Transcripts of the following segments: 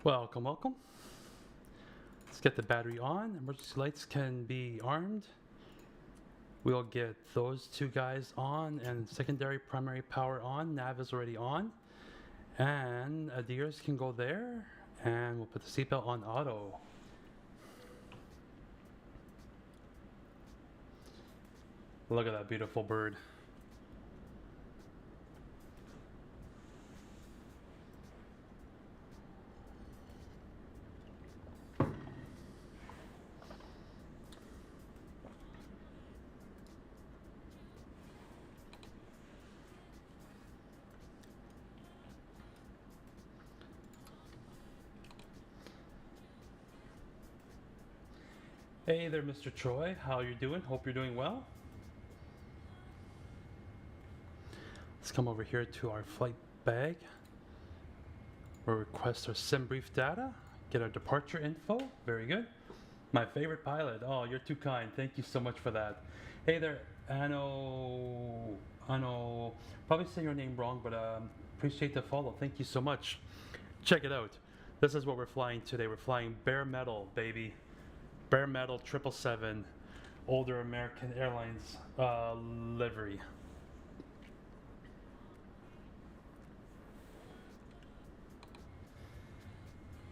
Welcome, welcome. Let's get the battery on. Emergency lights can be armed. We'll get those two guys on and secondary primary power on. Nav is already on. And adheres can go there. And we'll put the seatbelt on auto. Look at that beautiful bird. Hey there, Mr. Troy. How you doing? Hope you're doing well. Let's come over here to our flight bag. We'll request our sim brief data. Get our departure info. Very good. My favorite pilot. Oh, you're too kind. Thank you so much for that. Hey there, Ano. Probably say your name wrong, but appreciate the follow. Thank you so much. Check it out. This is what we're flying today. We're flying bare metal, baby. Bare metal 777, older American Airlines livery.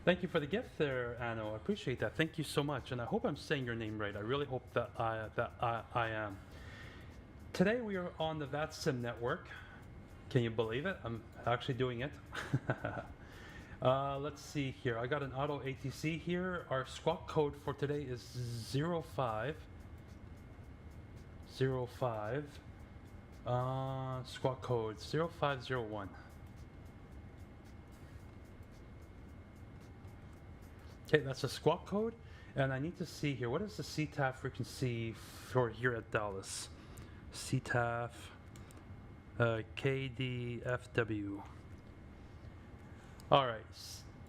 Thank you for the gift there, Anno. I appreciate that. Thank you so much, and I hope I'm saying your name right. I really hope that I am. Today we are on the VATSIM network. Can you believe it? I'm actually doing it. Let's see here. I got an auto ATC here. Our squawk code for today is 0505. Squawk code 0501. Okay, that's a squawk code. And I need to see here. What is the CTAF frequency for here at Dallas? CTAF KDFW. All right,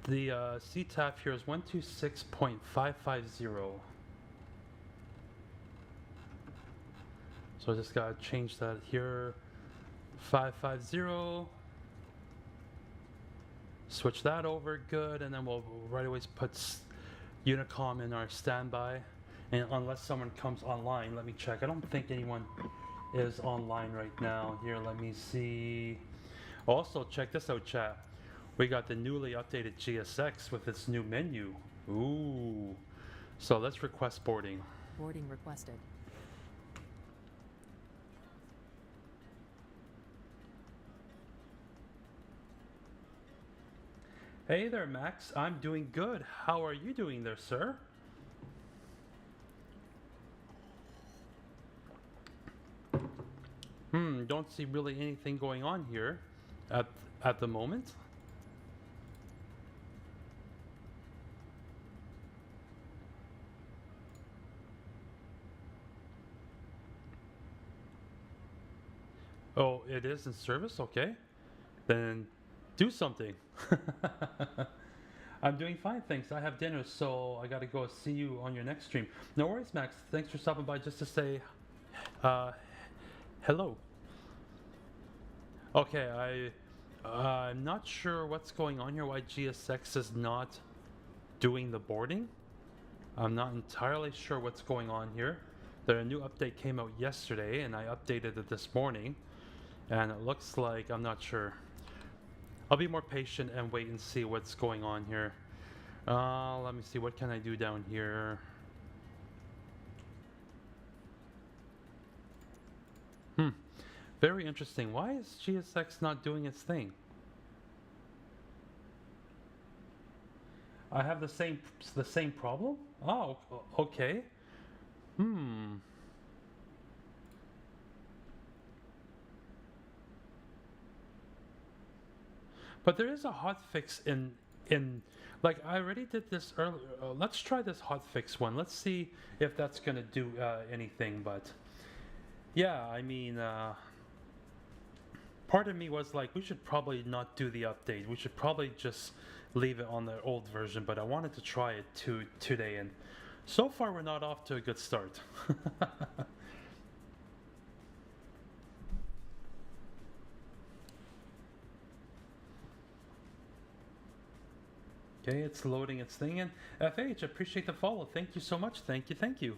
the CTAF here is 126.550. So I just gotta change that here. 550. Switch that over, good, and then we'll right away put Unicom in our standby. And unless someone comes online, let me check. I don't think anyone is online right now. Here, let me see. Also, check this out, chat. We got the newly updated GSX with its new menu. Ooh. So let's request boarding. Boarding requested. Hey there, Max. I'm doing good. How are you doing there, sir? Don't see really anything going on here at the moment. Oh, it is in service? Okay. Then do something. I'm doing fine, thanks. I have dinner, so I gotta go see you on your next stream. No worries, Max. Thanks for stopping by just to say hello. Okay, I'm not sure what's going on here, why GSX is not doing the boarding. I'm not entirely sure what's going on here. A new update came out yesterday, and I updated it this morning. And it looks like, I'm not sure. I'll be more patient and wait and see what's going on here. Let me see, what can I do down here? Very interesting. Why is GSX not doing its thing? I have the same problem? Oh, okay. But there is a hotfix in like I already did this earlier. Let's try this hotfix one. Let's see if that's gonna do anything. But yeah, I mean, part of me was like, we should probably not do the update. We should probably just leave it on the old version. But I wanted to try it today, and so far we're not off to a good start. Okay, it's loading its thing in. FH, appreciate the follow. Thank you so much. Thank you, thank you.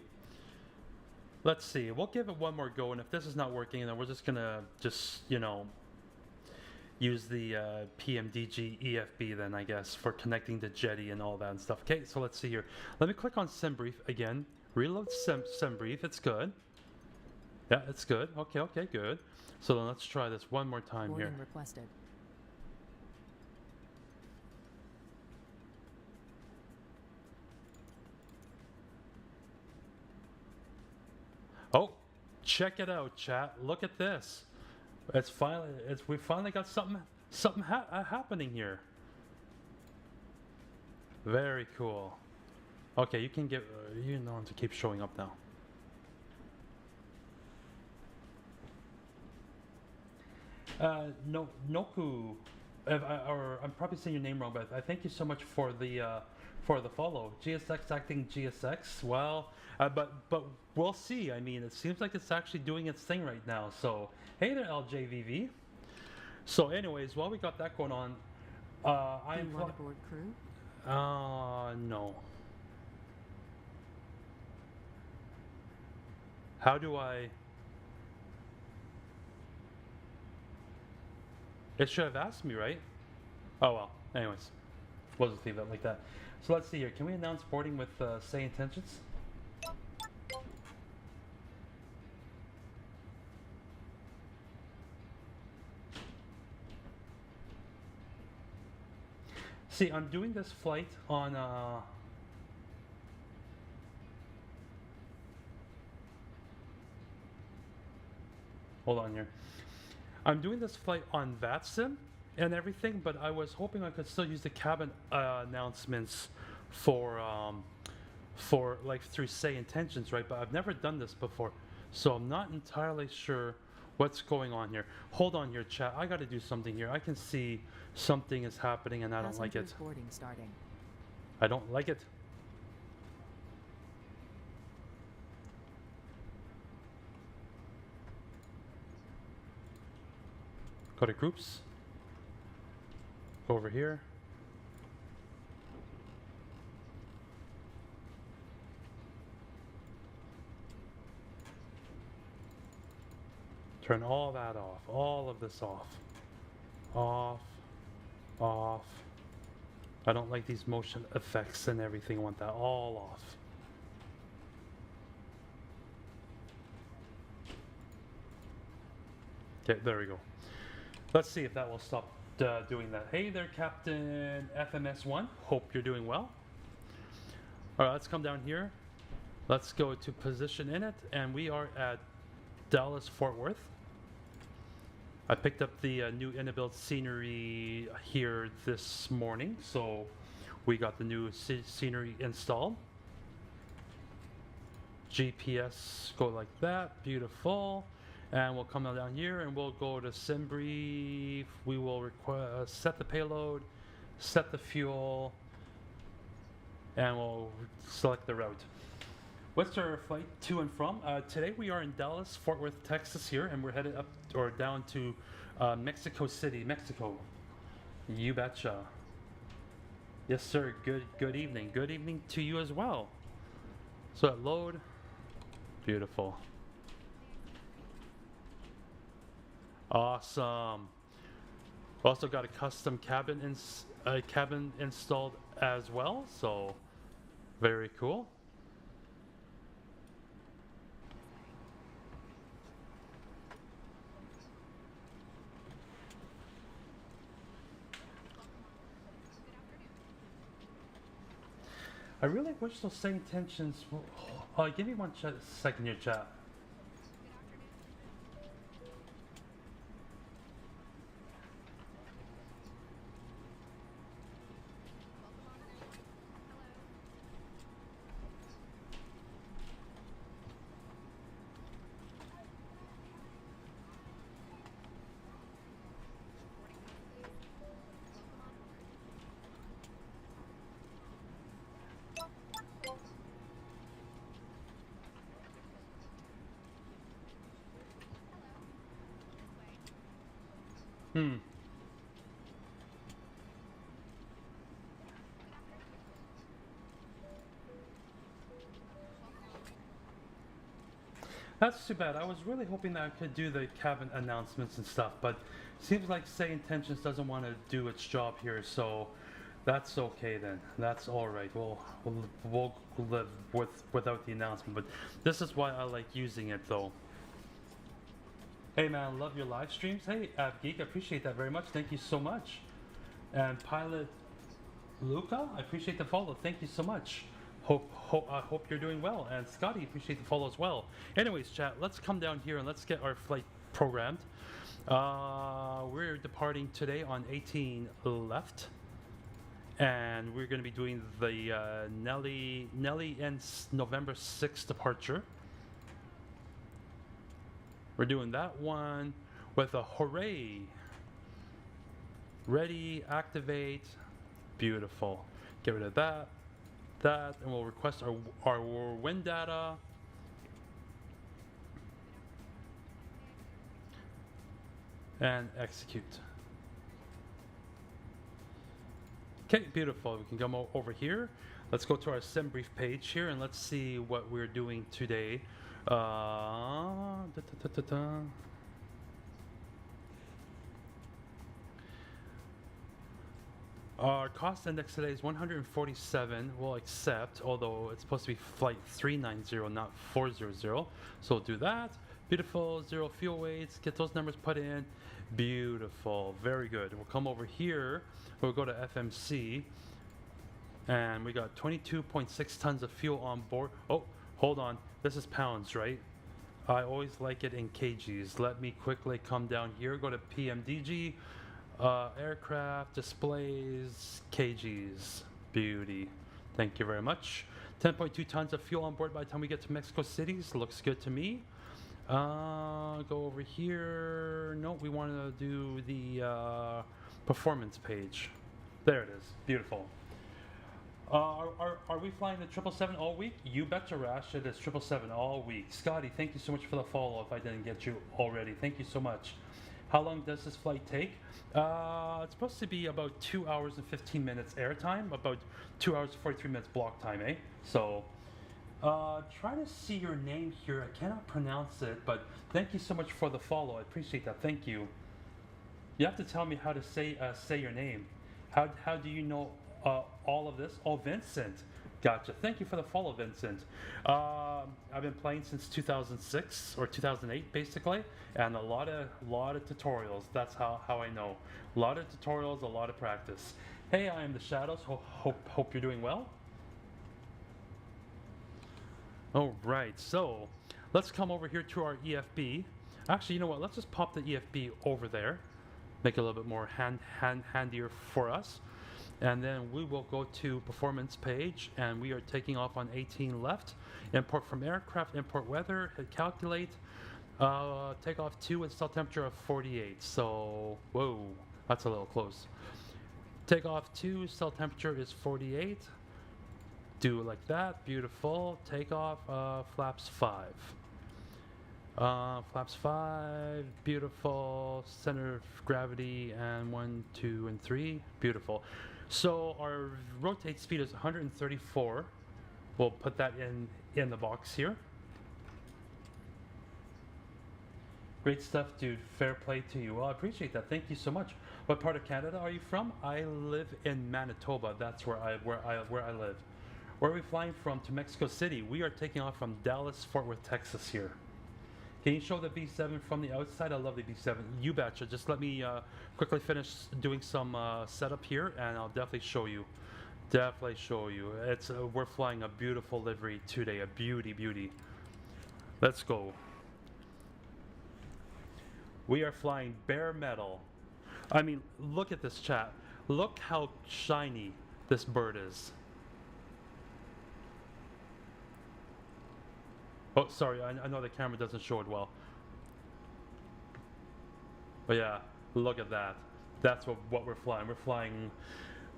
Let's see. We'll give it one more go, and if this is not working, then we're just gonna you know, use the PMDG EFB then, I guess, for connecting the jetty and all that and stuff. Okay, so let's see here. Let me click on SimBrief again. Reload SimBrief. It's good. Yeah, it's good. Okay, okay, good. So then let's try this one more time Boarding here. requested. Oh, check it out, chat. Look at this. We finally got something happening here. Very cool. Okay, you can get you know to keep showing up now. No, Noku, or I'm probably saying your name wrong, but I thank you so much for the follow. GSX acting GSX. Well, but we'll see. I mean, it seems like it's actually doing its thing right now. So hey there, LJVV. So, anyways, while we got that going on, I am. Do you want to board crew? No. How do I? It should have asked me, right? Oh well. Anyways, we'll just leave it like that. So let's see here. Can we announce boarding with say intentions? See, I'm doing this flight on hold on here. I'm doing this flight on VATSIM and everything, but I was hoping I could still use the cabin announcements for like through say intentions, right? But I've never done this before, so I'm not entirely sure what's going on here. Hold on here, chat. I got to do something here. I can see something is happening and I don't like it. Boarding starting. I don't like it. Go to groups. Go over here. Turn all that off. All of this off. Off. Off. I don't like these motion effects and everything. I want that all off. Okay, there we go. Let's see if that will stop doing that. Hey there, Captain FMS1. Hope you're doing well. All right, let's come down here. Let's go to position in it, and we are at Dallas Fort Worth. I picked up the new Inibuilds scenery here this morning, so we got the new scenery installed. GPS go like that, beautiful. And we'll come down here and we'll go to SimBrief. We will set the payload, set the fuel, and we'll select the route. What's our flight to and from? Today we are in Dallas, Fort Worth, Texas here, and we're headed up or down to Mexico City, Mexico. You betcha. Yes, sir. Good evening. Good evening to you as well. So at load, beautiful. Awesome. Also got a custom cabin installed as well, so very cool. I really wish those same tensions. Give me one second here, chat. That's too bad. I was really hoping that I could do the cabin announcements and stuff, but seems like Say Intentions doesn't want to do its job here, so that's okay then. That's all right. We'll live without the announcement, but this is why I like using it though. Hey man, love your live streams. Hey, Geek, I appreciate that very much. Thank you so much. And Pilot Luca, I appreciate the follow. Thank you so much. I hope you're doing well. And Scotty, appreciate the follow as well. Anyways, chat, let's come down here and let's get our flight programmed. We're departing today on 18 left. And we're going to be doing the Nelly and November 6th departure. We're doing that one with a hooray. Ready, activate, beautiful. Get rid of that, and we'll request our wind data. And execute. Okay, beautiful. We can come over here. Let's go to our sim brief page here and let's see what we're doing today. Our cost index today is 147. We'll accept, although it's supposed to be flight 390, not 400. So we'll do that. Beautiful. 0 fuel weights. Get those numbers put in. Beautiful. Very good. We'll come over here. We'll go to FMC. And we got 22.6 tons of fuel on board. Oh, hold on. This is pounds, right? I always like it in kgs. Let me quickly come down here. Go to PMDG. Aircraft, displays, kgs. Beauty. Thank you very much. 10.2 tons of fuel on board by the time we get to Mexico City. Looks good to me. Go over here. No, we want to do the performance page. There it is. Beautiful. Are we flying the 777 all week? You betcha, Rash. It is 777 all week. Scotty, thank you so much for the follow if I didn't get you already. Thank you so much. How long does this flight take? It's supposed to be about 2 hours and 15 minutes airtime, about 2 hours and 43 minutes block time, eh? So, try to see your name here. I cannot pronounce it, but thank you so much for the follow. I appreciate that. Thank you. You have to tell me how to say your name. How do you know all of this? Oh, Vincent. Gotcha. Thank you for the follow, Vincent. I've been playing since 2006 or 2008, basically, and a lot of tutorials. That's how I know. A lot of tutorials, a lot of practice. Hey, I am the Shadows. Hope you're doing well. All right, so let's come over here to our EFB. Actually, you know what? Let's just pop the EFB over there, make it a little bit more handier for us. And then we will go to performance page, and we are taking off on 18 left. Import from aircraft, import weather, hit calculate. Takeoff 2, install temperature of 48. So, whoa, that's a little close. Takeoff 2, install temperature is 48. Do it like that, beautiful. Takeoff, flaps 5. Flaps 5, beautiful. Center of gravity, and 1, 2, and 3, beautiful. So our rotate speed is 134. We'll put that in the box here. Great stuff, dude. Fair play to you. Well, I appreciate that. Thank you so much. What part of Canada are you from? I live in Manitoba. That's where I live. Where are we flying from to Mexico City? We are taking off from Dallas, Fort Worth, Texas here. Can you show the B7 from the outside? I love the B7. You betcha. Just let me quickly finish doing some setup here, and I'll definitely show you. Definitely show you. It's we're flying a beautiful livery today. A beauty. Let's go. We are flying bare metal. I mean, look at this, chat. Look how shiny this bird is. Oh, sorry, I know the camera doesn't show it well. But yeah, look at that. That's what we're flying. We're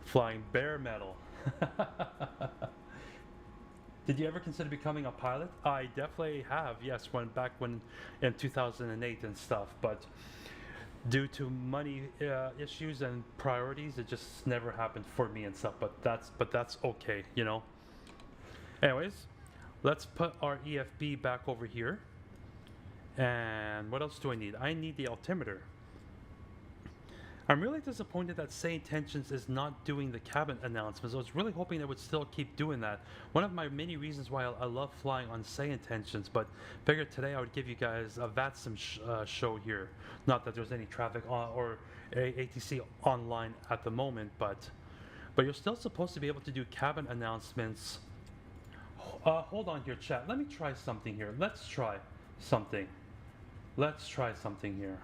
flying bare metal. Did you ever consider becoming a pilot? I definitely have, yes, back when in 2008 and stuff, but due to money issues and priorities, it just never happened for me and stuff, but that's okay, you know. Anyways, let's put our EFB back over here. And what else do I need? I need the altimeter. I'm really disappointed that Say Intentions is not doing the cabin announcements. I was really hoping they would still keep doing that. One of my many reasons why I love flying on Say Intentions, but figured today I would give you guys a VATSIM show here. Not that there's any traffic on, or ATC online at the moment, but you're still supposed to be able to do cabin announcements. Hold on here, chat. Let me try something here. Let's try something. Let's try something here.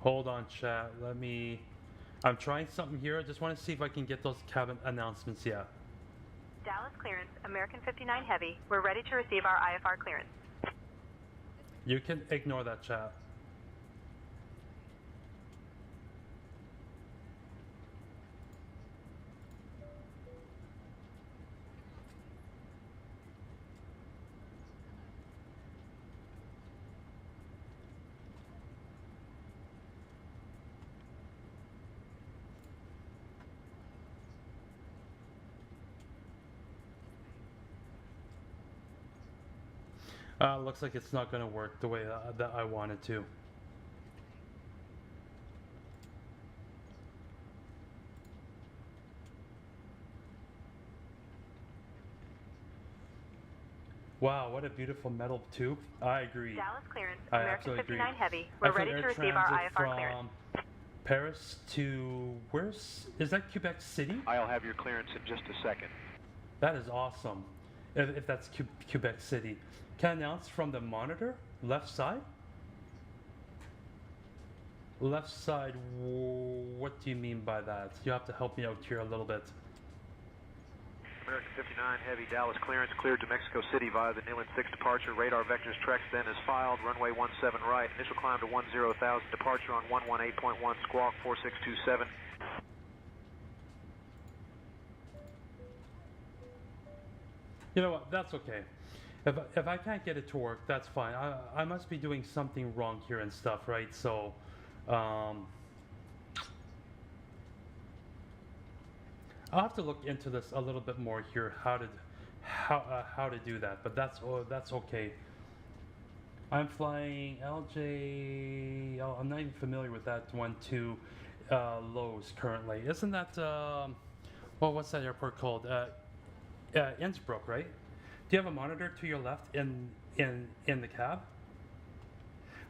Hold on, chat. I'm trying something here. I just want to see if I can get those cabin announcements yet. Dallas clearance, American 59 Heavy. We're ready to receive our IFR clearance. You can ignore that, chat. Looks like it's not going to work the way that I wanted to. Wow, what a beautiful metal tube. I agree. Dallas clearance, I American 59 agree. Heavy. We're ready to receive our IFR clearance. Paris to, is that Quebec City? I'll have your clearance in just a second. That is awesome. If that's Quebec City. Can I announce from the monitor, left side? Left side, what do you mean by that? You have to help me out here a little bit. American 59 Heavy, Dallas clearance, cleared to Mexico City via the Newland 6 departure. Radar vectors Trex then is filed. Runway 17 right. Initial climb to 10,000. Departure on 118.1. Squawk 4627. You know what? That's okay. If I can't get it to work, that's fine. I must be doing something wrong here and stuff, right? So, I'll have to look into this a little bit more here, how to do that. But that's okay. I'm flying LJ. Oh, I'm not even familiar with that one to Lowe's currently. Isn't that well? What's that airport called? Innsbruck, right? Do you have a monitor to your left in the cab?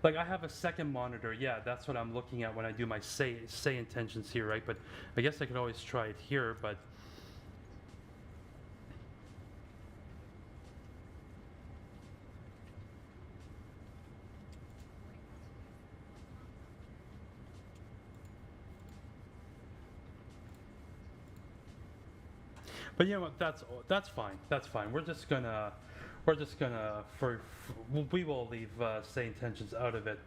Like I have a second monitor. Yeah, that's what I'm looking at when I do my say intentions here, right? But I guess I could always try it here, but you know what? That's fine. That's fine. We will leave say intentions out of it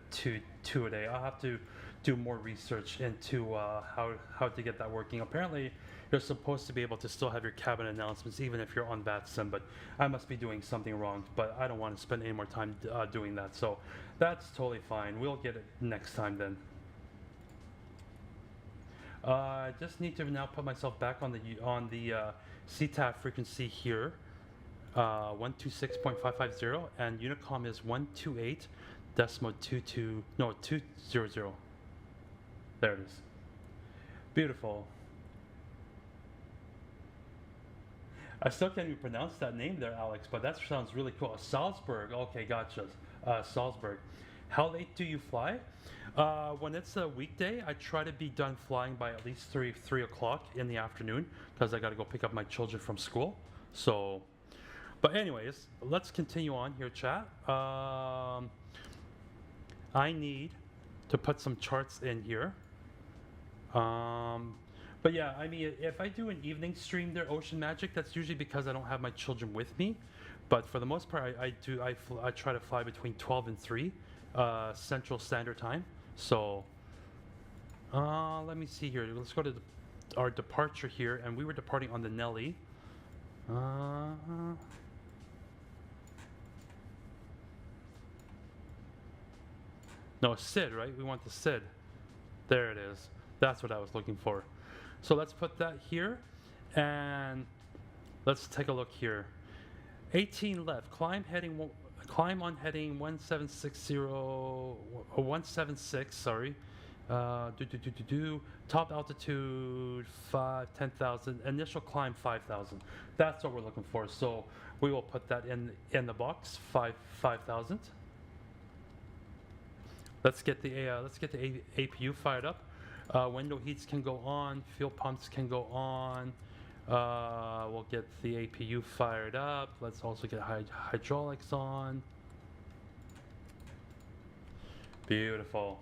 today. I'll have to do more research into how to get that working. Apparently, you're supposed to be able to still have your cabin announcements even if you're on VATSIM, but I must be doing something wrong. But I don't want to spend any more time doing that. So that's totally fine. We'll get it next time then. I just need to now put myself back on the CTAF frequency here, 126.550, and Unicom is 200. There it is. Beautiful. I still can't even pronounce that name there, Alex, but that sounds really cool. Salzburg. Okay, gotcha. Salzburg. How late do you fly? When it's a weekday, I try to be done flying by at least 3 o'clock in the afternoon because I got to go pick up my children from school. So, but anyways, let's continue on here, chat. I need to put some charts in here. But yeah, I mean, if I do an evening stream there, Ocean Magic, that's usually because I don't have my children with me. But for the most part, I try to fly between 12 and 3 Central Standard Time. So let me see here. Let's go to our departure here, and we were departing on the Nelly. No, SID, right? We want the SID. There it is. That's what I was looking for. So let's put that here, and let's take a look here. 18 left. Climb on heading 1760 or 176. Sorry. Top altitude 10,000. Initial climb 5,000. That's what we're looking for. So we will put that in the box. 5,000. Let's get the APU fired up. Window heats can go on. Fuel pumps can go on. We'll get the APU fired up. Let's also get hydraulics on. Beautiful.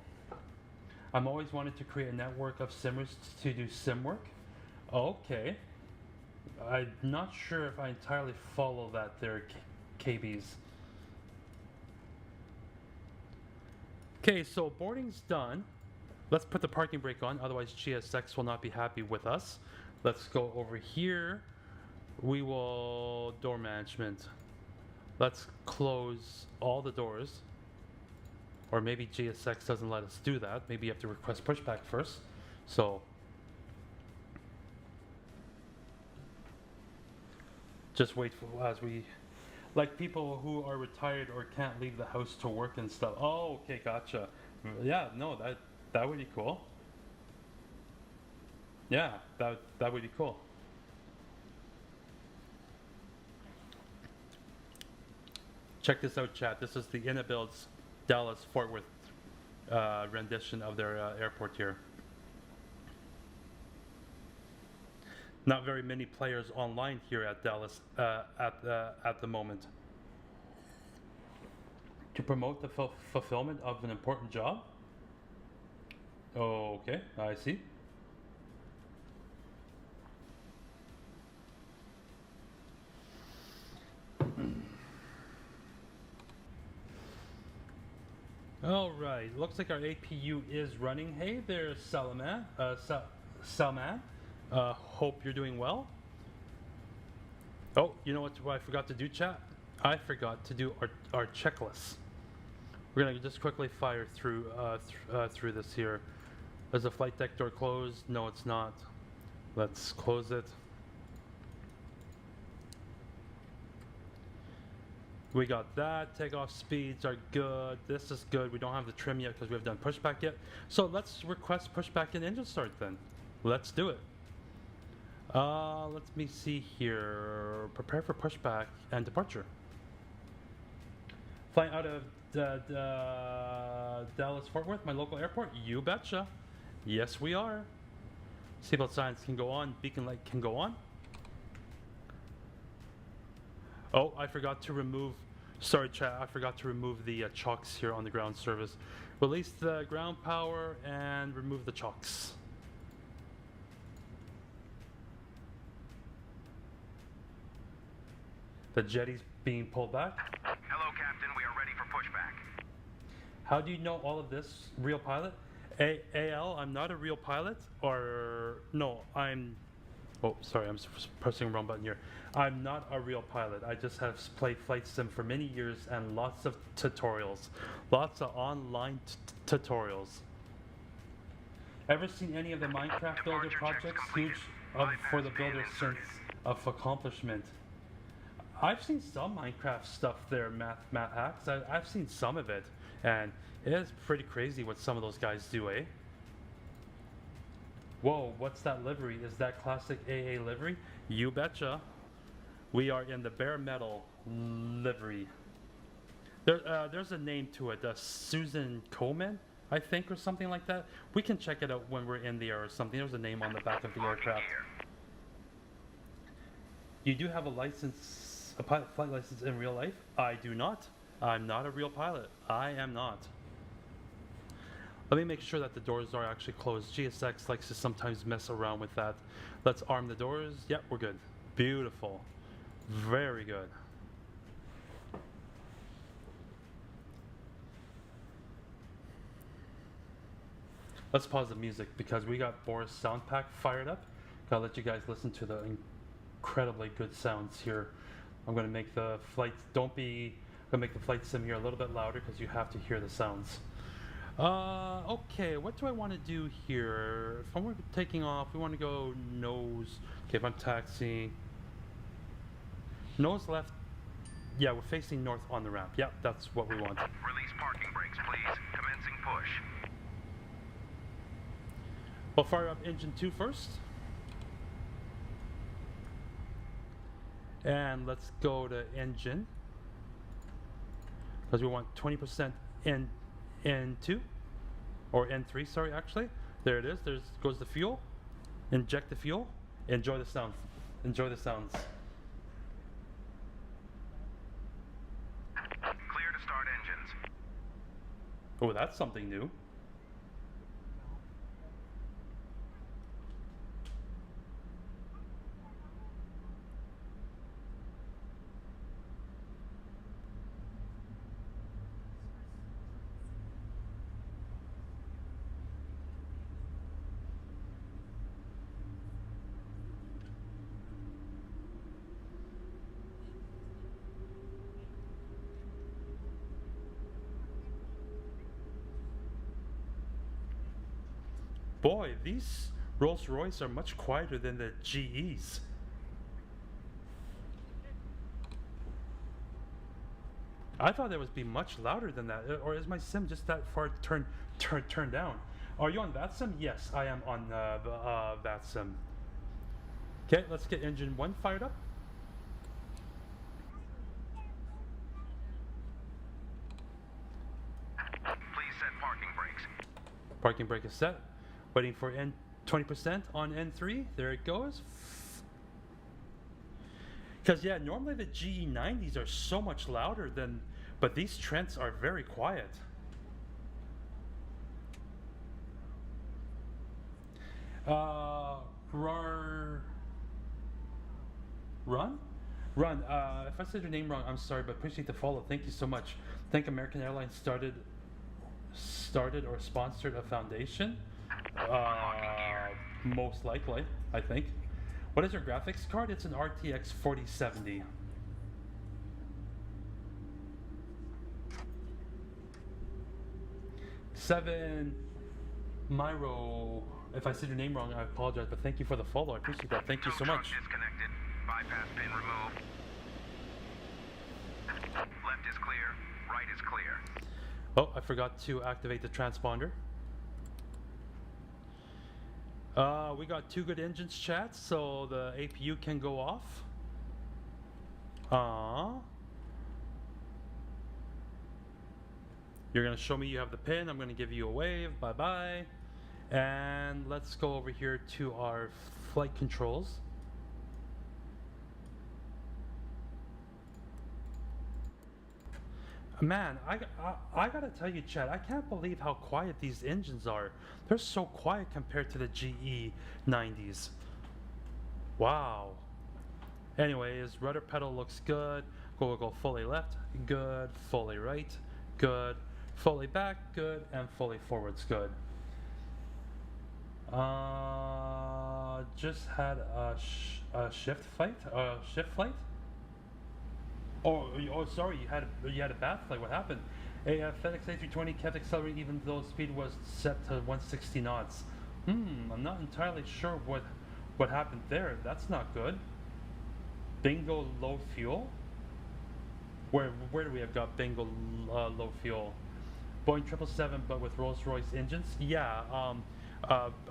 I'm always wanted to create a network of simmers to do sim work. Okay. I'm not sure if I entirely follow that there, KBs. Okay, so boarding's done. Let's put the parking brake on, otherwise GSX will not be happy with us. Let's go over here. We will door management. Let's close all the doors. Or maybe GSX doesn't let us do that. Maybe you have to request pushback first. So just wait for as we, like people who are retired or can't leave the house to work and stuff. Oh, okay, gotcha. Yeah, no, that would be cool. Yeah, that would be cool. Check this out, chat. This is the Inibuilds Dallas Fort Worth rendition of their airport here. Not very many players online here at Dallas at the moment. To promote the fulfillment of an important job? Okay, I see. All right, looks like our APU is running. Hey there, Salman. Salman. Hope you're doing well. Oh, you know what I forgot to do, chat? I forgot to do our checklist. We're gonna just quickly fire through through this here. Is the flight deck door closed? No, it's not. Let's close it. We got that. Takeoff speeds are good. This is good. We don't have the trim yet because we haven't done pushback yet. So let's request pushback and engine start then. Let's do it. Let me see here. Prepare for pushback and departure. Flying out of Dallas Fort Worth, my local airport. You betcha. Yes, we are. Seatbelt signs can go on. Beacon light can go on. Oh, I forgot to remove. Sorry, chat. I forgot to remove the chocks here on the ground service. Release the ground power and remove the chocks. The jetty's being pulled back. Hello, Captain. We are ready for pushback. How do you know all of this, real pilot? AL, I'm not a real pilot. Or, no, I'm... Oh, sorry, I'm pressing the wrong button here. I'm not a real pilot. I just have played flight sim for many years and lots of tutorials. Lots of online tutorials. Ever seen any of the Minecraft builder projects? Huge for the builder's sense of accomplishment. I've seen some Minecraft stuff there, Matt Hacks. I've seen some of it, and it is pretty crazy what some of those guys do, eh? Whoa, what's that livery? Is that classic AA livery? You betcha. We are in the bare metal livery. There's a name to it, Susan Coleman, I think, or something like that. We can check it out when we're in the air or something. There's a name on the back of the aircraft. You do have a license, a pilot flight license in real life? I do not. I'm not a real pilot. I am not. Let me make sure that the doors are actually closed. GSX likes to sometimes mess around with that. Let's arm the doors. Yep, we're good. Beautiful. Very good. Let's pause the music because we got Boris soundpack fired up. Gotta let you guys listen to the incredibly good sounds here. I'm gonna make the flight, gonna make the flight sim here a little bit louder because you have to hear the sounds. Okay, what do I want to do here? If I'm taking off, we want to go nose. Okay, if I'm taxiing. Nose left. Yeah, we're facing north on the ramp. Yep, that's what we want. Release parking brakes, please. Commencing push. We'll fire up engine 2 first. And let's go to engine. Because we want 20% N2. Or N3, sorry, actually. There it is. There goes the fuel. Inject the fuel. Enjoy the sound. Enjoy the sounds. Clear to start engines. Oh, that's something new. Boy, these Rolls-Royce are much quieter than the GEs. I thought it would be much louder than that. Or is my sim just that far turned down? Are you on that sim? Yes, I am on that sim. Okay, let's get engine 1 fired up. Please set parking brakes. Parking brake is set. Waiting for 20% on N3. There it goes. Because, yeah, normally the GE90s are so much louder than... But these Trents are very quiet. Run? Run. If I said your name wrong, I'm sorry, but appreciate the follow. Thank you so much. Think American Airlines started or sponsored a foundation? Most likely, I think. What is your graphics card? It's an RTX4070. Seven Myro. If I said your name wrong, I apologize, but thank you for the follow. I appreciate that. Thank you so much. Disconnected. Bypass pin removed. Left is clear. Right is clear. Oh, I forgot to activate the transponder. We got 2 good engines, chat, so the APU can go off. You're going to show me you have the pin. I'm going to give you a wave. Bye-bye. And let's go over here to our flight controls. Man, I gotta tell you, Chad, I can't believe how quiet these engines are. They're so quiet compared to the GE90s. Wow. Anyways, rudder pedal looks good. Go fully left, good. Fully right, good. Fully back, good. And fully forwards, good. Just had a shift flight. Oh, sorry, you had a bad flight. What happened? A FedEx A320 kept accelerating even though speed was set to 160 knots. I'm not entirely sure what happened there. That's not good. Bingo low fuel. Where do we have got bingo low fuel? Boeing 777, but with Rolls-Royce engines. Yeah.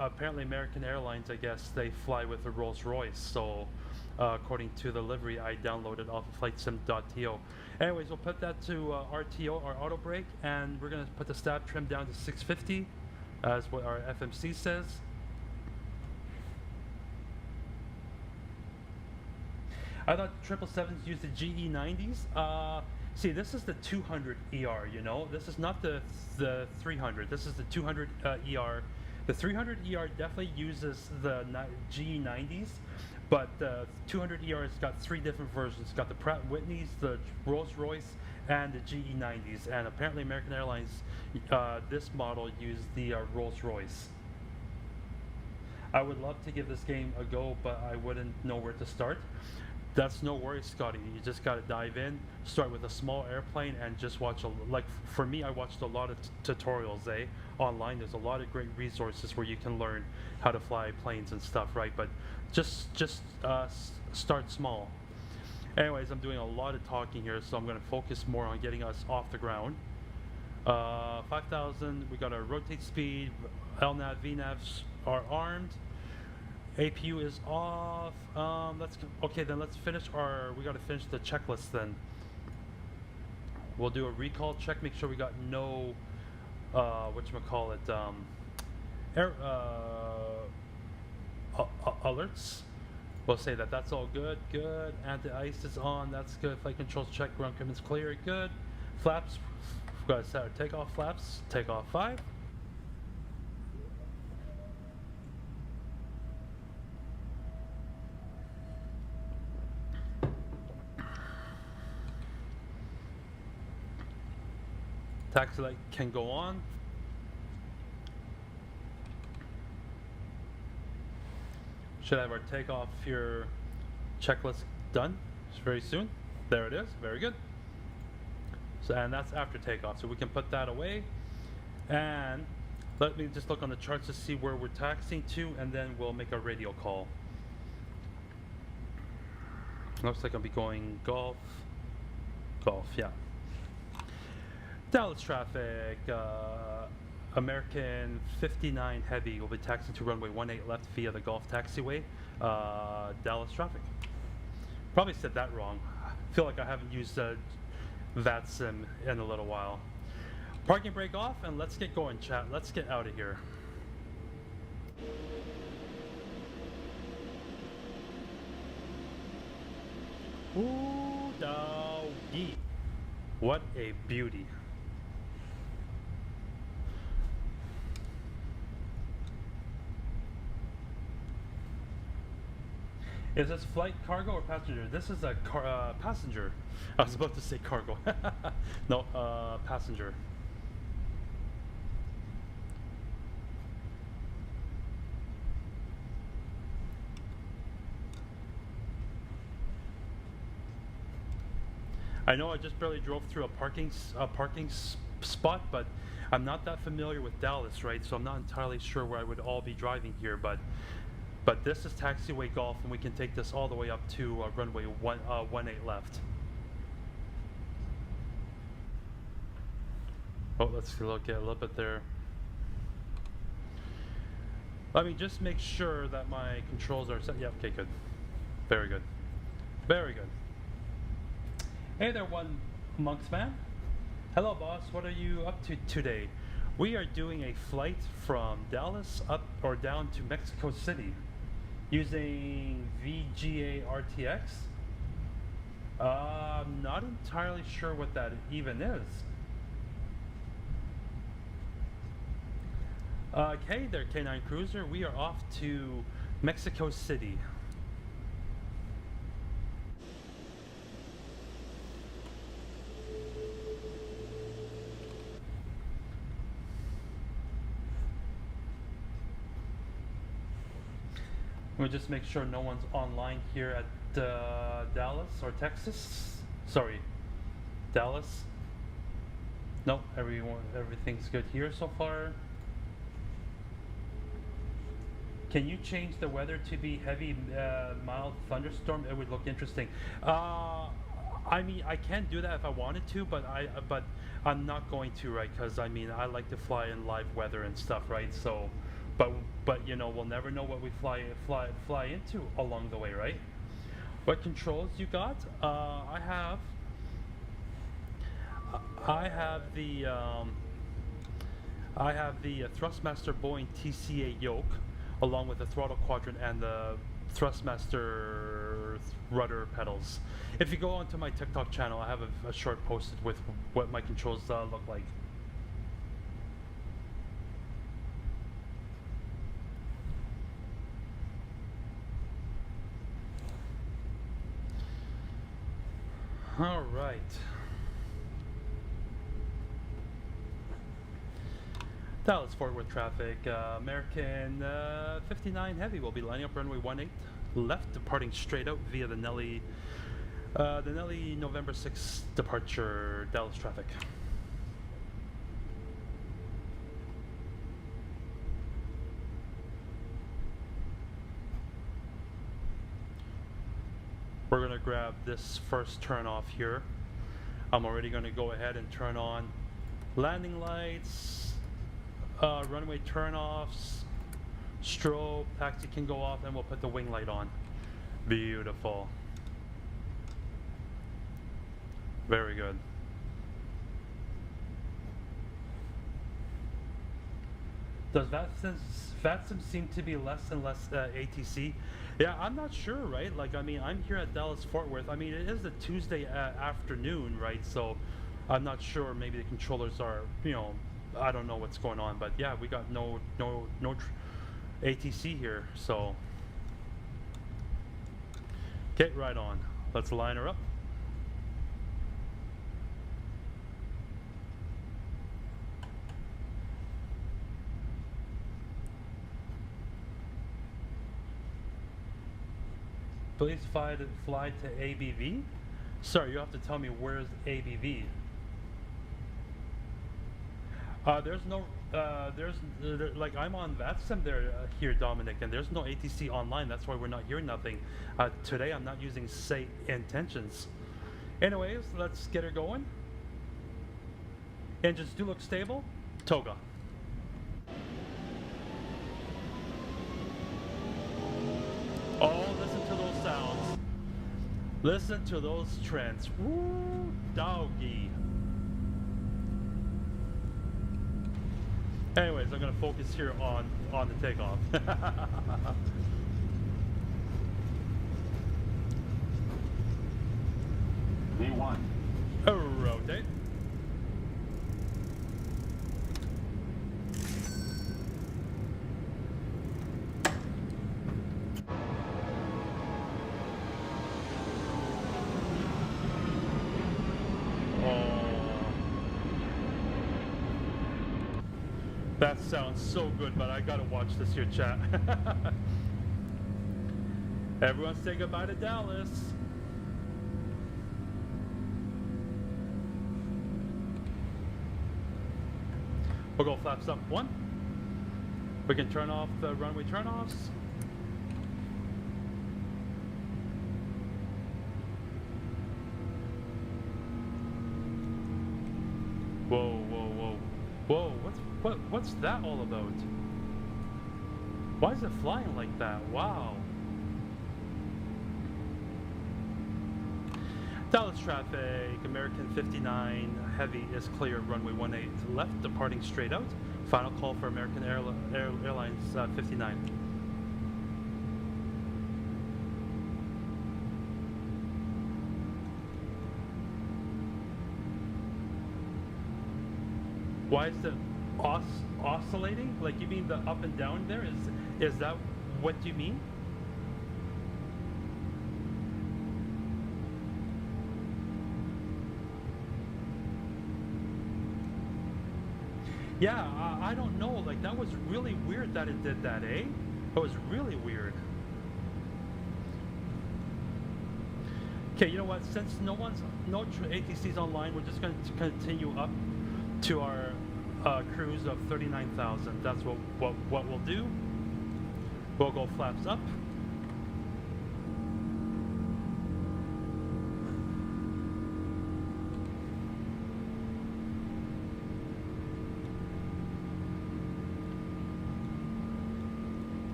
Apparently American Airlines, I guess, they fly with a Rolls-Royce. So. According to the livery I downloaded off of flightsim.to. Anyways, we'll put that to RTO, or auto brake, and we're going to put the stab trim down to 650, as what our FMC says. I thought 777s used the GE90s. See, this is the 200 ER, you know? This is not the 300. This is the 200 ER. The 300 ER definitely uses the GE90s. But the 200 ER has got 3 different versions. It's got the Pratt & Whitney's, the Rolls-Royce, and the GE90s. And apparently American Airlines, this model used the Rolls-Royce. I would love to give this game a go, but I wouldn't know where to start. That's no worries, Scotty. You just gotta dive in, start with a small airplane, and just watch like for me, I watched a lot of tutorials, online. There's a lot of great resources where you can learn how to fly planes and stuff, right? But just start small. Anyways, I'm doing a lot of talking here, so I'm gonna focus more on getting us off the ground. 5,000. We got our rotate speed. LNAV, VNAVs are armed. APU is off. Let's finish we gotta finish the checklist then. We'll do a recall check, make sure we got no, alerts. We'll say that that's all good, Anti-ice is on, that's good. Flight controls check, ground equipment's clear, good. Flaps, we've got to set our takeoff flaps, takeoff 5. Taxi light can go on. Should have our takeoff here checklist done very soon. There it is, very good. So, and that's after takeoff, so we can put that away. And let me just look on the charts to see where we're taxiing to, and then we'll make a radio call. Looks like I'll be going Golf, yeah. Dallas traffic, American 59 Heavy will be taxiing to runway 18 left via the Gulf taxiway. Dallas traffic. Probably said that wrong. I feel like I haven't used VATSIM in a little while. Parking brake off, and let's get going, chat. Let's get out of here. Ooh, doggy. What a beauty. Is this flight cargo or passenger? This is a passenger. I was about to say cargo. No, passenger. I know I just barely drove through a parking spot, but I'm not that familiar with Dallas, right? So I'm not entirely sure where I would all be driving here, but this is taxiway Golf, and we can take this all the way up to runway 18 left. Oh, let's look at a little bit there. Let me just make sure that my controls are set. Yeah, okay, good. Very good. Very good. Hey there, one Monks man. Hello, boss. What are you up to today? We are doing a flight from Dallas up or down to Mexico City using VGA RTX. I'm not entirely sure what that even is. Okay there, K9 Cruiser. We are off to Mexico City. We'll just make sure no one's online here at Dallas or Texas. Sorry, Dallas. Nope, everything's good here so far. Can you change the weather to be heavy, mild thunderstorm? It would look interesting. I mean, I can do that if I wanted to, but I'm not going to, right? Because I mean, I like to fly in live weather and stuff, right? So. But you know, we'll never know what we fly into along the way, right? What controls you got? I have the Thrustmaster Boeing TCA Yoke, along with the throttle quadrant and the Thrustmaster rudder pedals. If you go onto my TikTok channel, I have a short posted with what my controls look like. All right. Dallas Fort Worth traffic. American 59 Heavy will be lining up runway 18 left, departing straight out via the Nelly November 6th departure. Dallas traffic. We're going to grab this first turn off here. I'm already going to go ahead and turn on landing lights, runway turn-offs, strobe, taxi can go off, and we'll put the wing light on. Beautiful. Very good. Does VATSIM seem to be less and less ATC? Yeah, I'm not sure, right? Like, I mean, I'm here at Dallas Fort Worth. I mean, it is a Tuesday afternoon, right? So I'm not sure. Maybe the controllers are, you know, I don't know what's going on. But yeah, we got no ATC here. So, okay, right on. Let's line her up. Please fly to ABV. Sorry, you have to tell me where's ABV. There's no, like I'm on VATSIM there here, Dominic, and there's no ATC online. That's why we're not hearing nothing. Today I'm not using say intentions. Anyways, let's get her going. Engines do look stable. Toga. Oh, listen to those sounds. Listen to those trends. Woo, doggy. Anyways, I'm gonna focus here on the takeoff. V1. Rotate. That sounds so good, but I gotta watch this here, chat. Everyone say goodbye to Dallas. We'll go flaps up 1. We can turn off the runway turn-offs. Whoa, whoa, whoa. Whoa, what's that all about? Why is it flying like that? Wow. Dallas traffic, American 59 Heavy is clear, runway 18 left, departing straight out. Final call for American Airlines 59. Why is it oscillating? Like, you mean the up and down there? Is that what you mean? Yeah, I don't know. Like, that was really weird that it did that, eh? It was really weird. Okay, you know what? Since no ATC's online, we're just going to continue up to our cruise of 39,000. That's what we'll do. We'll go flaps up.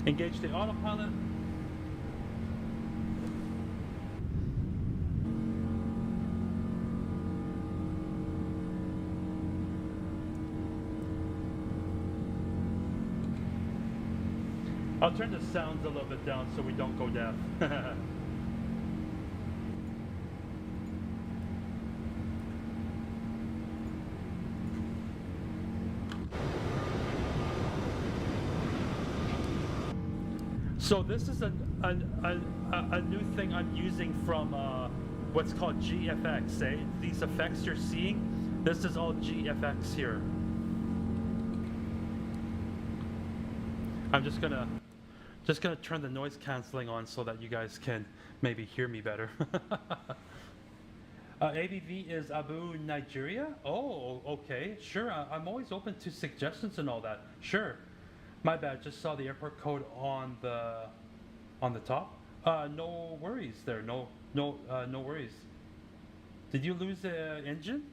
Engage the autopilot. I'll turn the sounds a little bit down so we don't go deaf. So this is a new thing I'm using from what's called GFX. Eh? These effects you're seeing, this is all GFX here. I'm just gonna turn the noise canceling on so that you guys can maybe hear me better. ABV is Abu, Nigeria. Oh, okay, sure. I'm always open to suggestions and all that. Sure. My bad. Just saw the airport code on the top. No worries there. No worries. Did you lose the engine?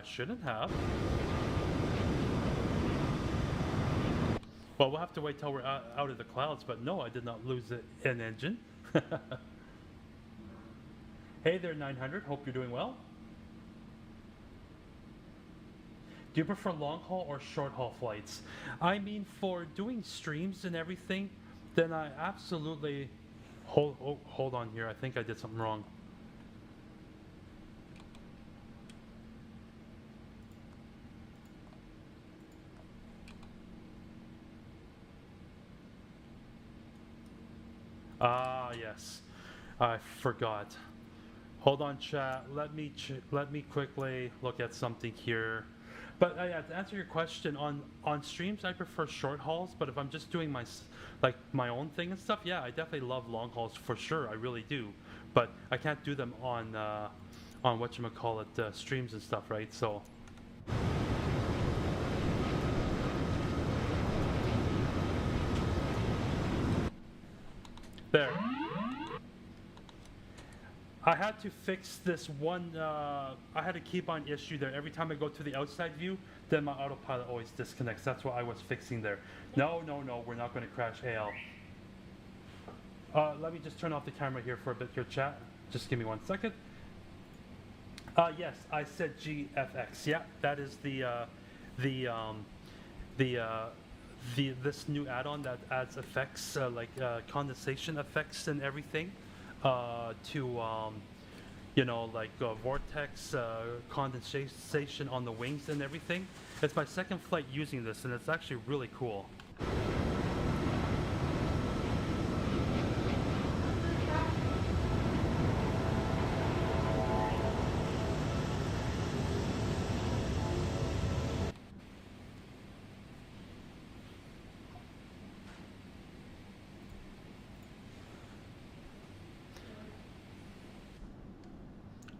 Shouldn't have. Well, we'll have to wait till we're out of the clouds. But no, I did not lose an engine. Hey there, 900. Hope you're doing well. Do you prefer long haul or short haul flights? I mean, for doing streams and everything, then I absolutely hold on here. I think I did something wrong. Ah, yes. I forgot. Hold on, chat. Let me quickly look at something here. But yeah, to answer your question, on streams, I prefer short hauls. But if I'm just doing my own thing and stuff, yeah, I definitely love long hauls for sure. I really do. But I can't do them on whatchamacallit, streams and stuff, right? So. There. I had to fix this one, I had a keybind issue there. Every time I go to the outside view, then my autopilot always disconnects. That's what I was fixing there. No, we're not going to crash AL. Let me just turn off the camera here for a bit, your chat. Just give me 1 second. Yes, I said GFX. Yeah, that is this new add-on that adds effects like condensation effects and everything. Vortex, condensation on the wings and everything. It's my second flight using this, and it's actually really cool.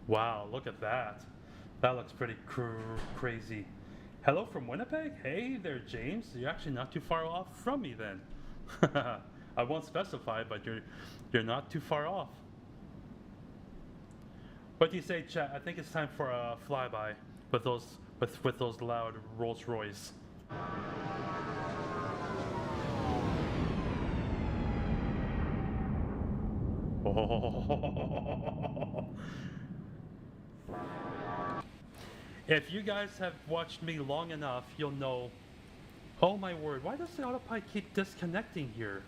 Wow, look at that. That looks pretty crazy. Hello from Winnipeg? Hey there, James. You're actually not too far off from me then. I won't specify, but you're not too far off. What do you say, chat? I think it's time for a flyby with those loud Rolls Royce. Oh. If you guys have watched me long enough, you'll know. Oh my word, why does the autopilot keep disconnecting here?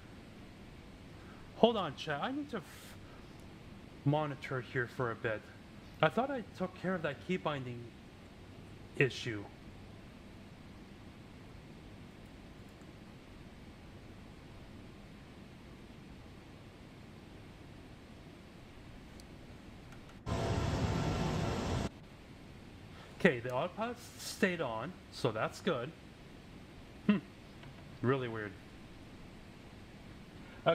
Hold on, chat. I need to monitor here for a bit. I thought I took care of that key binding issue. Okay, the autopilot stayed on, so that's good. Really weird.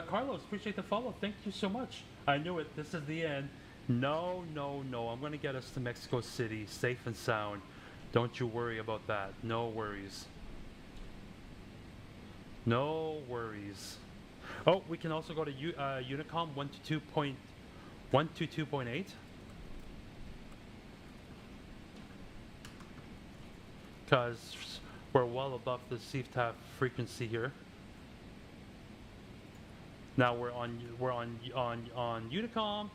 Carlos, appreciate the follow. Thank you so much. I knew it. This is the end. No. I'm going to get us to Mexico City, safe and sound. Don't you worry about that. No worries. No worries. Oh, we can also go to Unicom 122.8. Because we're well above the CFTAF frequency here. Now we're on Unicom,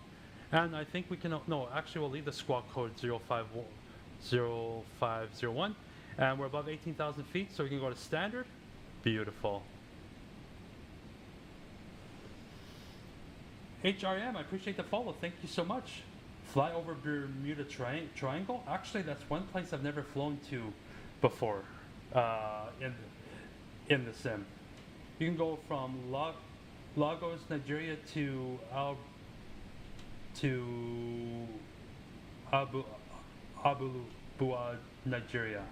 and I think we can actually we'll leave the squawk code 0501, and we're above 18,000 feet, so we can go to standard. Beautiful. HRM, I appreciate the follow. Thank you so much. Fly over Bermuda Triangle. Actually, that's one place I've never flown to before in the sim. You can go from Lagos, Nigeria to Abu Bua, Nigeria.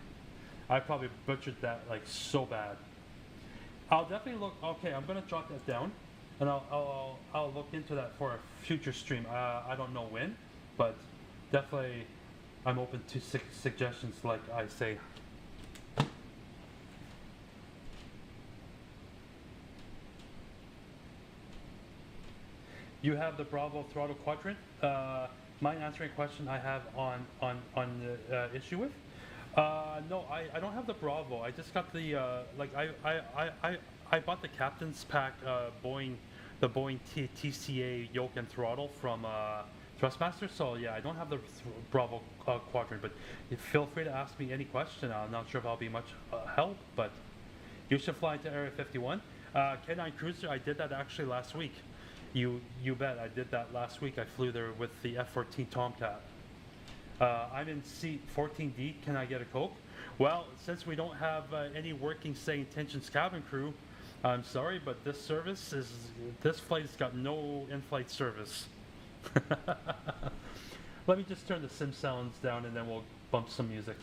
I probably butchered that like so bad. I'll definitely look. Okay, I'm gonna jot that down, and I'll look into that for a future stream. I don't know when, but definitely I'm open to suggestions. Like I say. You have the Bravo throttle quadrant. Mind answering a question I have on the issue with. No, I don't have the Bravo. I just got the I bought the captain's pack Boeing, the Boeing TCA Yoke and Throttle from Thrustmaster. So yeah, I don't have the Bravo quadrant. But feel free to ask me any question. I'm not sure if I'll be much help, but you should fly to Area 51. K9 Cruiser. I did that actually last week. You bet. I did that last week. I flew there with the F-14 Tomcat. I'm in seat 14D. Can I get a Coke? Well, since we don't have any working say intentions cabin crew, I'm sorry, but this flight's got no in-flight service. Let me just turn the sim sounds down and then we'll bump some music.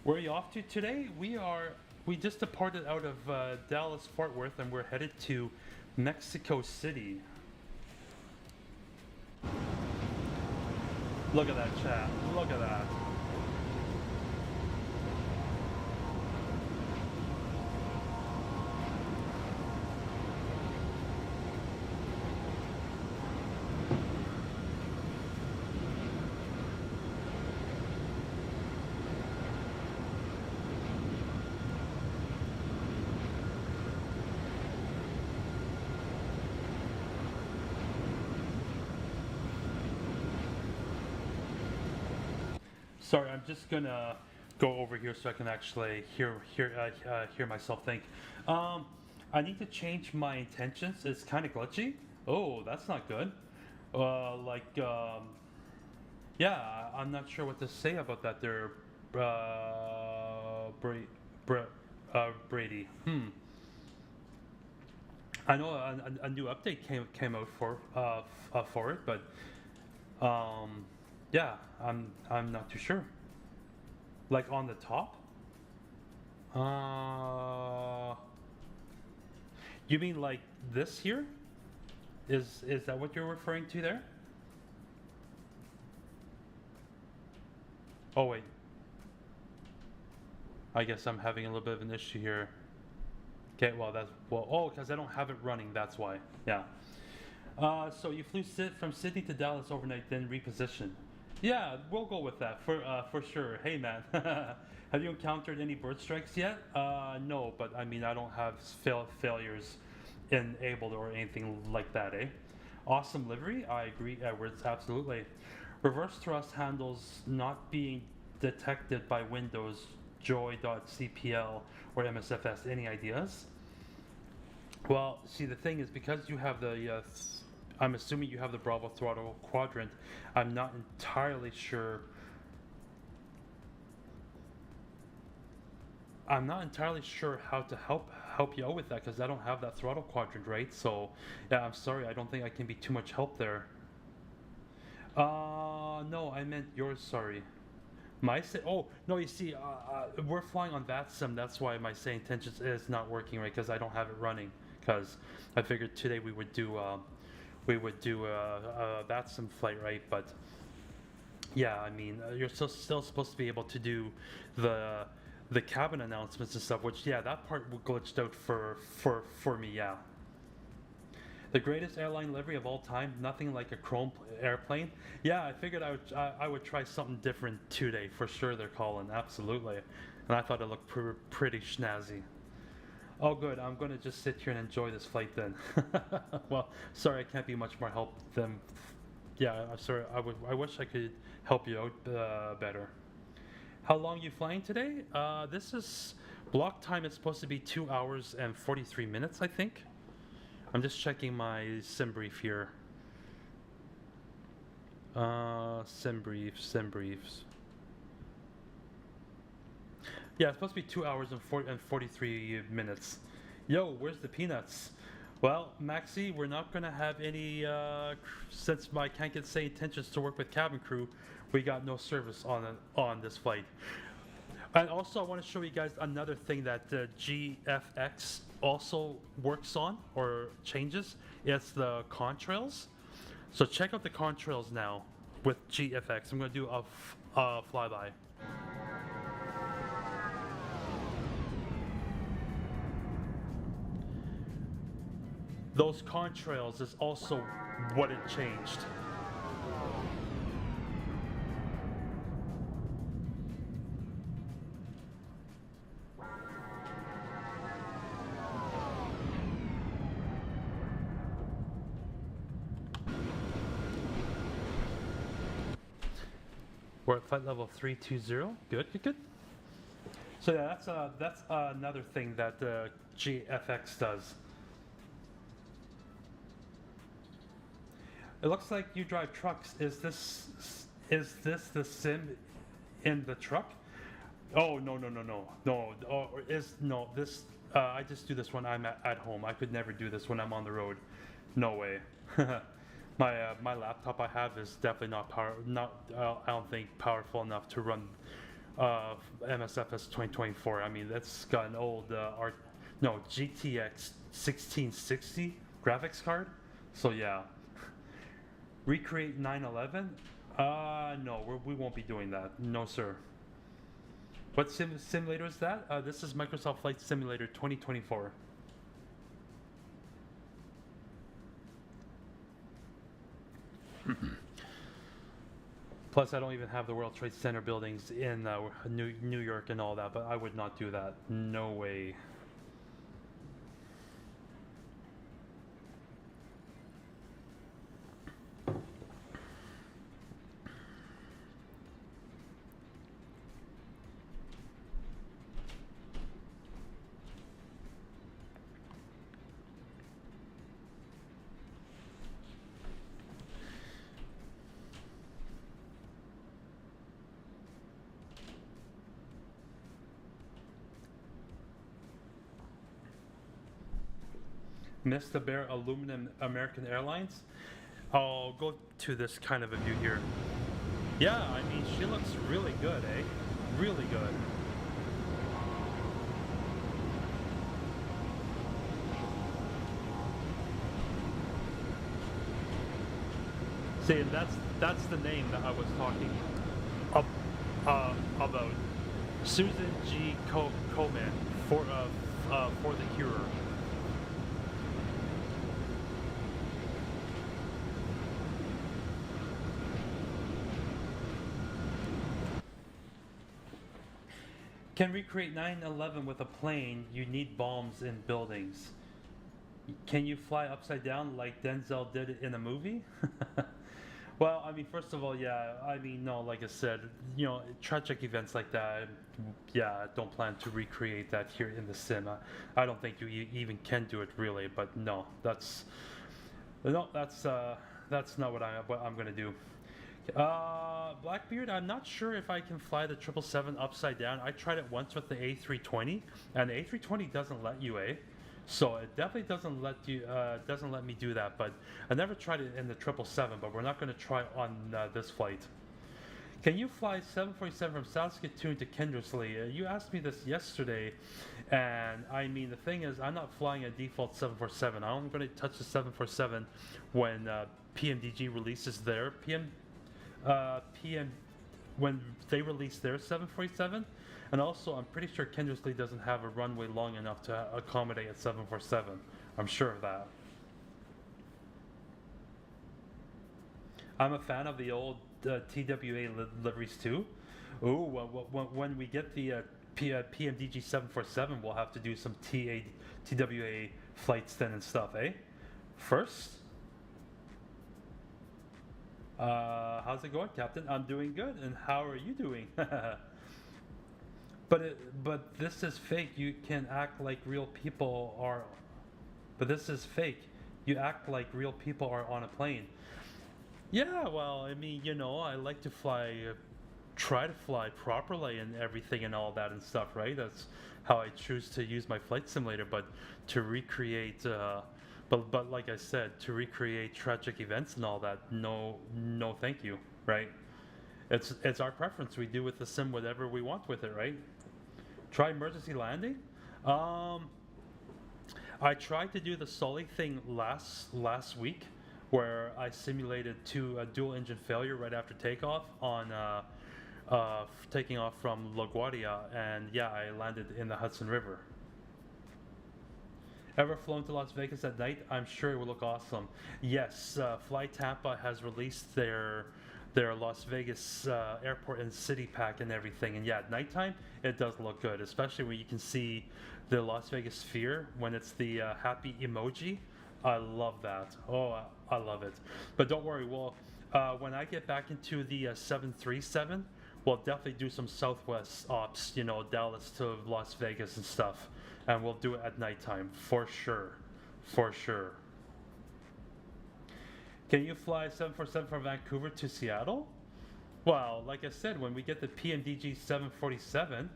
Where are you off to today? We just departed out of Dallas Fort Worth and we're headed to Mexico City. Look at that chat. Look at that. Sorry, I'm just gonna go over here so I can actually hear myself think. I need to change my intentions. It's kind of glitchy. Oh, that's not good. Yeah, I'm not sure what to say about that there, Brady. I know a new update came out for it, but yeah, I'm not too sure. Like on the top? You mean like this here? Is that what you're referring to there? Oh wait. I guess I'm having a little bit of an issue here. Okay, oh, because I don't have it running, that's why. Yeah. So you flew from Sydney to Dallas overnight, then repositioned. Yeah, we'll go with that for sure. Hey man, have you encountered any bird strikes yet? No, but I mean I don't have failures enabled or anything like that, eh? Awesome livery, I agree, Edwards, absolutely. Reverse thrust handles not being detected by Windows, joy.cpl or MSFS. Any ideas? Well, see, the thing is, because you have the I'm assuming you have the Bravo throttle quadrant. I'm not entirely sure. I'm not entirely sure how to help you out with that because I don't have that throttle quadrant, right? So, yeah, I'm sorry. I don't think I can be too much help there. No, I meant yours. Sorry. My say. Oh no, you see, we're flying on that sim. That's why my say intentions is not working right because I don't have it running. Because I figured today we would do that sim flight, right? But yeah, I mean, you're still supposed to be able to do the cabin announcements and stuff. Which yeah, that part glitched out for me. Yeah. The greatest airline livery of all time, nothing like a chrome airplane. Yeah, I figured I would try something different today for sure. They're calling absolutely, and I thought it looked pretty snazzy. Oh, good. I'm going to just sit here and enjoy this flight then. Well, sorry, I can't be much more help than. Yeah, I'm sorry. I wish I could help you out better. How long you flying today? This is block time is supposed to be 2 hours and 43 minutes, I think. I'm just checking my sim brief here. Sim briefs. Yeah, it's supposed to be 2 hours and 43 minutes. Yo, where's the peanuts? Well, Maxi, we're not gonna have any, since I can't get say intentions to work with cabin crew, we got no service on this flight. And also, I want to show you guys another thing that GFX also works on or changes. It's the contrails. So check out the contrails now with GFX. I'm going to do a flyby. Those contrails is also what it changed. We're at flight level 320. Good. So yeah, that's another thing that GFX does. It looks like you drive trucks. Is this the sim in the truck? Oh no. This. I just do this when I'm at home. I could never do this when I'm on the road. No way. My laptop I have is definitely I don't think powerful enough to run MSFS 2024. I mean, that's got an old GTX 1660 graphics card. So yeah. Recreate 9/11? No, we won't be doing that. No, sir. What simulator is that? This is Microsoft Flight Simulator 2024. Plus, I don't even have the World Trade Center buildings in New York and all that, but I would not do that. No way. Mr. Bear Aluminum American Airlines. I'll go to this kind of a view here. Yeah, I mean, she looks really good, eh? Really good. See, and that's the name that I was talking about. Susan G. Komen for the Cure. Can recreate 9/11 with a plane. You need bombs in buildings. Can you fly upside down like Denzel did it in a movie? Well, I mean, first of all, yeah, I mean, no, like I said, tragic events like that, yeah, I don't plan to recreate that here in the sim. I don't think you even can do it really, but no, that's not what I'm gonna do. Blackbeard, I'm not sure if I can fly the 777 upside down. I tried it once with the A320, and the A320 doesn't let you, So it definitely doesn't let me do that. But I never tried it in the 777. But we're not going to try on this flight. Can you fly 747 from Saskatoon to Kindersley? You asked me this yesterday, and I mean the thing is, I'm not flying a default 747. I'm going to touch the 747 when PMDG releases their when they release their 747. And also, I'm pretty sure Kindersley doesn't have a runway long enough to accommodate a 747. I'm sure of that. I'm a fan of the old TWA liveries too. Ooh, when we get the PMDG 747, we'll have to do some TWA flights then and stuff, eh? First, how's it going, Captain? I'm doing good, and how are you doing? But this is fake. You can act like real people are. But this is fake. You act like real people are on a plane. Yeah, well, I mean, I like to fly, try to fly properly and everything and all that and stuff, right? That's how I choose to use my flight simulator. But to recreate, but like I said, to recreate tragic events and all that, no, no, thank you, right? It's our preference. We do with the sim whatever we want with it, right? Try emergency landing. I tried to do the Sully thing last week, where I simulated a dual engine failure right after takeoff on taking off from LaGuardia, and yeah, I landed in the Hudson River. Ever flown to Las Vegas at night? I'm sure it would look awesome. Yes, Fly Tampa has released their Las Vegas airport and city pack and everything, and yeah, at nighttime it does look good, especially when you can see the Las Vegas sphere when it's the happy emoji. I love that. Oh, I love it. But don't worry, when I get back into the 737, we'll definitely do some Southwest ops, Dallas to Las Vegas and stuff, and we'll do it at nighttime for sure, for sure. Can you fly 747 from Vancouver to Seattle? Well, like I said, when we get the PMDG 747,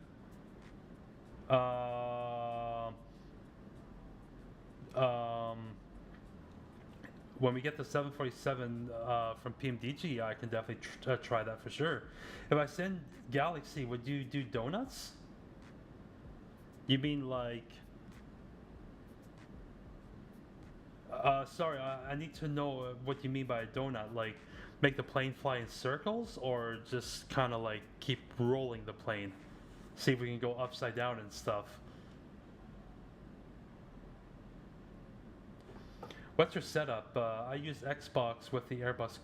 when we get the 747 from PMDG, I can definitely try that for sure. If I send Galaxy, would you do donuts? You mean like... sorry, I need to know what you mean by a donut. Like, make the plane fly in circles, or just kind of like keep rolling the plane? See if we can go upside down and stuff. What's your setup? I use Xbox with the Airbus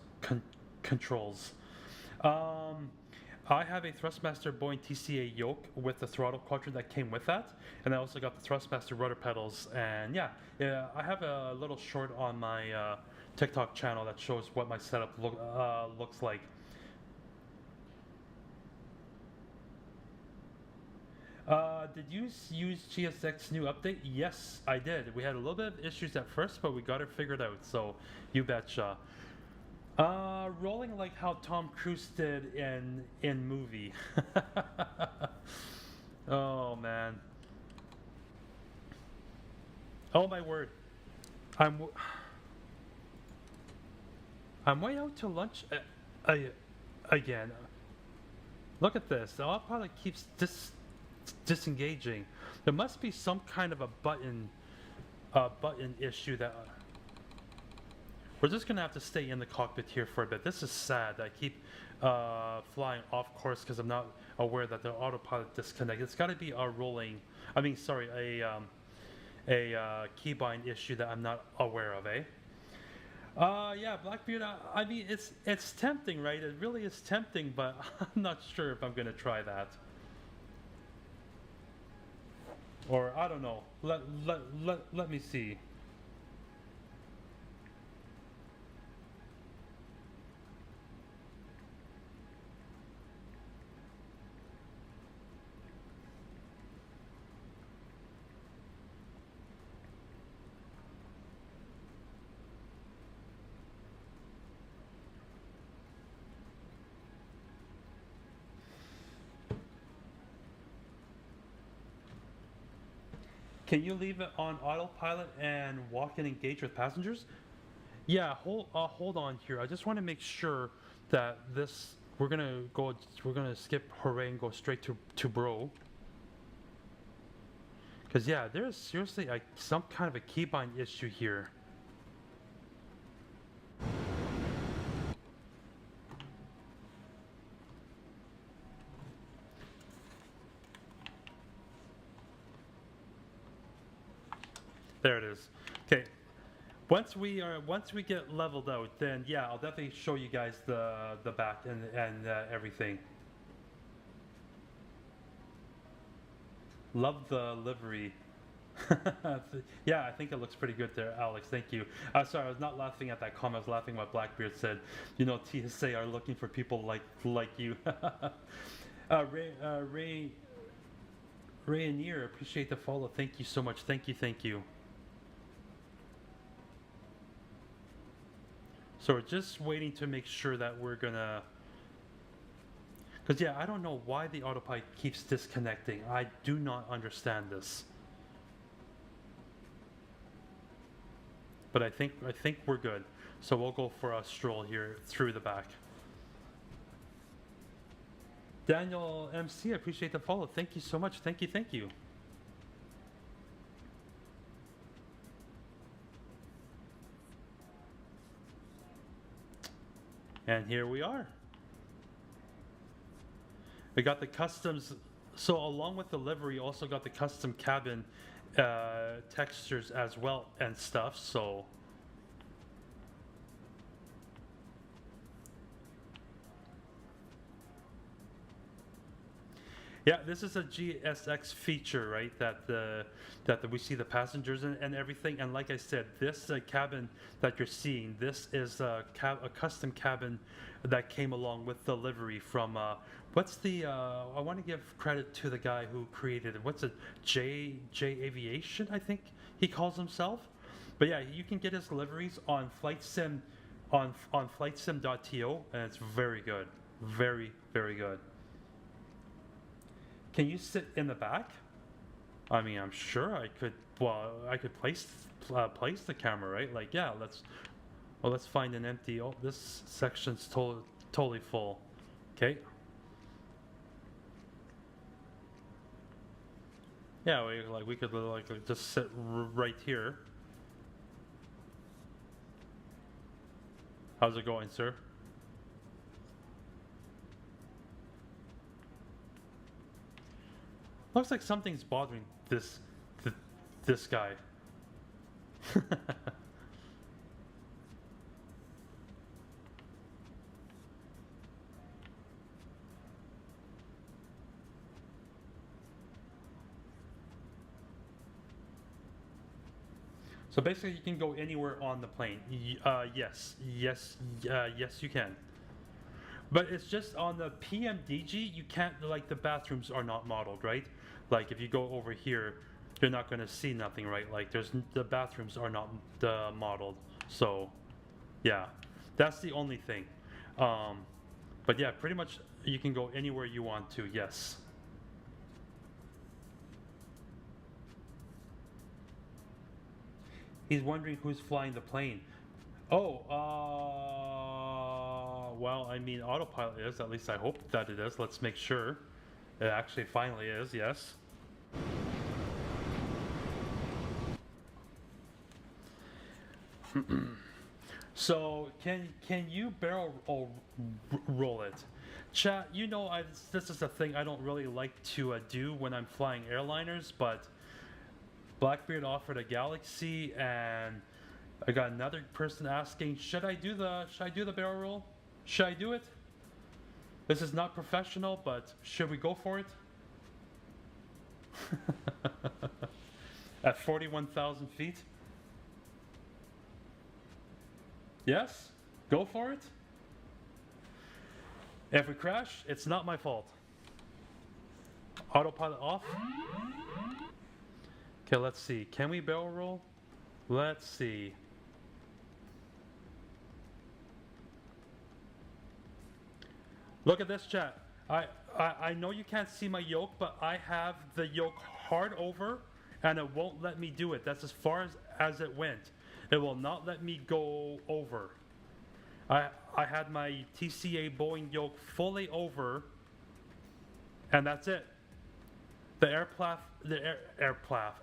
controls. I have a Thrustmaster Boeing TCA Yoke with the throttle quadrant that came with that, and I also got the Thrustmaster rudder pedals. And yeah, I have a little short on my TikTok channel that shows what my setup looks like. Did you use GSX new update? Yes, I did. We had a little bit of issues at first, but we got it figured out, so you betcha. Rolling like how Tom Cruise did in movie. Oh man. Oh my word. I'm way out to lunch again. Look at this. The autopilot keeps disengaging. There must be some kind of a button issue that we're just gonna have to stay in the cockpit here for a bit. This is sad. I keep flying off course because I'm not aware that the autopilot disconnected. It's got to be a keybind issue that I'm not aware of, eh? Yeah, Blackbeard. I mean, it's tempting, right? It really is tempting, but I'm not sure if I'm gonna try that. Or I don't know. Let me see. Can you leave it on autopilot and walk and engage with passengers? Yeah, hold on here. I just want to make sure that we're gonna skip hooray and go straight to bro. Cause yeah, there's seriously like some kind of a keybind issue here. There it is. Okay. Once we get leveled out, then yeah, I'll definitely show you guys the back and everything. Love the livery. Yeah, I think it looks pretty good there, Alex. Thank you. Sorry, I was not laughing at that comment. I was laughing at what Blackbeard said. You know, TSA are looking for people like you. Ray Rainier, appreciate the follow. Thank you so much. Thank you, thank you. So we're just waiting to make sure that we're gonna... Because yeah, I don't know why the autopilot keeps disconnecting. I do not understand this. But I think we're good. So we'll go for a stroll here through the back. Daniel MC, I appreciate the follow. Thank you so much. Thank you, thank you. And here we are. We got the customs, so along with the livery, you also got the custom cabin textures as well and stuff, so. Yeah, this is a GSX feature, right? That we see the passengers and everything. And like I said, this cabin that you're seeing, this is a custom cabin that came along with the livery from what's the? I want to give credit to the guy who created it. What's it? J Aviation, I think he calls himself. But yeah, you can get his liveries on FlightSim on FlightSim.to, and it's very good, very good. Can you sit in the back? I mean, I'm sure I could. Well, I could place the camera, right? Like, yeah, let's find an empty. Oh, this section's totally full. Okay. Yeah, we could just sit right here. How's it going, sir? Looks like something's bothering this guy. So basically, you can go anywhere on the plane. Yes, you can. But it's just on the PMDG, you can't, like, the bathrooms are not modeled, right? Like, if you go over here, you're not going to see nothing, right? Like, the bathrooms are not modeled. So, yeah, that's the only thing. But yeah, pretty much you can go anywhere you want to, yes. He's wondering who's flying the plane. Oh, well, I mean, autopilot is. At least I hope that it is. Let's make sure. It actually finally is, yes. So, can you barrel roll it? Chat, you know, this is a thing I don't really like to do when I'm flying airliners, but Blackbeard offered a Galaxy, and I got another person asking, should I do the barrel roll? Should I do it? This is not professional, but should we go for it? At 41,000 feet? Yes? Go for it? If we crash, it's not my fault. Autopilot off. Okay, let's see. Can we barrel roll? Let's see. Look at this, chat. I know you can't see my yoke, but I have the yoke hard over, and it won't let me do it. That's as far as it went. It will not let me go over. I had my TCA Boeing yoke fully over, and that's it. The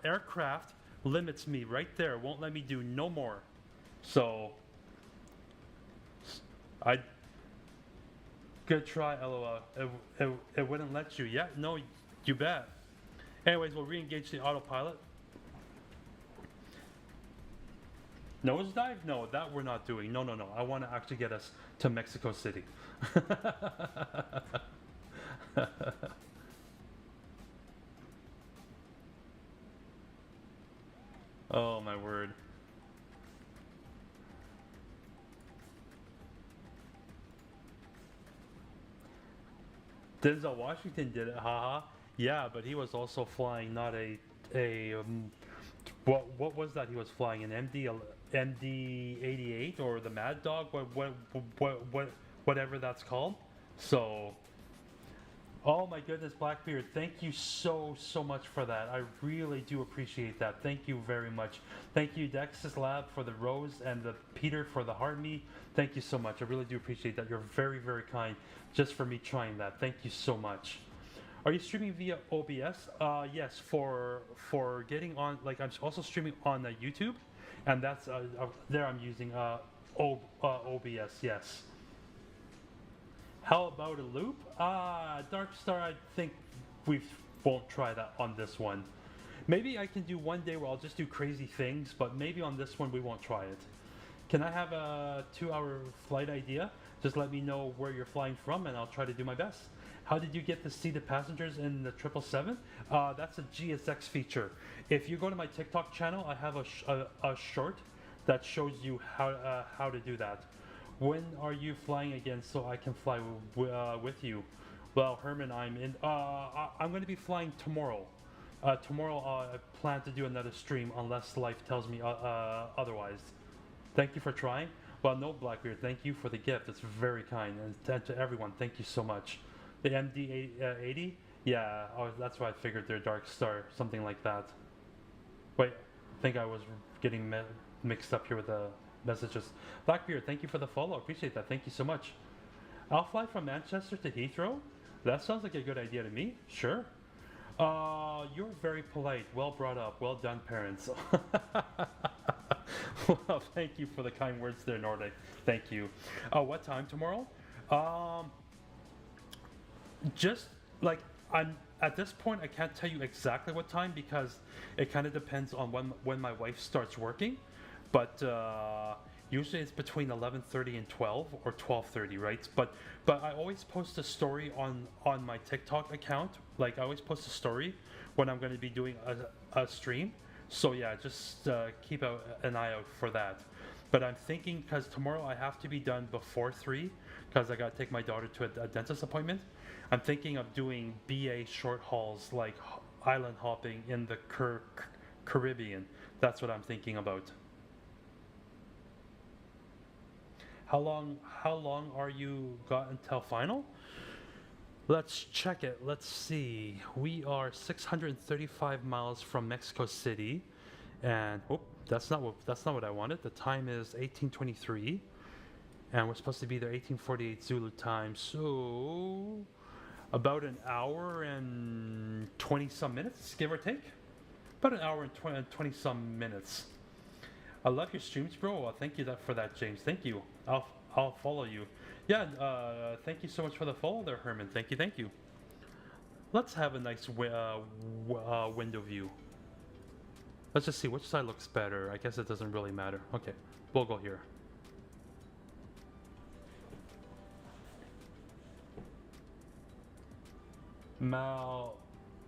aircraft limits me right there. Won't let me do no more. So good try, LOL. It wouldn't let you. Yeah, no, you bet. Anyways, we'll re-engage the autopilot. Nosedive? No, that we're not doing. No. I want to actually get us to Mexico City. Oh my word. Denzel Washington did it, haha. Yeah, but he was also flying not a what was that he was flying, an MD-88 or the Mad Dog, whatever that's called. So, oh my goodness, Blackbeard, thank you so much for that. I really do appreciate that. Thank you very much. Thank you, Dex's Lab, for the rose, and the Peter for the heart me. Thank you so much. I really do appreciate that. You're very kind just for me trying that. Thank you so much. Are you streaming via OBS? Yes, for getting on, like I'm also streaming on YouTube, and that's there I'm using OBS. Yes. How about a loop? Dark Star, I think we won't try that on this one. Maybe I can do one day where I'll just do crazy things, but maybe on this one we won't try it. Can I have a 2-hour flight idea? Just let me know where you're flying from, and I'll try to do my best. How did you get the seated passengers in the 777? That's a GSX feature. If you go to my TikTok channel, I have a short that shows you how to do that. When are you flying again so I can fly with you? Well, Herman, I'm going to be flying tomorrow. Tomorrow I plan to do another stream unless life tells me otherwise. Thank you for trying. Well, no, Blackbeard, thank you for the gift. It's very kind. And to everyone, thank you so much. The MD-80? Yeah, that's why I figured they're Dark Star, something like that. Wait, I think I was getting mixed up here with the messages. Blackbeard, thank you for the follow. Appreciate that. Thank you so much. I'll fly from Manchester to Heathrow. That sounds like a good idea to me. Sure. You're very polite. Well brought up. Well done, parents. Well, thank you for the kind words there, Nordic. Thank you. What time tomorrow? Just like I'm at this point, I can't tell you exactly what time because it kind of depends on when my wife starts working. But usually it's between 11:30 and 12 or 12:30, right? But I always post a story on my TikTok account. Like I always post a story when I'm going to be doing a stream. So yeah, just keep an eye out for that. But I'm thinking because tomorrow I have to be done before 3 because I got to take my daughter to a dentist appointment. I'm thinking of doing BA short hauls like island hopping in the Caribbean. That's what I'm thinking about. How long are you got until final? Let's check it. Let's see. We are 635 miles from Mexico City, and that's not what I wanted. The time is 18:23, and we're supposed to be there 18:48 Zulu time. So about an hour and 20 some minutes, give or take. About an hour and 20 some minutes. I love your streams, bro. Well, thank you for that, James. Thank you. I'll follow you. Yeah, thank you so much for the follow there, Herman. Thank you. Let's have a nice window view. Let's just see which side looks better. I guess it doesn't really matter. Okay, we'll go here.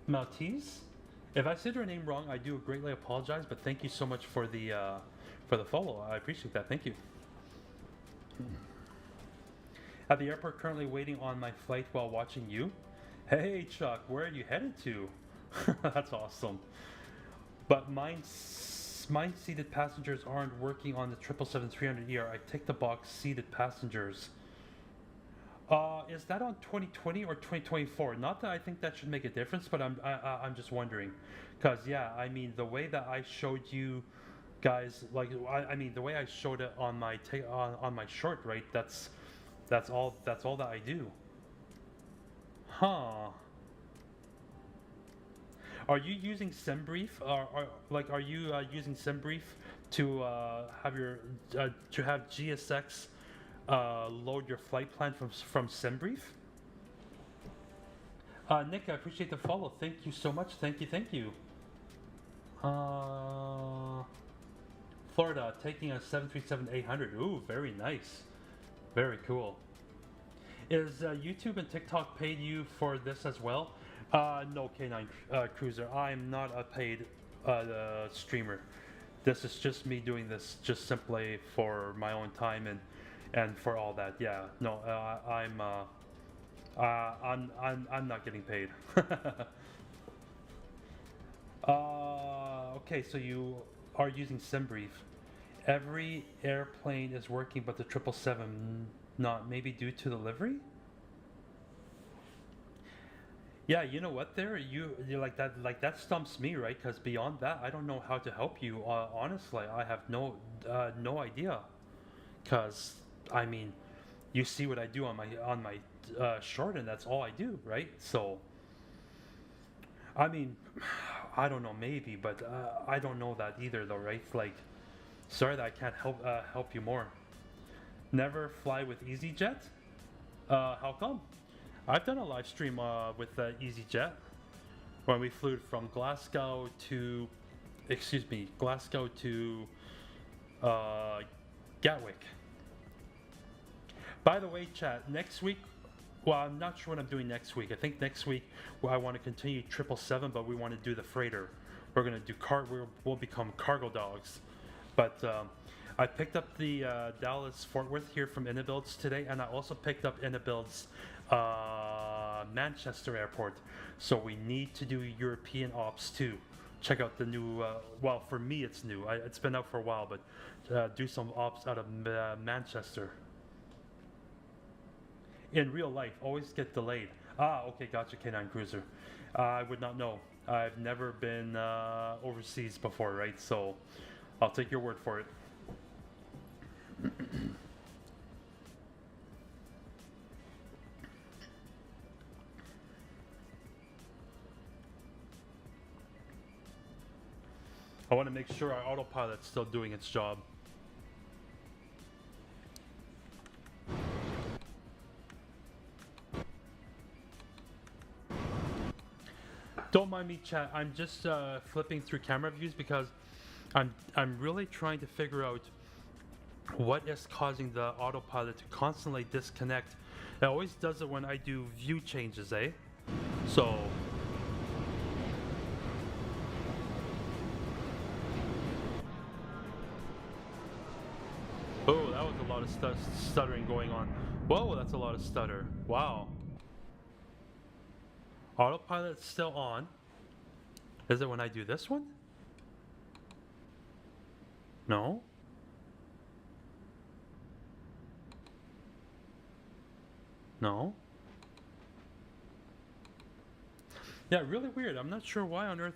Maltese? If I said your name wrong, I do greatly apologize, but thank you so much for the follow. I appreciate that. Thank you. At the airport, currently waiting on my flight while watching you. Hey, Chuck, where are you headed to? That's awesome. But mine seated passengers aren't working on the 777-300ER. I ticked the box seated passengers. Is that on 2020 or 2024? Not that I think that should make a difference, but I'm just wondering, because yeah, I mean the way that I showed you guys, like I mean the way I showed it on my on my short, right? That's all that I do. Huh. Are you using SimBrief? Are you using SimBrief to have your to have GSX load your flight plan from SimBrief? Nick, I appreciate the follow. Thank you so much. Thank you. Florida, taking a 737-800. Ooh, very nice. Very cool. Is YouTube and TikTok paid you for this as well? No, K9 Cruiser. I'm not a paid streamer. This is just me doing this just simply for my own time and for all that. Yeah, no, I'm not getting paid. Okay, so you are using SimBrief. Every airplane is working, but the 777 not. Maybe due to the livery. Yeah, you know what? You like that stumps me, right? Because beyond that, I don't know how to help you. Honestly, I have no idea. Because I mean, you see what I do on my short, and that's all I do, right? So I mean, I don't know, maybe, but I don't know that either, though, right? Like, sorry that I can't help you more. Never fly with EasyJet. How come? I've done a live stream with EasyJet when we flew from Glasgow to, Glasgow to Gatwick. By the way, chat, next week, well, I'm not sure what I'm doing next week. I think next week I want to continue 777, but we want to do the freighter. We're going to do we'll become cargo dogs. But I picked up the Dallas Fort Worth here from Inibuilds today, and I also picked up Inibuilds Manchester Airport. So we need to do European ops too. Check out the new, well, for me it's new. It's been out for a while, but do some ops out of Manchester. In real life, always get delayed. Ah, okay, gotcha, K9 Cruiser. I would not know. I've never been overseas before, right? So I'll take your word for it. I want to make sure our autopilot's still doing its job. Don't mind me, chat. I'm just flipping through camera views because I'm really trying to figure out what is causing the autopilot to constantly disconnect. It always does it when I do view changes, eh? So oh, that was a lot of stuttering going on. Whoa, that's a lot of stutter. Wow. Autopilot's still on. Is it when I do this one? No. No. Yeah, really weird. I'm not sure why on earth.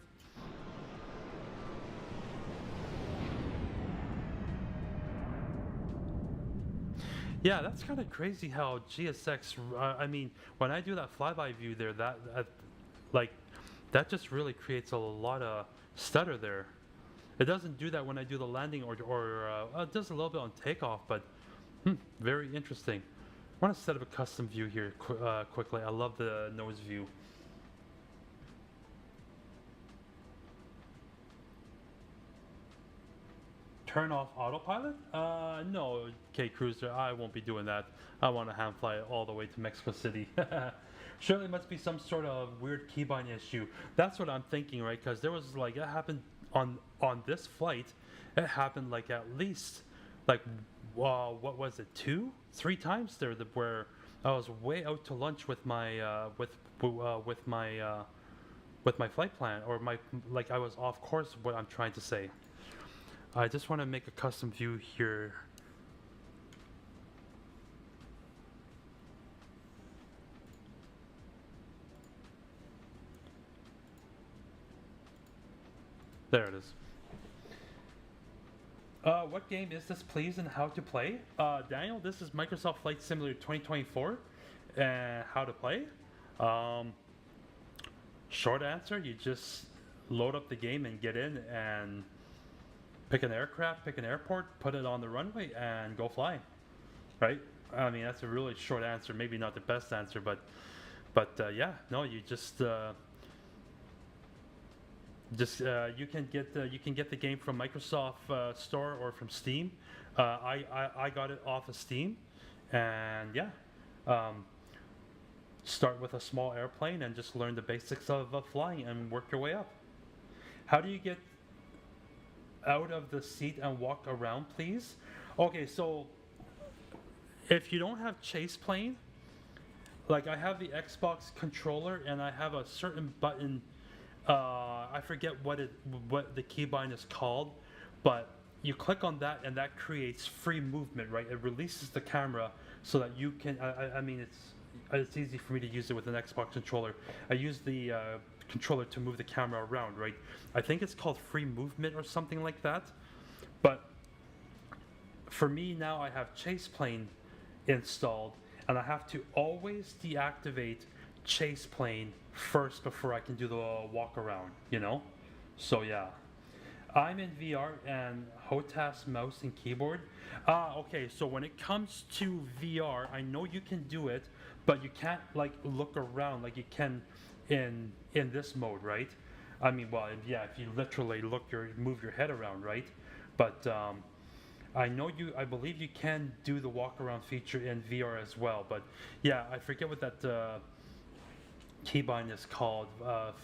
Yeah, that's kind of crazy how GSX. I mean, when I do that flyby view there, that just really creates a lot of stutter there. It doesn't do that when I do the landing or it does a little bit on takeoff, but very interesting. I want to set up a custom view here quickly. I love the nose view. Turn off autopilot? No, K Cruiser, I won't be doing that. I want to hand fly all the way to Mexico City. Surely must be some sort of weird keybind issue. That's what I'm thinking, right? Because there was like, it happened on this flight. It happened like at least like, what was it, 2-3 times there where I was way out to lunch with my with my flight plan, or I was off course. What I'm trying to say. I just want to make a custom view here. There it is. What game is this, please, and how to play? Daniel, this is Microsoft Flight Simulator 2024, and how to play. Short answer, you just load up the game and get in and pick an aircraft, pick an airport, put it on the runway, and go fly. Right? I mean, that's a really short answer. Maybe not the best answer, but yeah, no, you just you can get the game from Microsoft Store or from Steam. I got it off of Steam, and yeah, start with a small airplane and just learn the basics of flying and work your way up. How do you get out of the seat and walk around, please? Okay, so if you don't have ChasePlane, like I have the Xbox controller and I have a certain button I forget what the keybind is called, but you click on that and that creates free movement, right? It releases the camera so that you can. I mean, it's easy for me to use it with an Xbox controller. I use the controller to move the camera around, right? I think it's called free movement or something like that. But for me now, I have ChasePlane installed, and I have to always deactivate ChasePlane first before I can do the walk around, you know? So yeah. I'm in VR and HOTAS mouse and keyboard. Okay, so when it comes to VR, I know you can do it, but you can't like look around like you can in this mode, right? I mean, well, yeah, if you literally move your head around, right? But I believe you can do the walk around feature in VR as well. But yeah, I forget what that keybind is called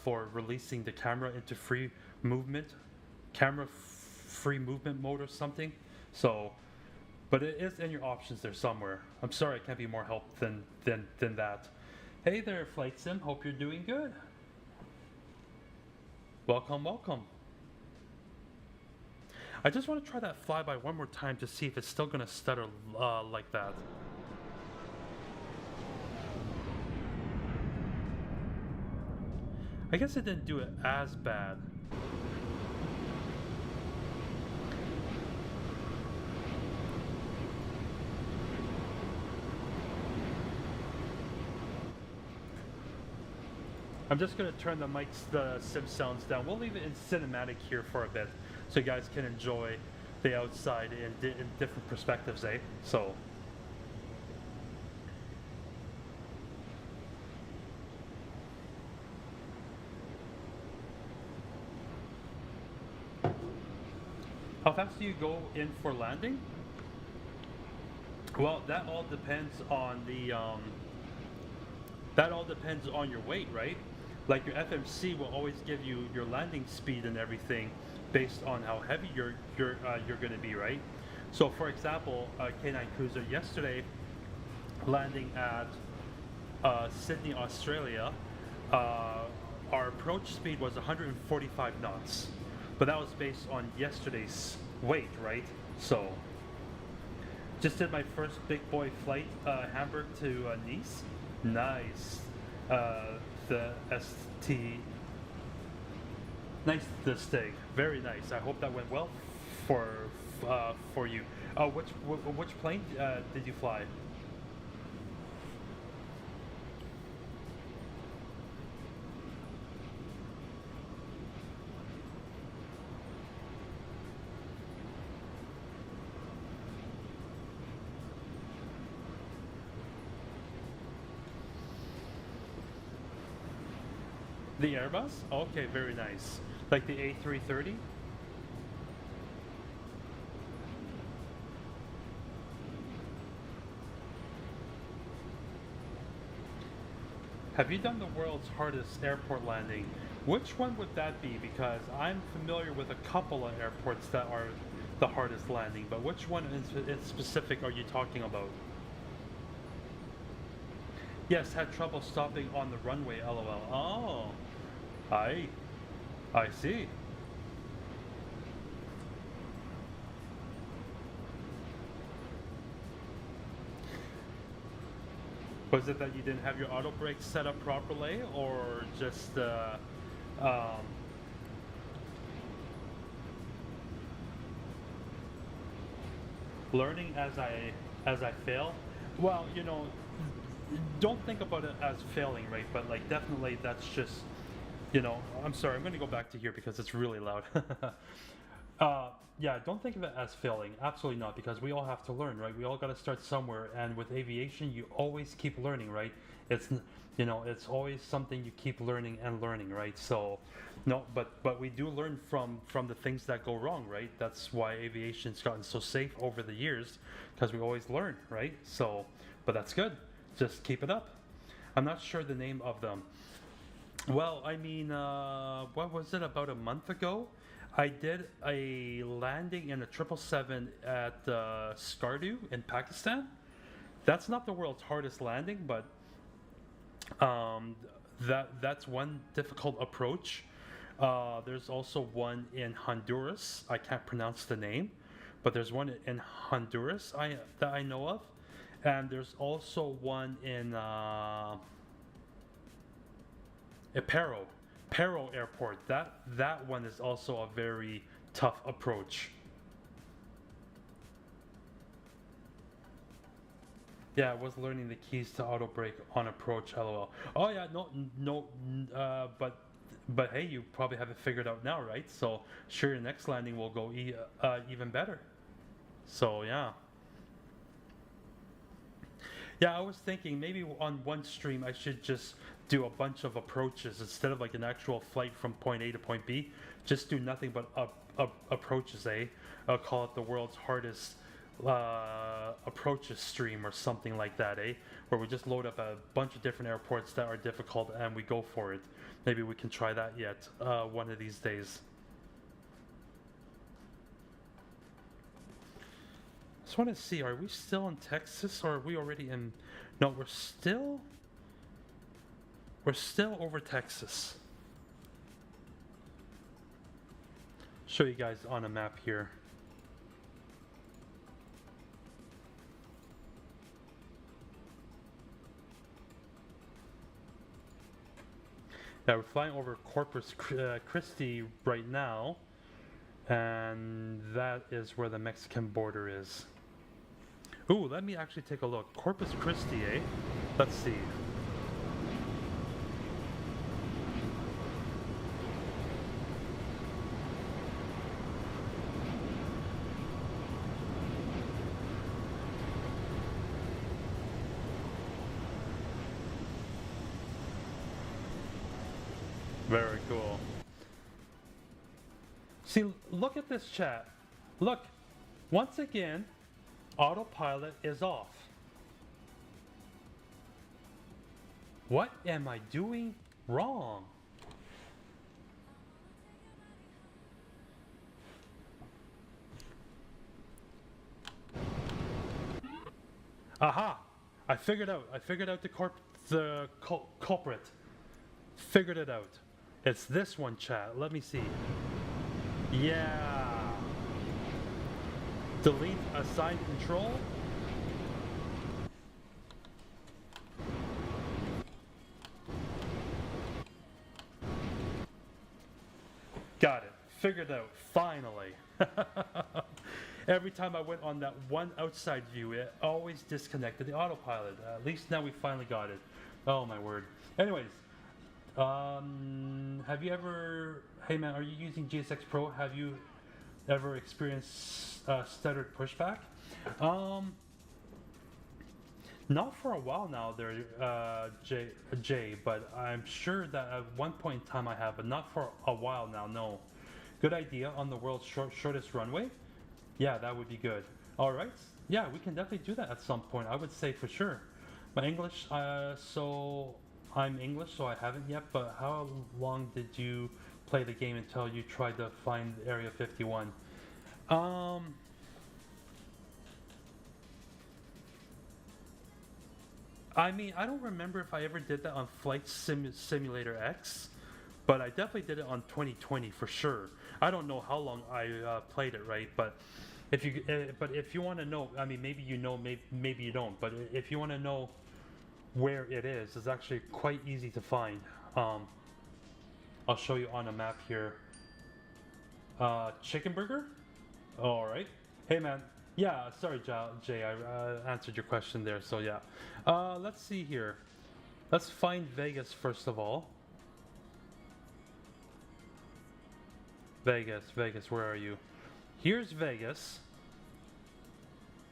for releasing the camera into free movement. Free movement mode or something. So, but it is in your options there somewhere. I'm sorry I can't be more help than that. Hey there, Flight Sim. Hope you're doing good. Welcome, welcome. I just want to try that flyby one more time to see if it's still gonna stutter like that. I guess it didn't do it as bad. I'm just going to turn the sim sounds down. We'll leave it in cinematic here for a bit so you guys can enjoy the outside in different perspectives, eh? So. How fast do you go in for landing? Well, that all depends on your weight, right? Like your FMC will always give you your landing speed and everything based on how heavy you're going to be, right? So, for example, K9 Cruiser yesterday landing at Sydney, Australia, our approach speed was 145 knots, but that was based on yesterday's weight, right? So, just did my first big boy flight, Hamburg to Nice. Nice. The ST. Nice, the Stig. Very nice. I hope that went well for you. Which plane did you fly? The Airbus? Okay, very nice. Like the A330? Have you done the world's hardest airport landing? Which one would that be? Because I'm familiar with a couple of airports that are the hardest landing, but which one in specific are you talking about? Yes, had trouble stopping on the runway, lol. Oh. I see. Was it that you didn't have your auto brakes set up properly, or just learning as I fail? Well, you know, don't think about it as failing, right? But like, definitely, that's just. You know, I'm sorry, I'm going to go back to here because it's really loud. Yeah, don't think of it as failing. Absolutely not, because we all have to learn, right? We all got to start somewhere, and with aviation, you always keep learning, right? It's, you know, it's always something you keep learning and learning, right? So, no, but we do learn from the things that go wrong, right? That's why aviation's gotten so safe over the years, because we always learn, right? So, but that's good. Just keep it up. I'm not sure the name of them. Well, I mean, what was it, about a month ago? I did a landing in a 777 at Skardu in Pakistan. That's not the world's hardest landing, but that's one difficult approach. There's also one in Honduras. I can't pronounce the name, but there's one in Honduras that I know of, and there's also one in Paro Airport. That one is also a very tough approach. Yeah, I was learning the keys to auto brake on approach. LOL. Oh yeah, but hey, you probably have it figured out now, right? So sure, your next landing will go even better. So yeah. Yeah, I was thinking maybe on one stream I should just do a bunch of approaches instead of like an actual flight from point A to point B. Just do nothing but approaches, eh? I'll call it the world's hardest approaches stream or something like that, eh? Where we just load up a bunch of different airports that are difficult and we go for it. Maybe we can try that yet one of these days. Just want to see, are we still in Texas or are we already in? No, we're still over Texas. Show you guys on a map here. Yeah, we're flying over Corpus Christi right now, and that is where the Mexican border is. Ooh, let me actually take a look. Corpus Christi, eh? Let's see. Very cool. See, look at this chat. Look, once again, autopilot is off. What am I doing wrong? Aha! I figured out the culprit. Figured it out. It's this one, chat. Let me see. Yeah. Delete assigned control. Got it. Figured out. Finally. Every time I went on that one outside view, it always disconnected the autopilot. At least now we finally got it. Oh my word. Anyways. Have you ever, hey man, are you using GSX Pro? Have you ever experienced stuttered pushback? Not for a while now there, Jay, but I'm sure that at one point in time I have, but not for a while now, no. Good idea on the world's shortest runway? Yeah, that would be good. All right, yeah, we can definitely do that at some point, I would say for sure. My English, I'm English, so I haven't yet, but how long did you play the game until you tried to find Area 51? I mean, I don't remember if I ever did that on Flight Simulator X, but I definitely did it on 2020 for sure. I don't know how long I played it, right? But if you want to know, I mean, maybe you know, maybe you don't, but if you want to know where it is, it's actually quite easy to find. I'll show you on a map here. Chicken burger? All right. Hey man. Yeah, sorry Jay, I answered your question there, so yeah. Let's see here. Let's find Vegas first of all. Vegas, where are you? Here's Vegas.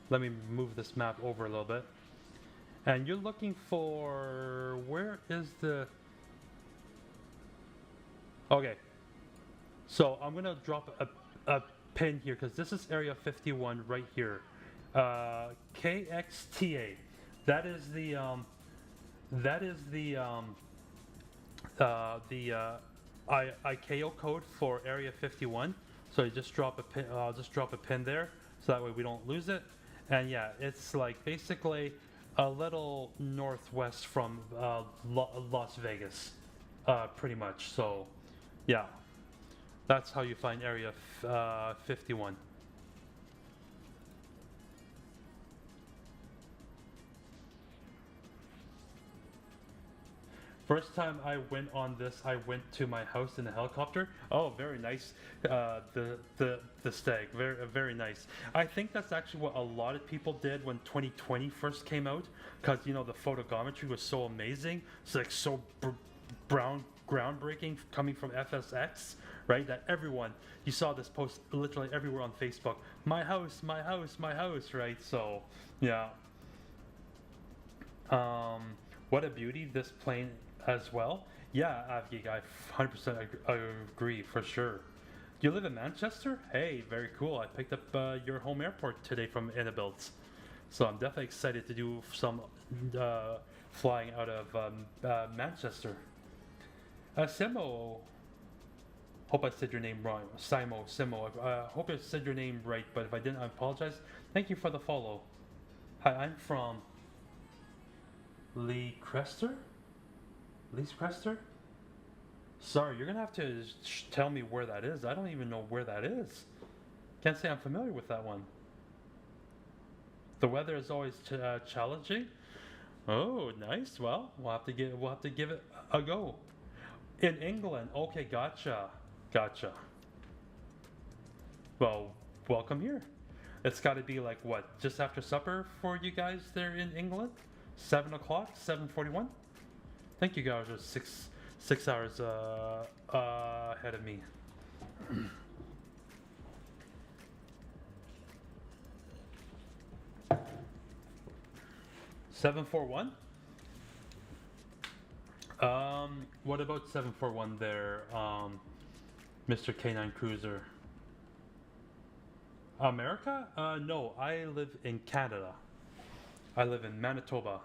Let me move this map over a little bit. And you're looking for, where is the, okay. So I'm gonna drop a pin here because this is Area 51 right here. KXTA. That is the ICAO code for Area 51. So you just drop a pin. I'll just drop a pin there, so that way we don't lose it. And yeah, it's like basically a little northwest from Las Vegas, pretty much. So, yeah. That's how you find Area 51. First time I went on this, I went to my house in a helicopter. Oh, very nice. The stag, very nice. I think that's actually what a lot of people did when 2020 first came out, because you know the photogrammetry was so amazing. It's like so groundbreaking coming from FSX, right? That everyone, you saw this post literally everywhere on Facebook. My house, my house, my house, right? So yeah. What a beauty this plane as well. Yeah, Avgeek, I 100% agree for sure. You live in Manchester? Hey, very cool. I picked up your home airport today from Inibuilds. So I'm definitely excited to do some flying out of Manchester. Simo, hope I said your name wrong. Simo, I hope I said your name right, but if I didn't, I apologize. Thank you for the follow. Hi, I'm from Lee Crester? Sorry, you're gonna have to tell me where that is. I don't even know where that is. Can't say I'm familiar with that one. The weather is always challenging. Oh, nice. Well, we'll have to give it a go. In England. Okay, gotcha. Well, welcome here. It's got to be like what, just after supper for you guys there in England? 7 o'clock, 7:41. Thank you guys are six hours ahead of me. 741. What about 741 there, Mr. K9 Cruiser? America? No, I live in Canada. I live in Manitoba.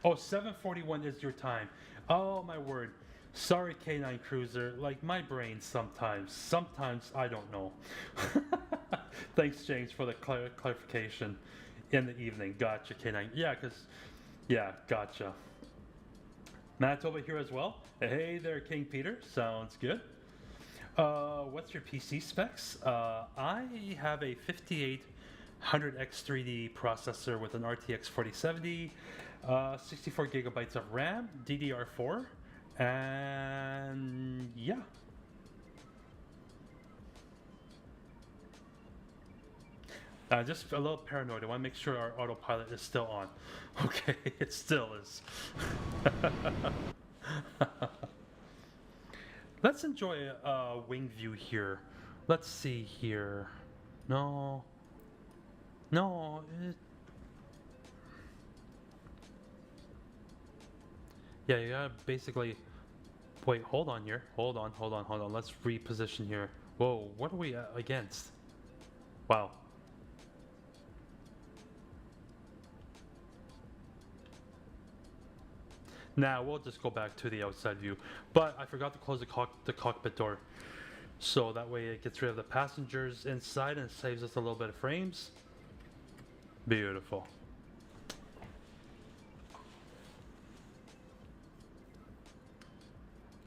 Oh, 7:41 is your time. Oh, my word. Sorry, K9 Cruiser. Like, my brain sometimes I don't know. Thanks, James, for the clarification in the evening. Gotcha, K9. Yeah, gotcha. Manitoba here as well. Hey there, King Peter. Sounds good. What's your PC specs? I have a 5800X3D processor with an RTX4070, 64 gigabytes of RAM, DDR4, and yeah. Just a little paranoid. I want to make sure our autopilot is still on. Okay, it still is. Let's enjoy a wing view here. Let's see here. No. Yeah, you gotta basically. Wait, hold on here. Hold on. Let's reposition here. Whoa, what are we against? Wow. Now we'll just go back to the outside view. But I forgot to close the cockpit door. So that way it gets rid of the passengers inside and saves us a little bit of frames. Beautiful.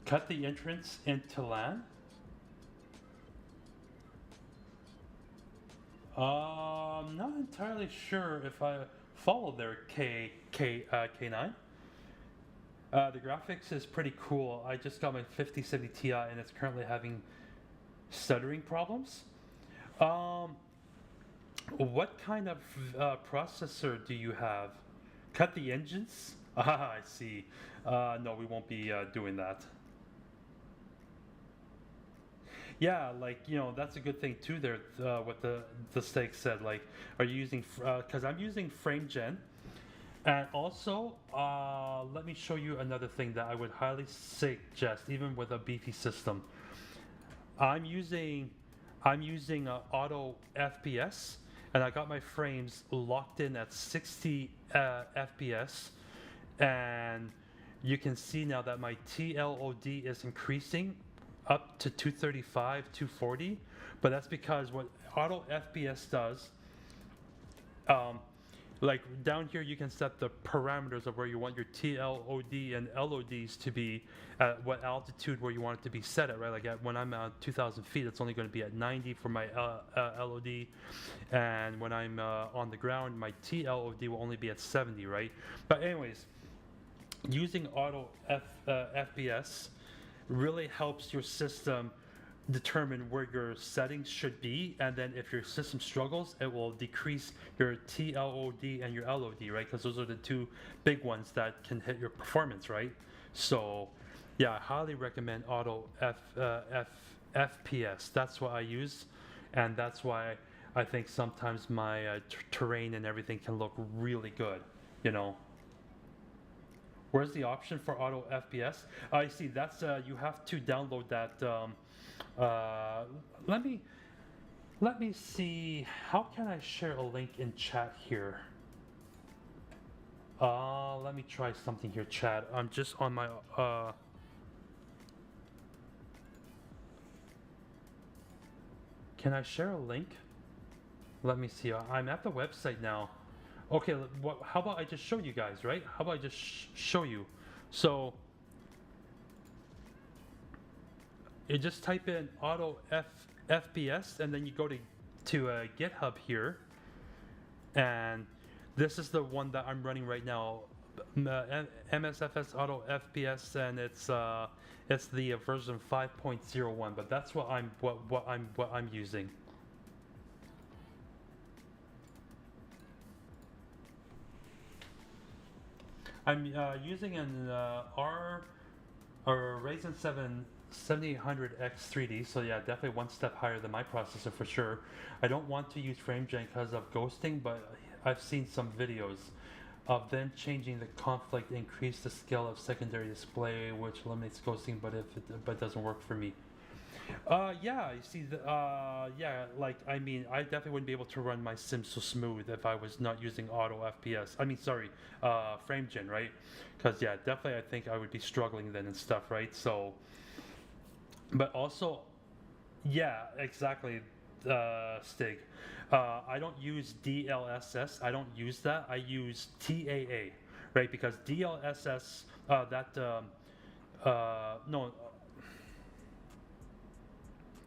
Cut the entrance into land. I'm not entirely sure if I follow their K9. The graphics is pretty cool. I just got my 5070 Ti and it's currently having stuttering problems. What kind of processor do you have? Cut the engines? Ah, I see. No, we won't be doing that. Yeah, like, you know, that's a good thing too there, what the steak said. Like, are you using, because I'm using FrameGen. And also, let me show you another thing that I would highly suggest, even with a beefy system. I'm using auto FPS, and I got my frames locked in at 60 FPS, and you can see now that my TLOD is increasing up to 235, 240, but that's because what auto FPS does, like down here you can set the parameters of where you want your TLOD and LODs to be, at what altitude where you want it to be set at, right? Like when I'm at 2,000 feet, it's only going to be at 90 for my LOD, and when I'm on the ground, my TLOD will only be at 70, right? But anyways, using auto FPS really helps your system determine where your settings should be, and then if your system struggles, it will decrease your TLOD and your LOD, right? Because those are the two big ones that can hit your performance, right? So yeah, I highly recommend auto FPS. That's what I use, and that's why I think sometimes my terrain and everything can look really good, you know. Where's the option for auto FPS? I see, that's you have to download that. Let me see. How can I share a link in chat here? Let me try something here, chat. I'm just on my Can I share a link? Let me see. I'm at the website now. Okay, how about I just show you guys, right? How about I just show you? So you just type in auto FPS, and then you go to GitHub here, and this is the one that I'm running right now, MSFS auto FPS, and it's the version 5.01. But that's what I'm using. I'm using an Ryzen 7 7800X 3D, so yeah, definitely one step higher than my processor for sure. I don't want to use FrameGen because of ghosting, but I've seen some videos of them changing the conflict, increase the scale of secondary display, which eliminates ghosting, but it doesn't work for me. Yeah, you see, yeah, like, I mean, I definitely wouldn't be able to run my sim so smooth if I was not using auto FPS. I mean, sorry, FrameGen, right? Because, yeah, definitely I think I would be struggling then and stuff, right? So, but also, yeah, exactly, Stig. I don't use DLSS. I don't use that. I use TAA, right? Because DLSS, no.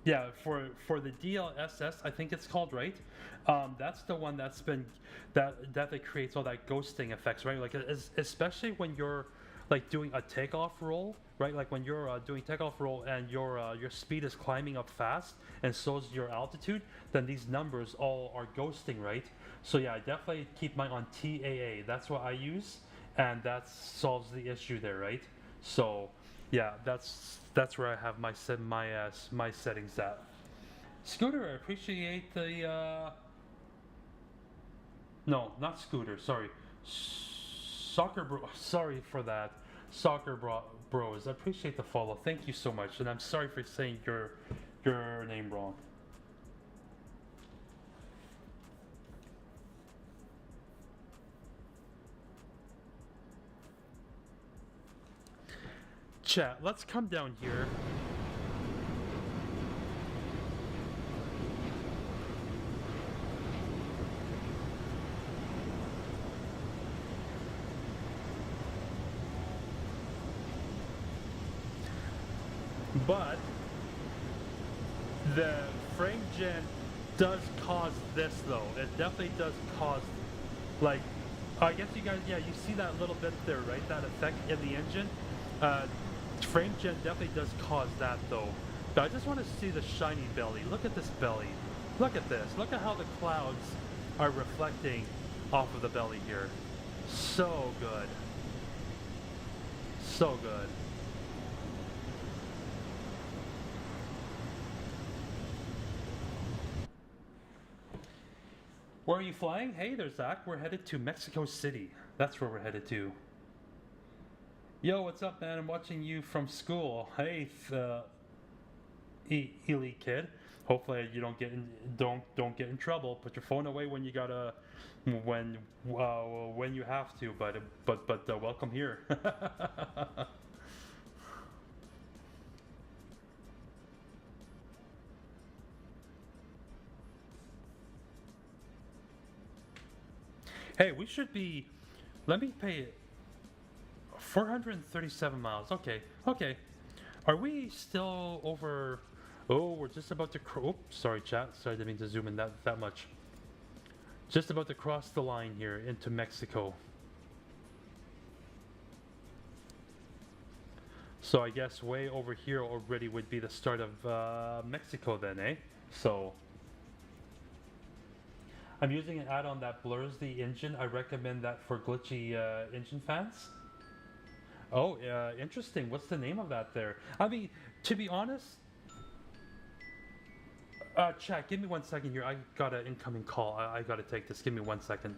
Yeah, for the DLSS, I think it's called, right? That's the one that's been that creates all that ghosting effects, right? Like especially when you're like doing a takeoff roll, right? Like when you're doing takeoff roll and your speed is climbing up fast, and so is your altitude, then these numbers all are ghosting, right? So yeah, I definitely keep mine on TAA. That's what I use, and that solves the issue there, right? So yeah, that's where I have my settings at. Scooter, I appreciate the no, not Scooter, sorry. Soccer Bro, sorry for that. Bros, I appreciate the follow. Thank you so much, and I'm sorry for saying your name wrong. Chat, let's come down here. But the FrameGen does cause this though. It definitely does cause, like, I guess you guys, yeah, you see that little bit there, right? That effect in the engine. FrameGen definitely does cause that though. But I just want to see the shiny belly. Look at this belly. Look at this. Look at how the clouds are reflecting off of the belly here. So good. So good. Where are you flying? Hey there, Zach. We're headed to Mexico City. That's where we're headed to. Yo, what's up, man? I'm watching you from school. Hey, elite kid. Hopefully you don't get get in trouble. Put your phone away when you gotta, when you have to. But welcome here. Hey, we should be. Let me pay 437 miles. Okay, okay. Are we still over? Oh, we're just about to. Oops, sorry, chat. Sorry, I didn't mean to zoom in that much. Just about to cross the line here into Mexico. So I guess way over here already would be the start of Mexico then, eh? So I'm using an add-on that blurs the engine. I recommend that for glitchy engine fans. Oh, interesting. What's the name of that there? I mean, to be honest, chat, give me 1 second here. I got an incoming call. I got to take this. Give me 1 second.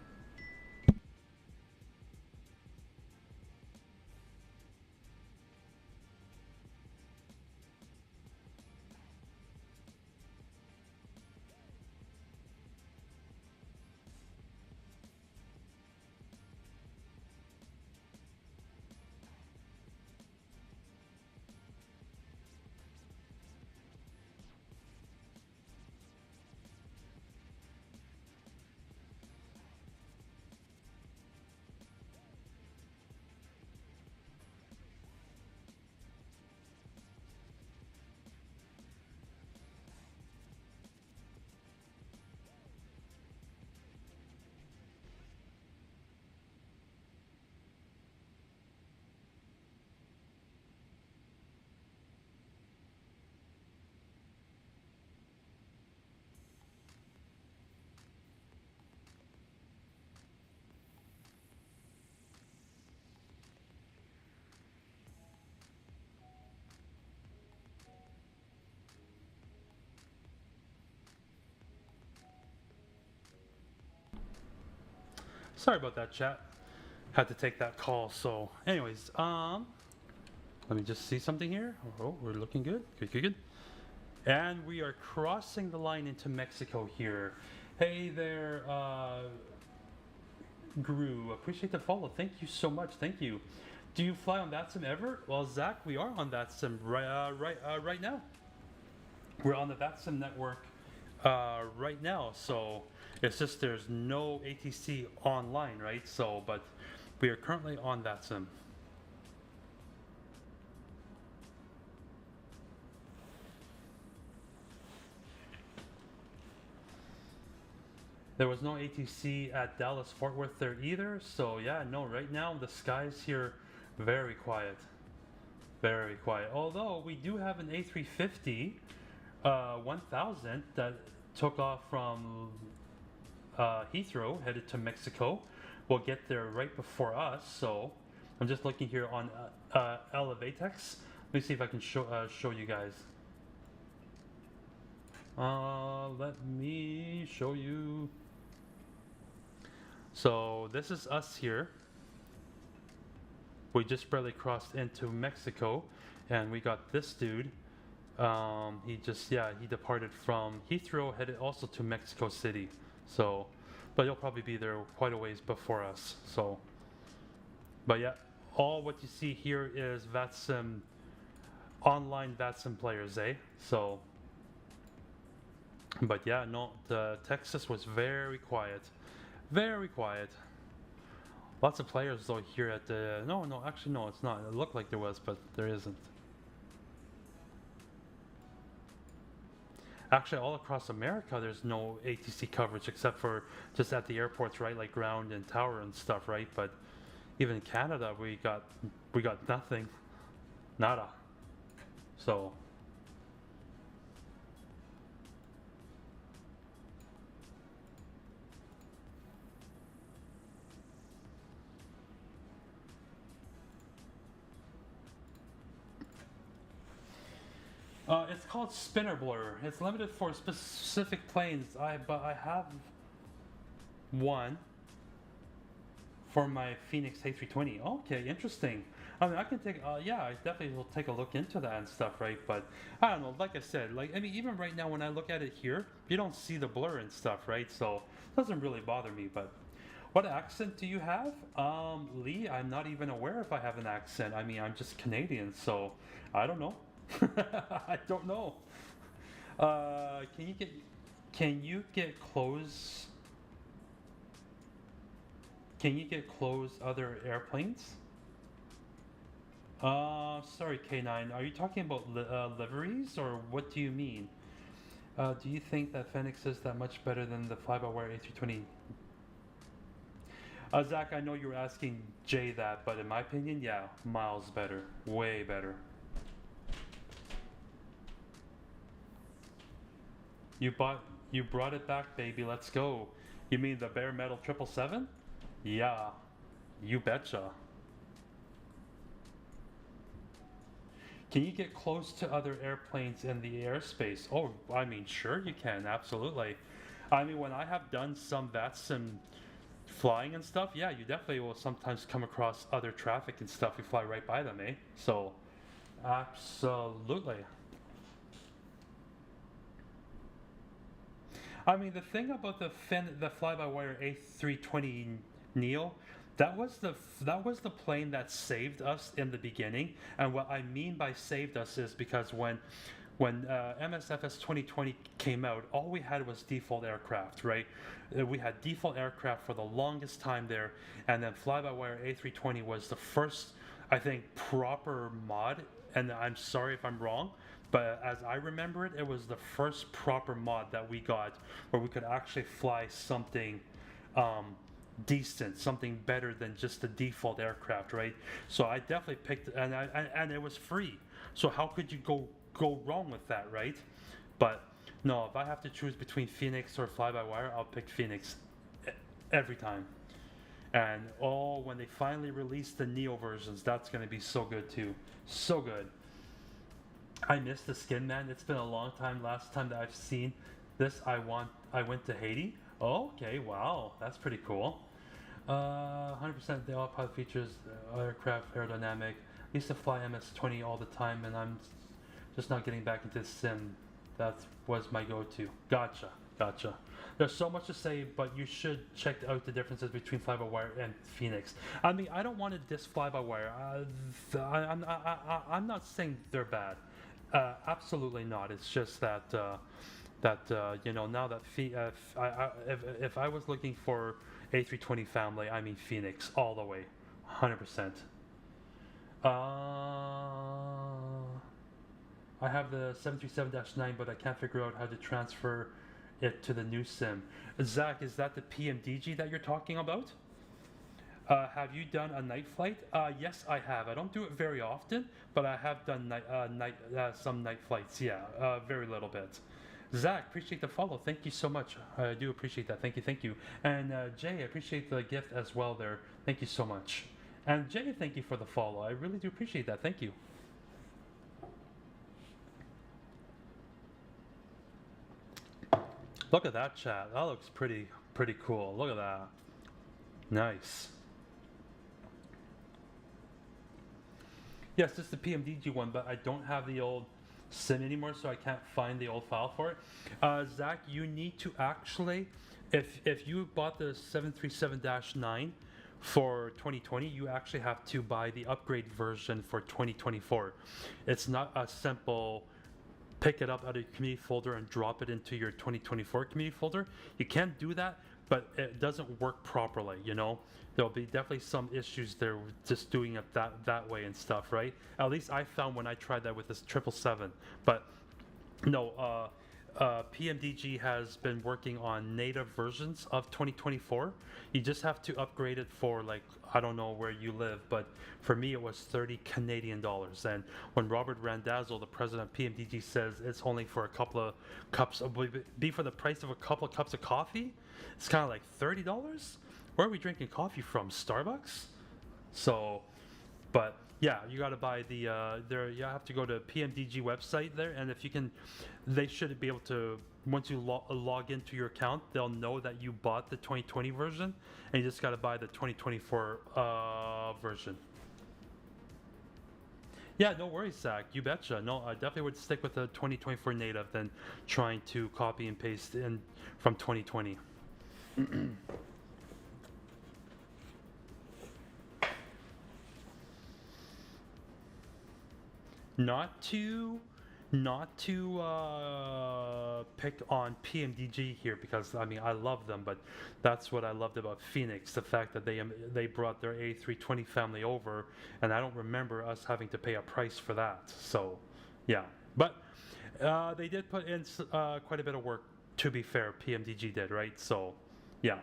Sorry about that, chat. Had to take that call. So, anyways, let me just see something here. Oh, we're looking good. Good, good, good. And we are crossing the line into Mexico here. Hey there, Guru. Appreciate the follow. Thank you so much. Thank you. Do you fly on that sim ever? Well, Zach, we are on that sim right now. We're on the that sim network right now. So it's just there's no ATC online, right? So, but we are currently on that sim. There was no ATC at Dallas Fort Worth there either. So yeah, no, right now the skies here very quiet. Very quiet. Although we do have an A350 1000 that took off from Heathrow, headed to Mexico. We'll get there right before us. So I'm just looking here on Elevatex. Let me see if I can show you guys. Let me show you. So this is us here. We just barely crossed into Mexico, and we got this dude. He departed from Heathrow, headed also to Mexico City. So, but he'll probably be there quite a ways before us. So, but yeah, all what you see here is VATSIM, online VATSIM players, eh? So, but yeah, no, Texas was very quiet. Very quiet. Lots of players though here at the... No, actually no, it's not. It looked like there was, but there isn't. Actually, all across America, there's no ATC coverage except for just at the airports, right? Like ground and tower and stuff, right? But even in Canada, we got nothing. Nada. So... it's called Spinner Blur. It's limited for specific planes. But I have one for my Phoenix A320. Okay, interesting. I mean, I can take. Yeah, I definitely will take a look into that and stuff, right? But I don't know. Like I said, I mean, even right now when I look at it here, you don't see the blur and stuff, right? So it doesn't really bother me. But what accent do you have, Lee? I'm not even aware if I have an accent. I mean, I'm just Canadian, so I don't know. I don't know. Can you get close? can you get closed other airplanes? Sorry, K9. Are you talking about liveries, or what do you mean? Do you think that Phoenix is that much better than the fly-by-wire A320? Zach, I know you were asking Jay that, but in my opinion, yeah, miles better. Way better. You brought it back, baby. Let's go. You mean the bare metal 777? Yeah, you betcha. Can you get close to other airplanes in the airspace? Oh, I mean, sure you can, absolutely. I mean, when I have done some VATS and flying and stuff, yeah, you definitely will sometimes come across other traffic and stuff. You fly right by them, eh? So, absolutely. I mean, the thing about the fly-by-wire A320 Neo, that was the plane that saved us in the beginning. And what I mean by saved us is because when MSFS 2020 came out, all we had was default aircraft, right? We had default aircraft for the longest time there, and then fly-by-wire A320 was the first, I think, proper mod. And I'm sorry if I'm wrong, but as I remember it, it was the first proper mod that we got where we could actually fly something decent, something better than just the default aircraft, right? So I definitely picked, and it was free. So how could you go wrong with that, right? But no, if I have to choose between Phoenix or fly-by-wire, I'll pick Phoenix every time. And oh, when they finally release the Neo versions, that's going to be so good too. So good. I miss the skin, man. It's been a long time. Last time that I've seen this, I went to Haiti. Oh, okay, wow, that's pretty cool. 100% the autopilot features aircraft aerodynamic. I used to fly MS-20 all the time, and I'm just not getting back into sim. That was my go-to. Gotcha. There's so much to say, but you should check out the differences between fly-by-wire and Phoenix. I mean, I don't want to diss fly-by-wire. I'm not saying they're bad. Absolutely not. It's just that you know, now that if I was looking for A320 family, I mean Phoenix all the way, 100%. I have the 737-9, but I can't figure out how to transfer it to the new sim. Zach, is that the PMDG that you're talking about? Have you done a night flight? Yes, I have. I don't do it very often, but I have done some night flights. Yeah, very little bit. Zach, appreciate the follow. Thank you so much. I do appreciate that. Thank you. And Jay, I appreciate the gift as well there. Thank you so much. And Jay, thank you for the follow. I really do appreciate that. Thank you. Look at that chat. That looks pretty cool. Look at that. Nice. Yes, this is the PMDG one, but I don't have the old sim anymore, so I can't find the old file for it. Zach, you need to actually, if you bought the 737-9 for 2020, you actually have to buy the upgrade version for 2024. It's not a simple pick it up out of your community folder and drop it into your 2024 community folder. You can do that, but it doesn't work properly, you know? There'll be definitely some issues there with just doing it that way and stuff, right? At least I found when I tried that with this 777. But no, PMDG has been working on native versions of 2024. You just have to upgrade it for, like, I don't know where you live, but for me it was 30 Canadian dollars. And when Robert Randazzo, the president of PMDG, says it's only for a couple of cups, be for the price of a couple of cups of coffee, it's kind of like $30. Where are we drinking coffee from? Starbucks? So, but yeah, you got to buy the there. You have to go to PMDG website there, and if you can, they should be able to. Once you log into your account, they'll know that you bought the 2020 version, and you just got to buy the 2024 version. Yeah, no worries, Zach. You betcha. No, I definitely would stick with the 2024 native than trying to copy and paste in from 2020. not to pick on PMDG here, because I mean I love them, but that's what I loved about Phoenix, the fact that they brought their A320 family over, and I don't remember us having to pay a price for that. So yeah, but they did put in quite a bit of work, to be fair. PMDG did, right? So yeah.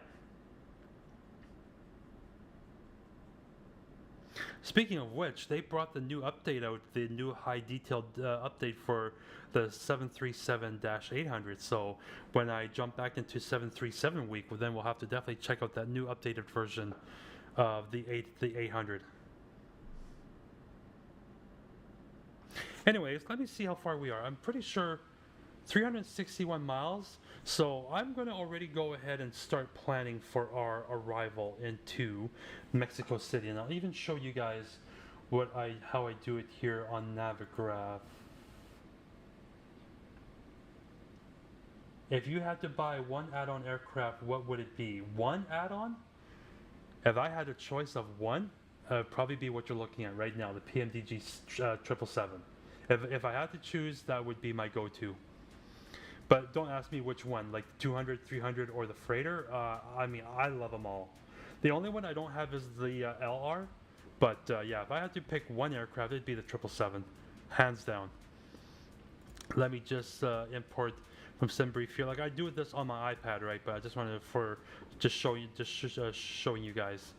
Speaking of which, they brought the new update out, the new high detailed update for the 737-800. So when I jump back into 737 week, well, then we'll have to definitely check out that new updated version of the 800. Anyways, let me see how far we are. I'm pretty sure 361 miles. So I'm going to already go ahead and start planning for our arrival into Mexico City, and I'll even show you guys how I do it here on Navigraph. If you had to buy one add-on aircraft, what would it be? One add-on? If I had a choice of one, it would probably be what you're looking at right now, the PMDG 777. If I had to choose, that would be my go-to. But don't ask me which one, like 200, 300, or the freighter. I mean, I love them all. The only one I don't have is the LR. But yeah, if I had to pick one aircraft, it'd be the 777, hands down. Let me just import from SimBrief here. Like I do this on my iPad, right? But I just wanted showing you guys.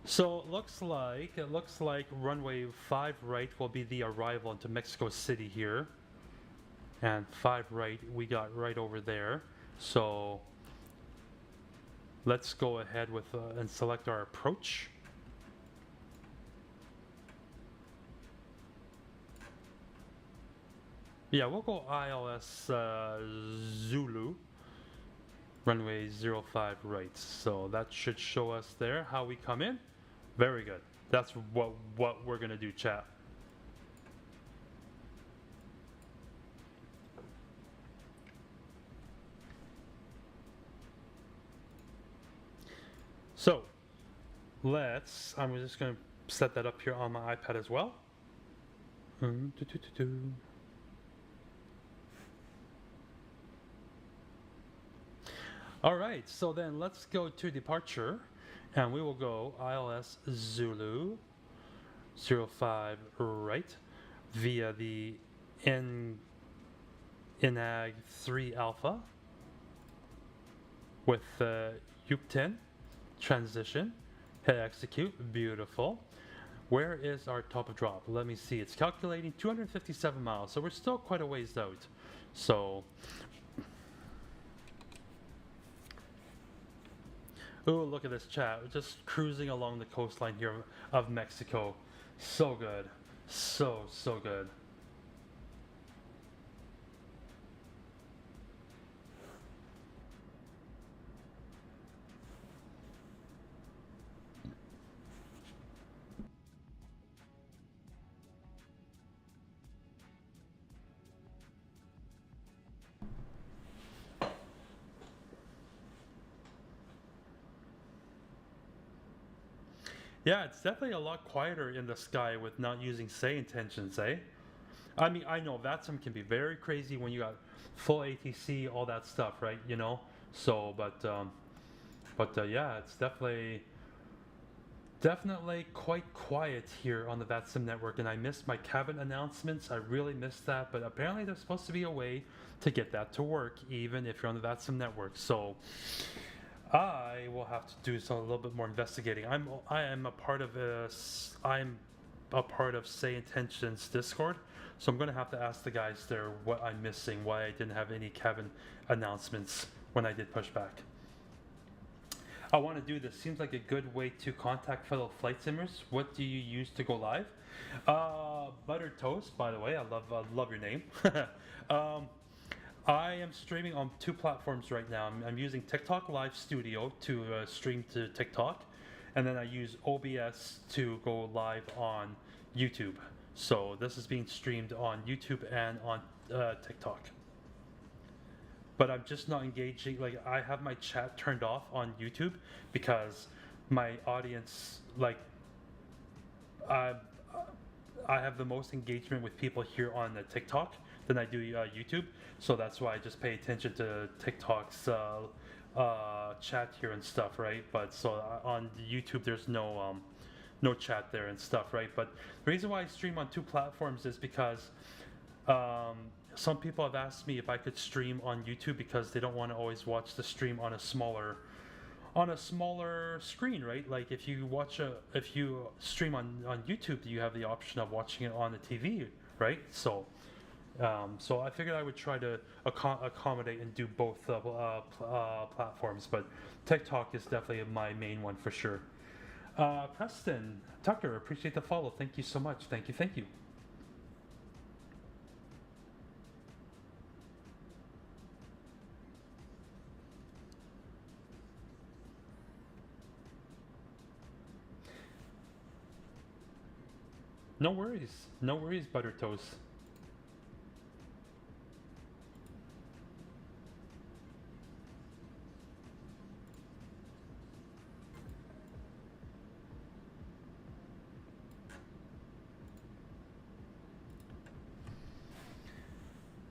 So it looks like runway 5 right will be the arrival into Mexico City here. And 5 right, we got right over there. So let's go ahead with and select our approach. Yeah, we'll go ILS Zulu, runway 05 right. So that should show us there how we come in. Very good. That's what we're gonna do, chat. So I'm just going to set that up here on my iPad as well. All right, so then let's go to departure, and we will go ILS Zulu 05 right via the INAG 3 Alpha with Yoke 10 transition, hit execute, beautiful. Where is our top of drop? Let me see, it's calculating 257 miles, so we're still quite a ways out. So, oh, look at this chat, we're just cruising along the coastline here of Mexico. So good, so good. Yeah, it's definitely a lot quieter in the sky with not using say intentions, eh? I mean, I know VATSIM can be very crazy when you got full ATC, all that stuff, right? You know. So, but yeah, it's definitely quite quiet here on the VATSIM network, and I missed my cabin announcements. I really missed that, but apparently there's supposed to be a way to get that to work, even if you're on the VATSIM network. So I will have to do a little bit more investigating. I am a part of Say Intentions Discord, so I'm going to have to ask the guys there what I'm missing, why I didn't have any cabin announcements when I did push back. I want to do this. Seems like a good way to contact fellow flight simmers. What do you use to go live? Buttered Toast, by the way. I love your name. I am streaming on 2 platforms right now. I'm using TikTok Live Studio to stream to TikTok, and then I use OBS to go live on YouTube. So this is being streamed on YouTube and on TikTok. But I'm just not engaging. Like, I have my chat turned off on YouTube because my audience, like, I have the most engagement with people here on TikTok than I do YouTube. So that's why I just pay attention to TikTok's chat here and stuff, right? But so on YouTube, there's no chat there and stuff, right? But the reason why I stream on 2 platforms is because some people have asked me if I could stream on YouTube because they don't want to always watch the stream on a smaller screen, right? Like if you stream on YouTube, you have the option of watching it on the TV, right? So I figured I would try to accommodate and do both platforms, but TikTok is definitely my main one for sure. Preston Tucker, appreciate the follow. Thank you so much. Thank you. No worries, Butter Toast.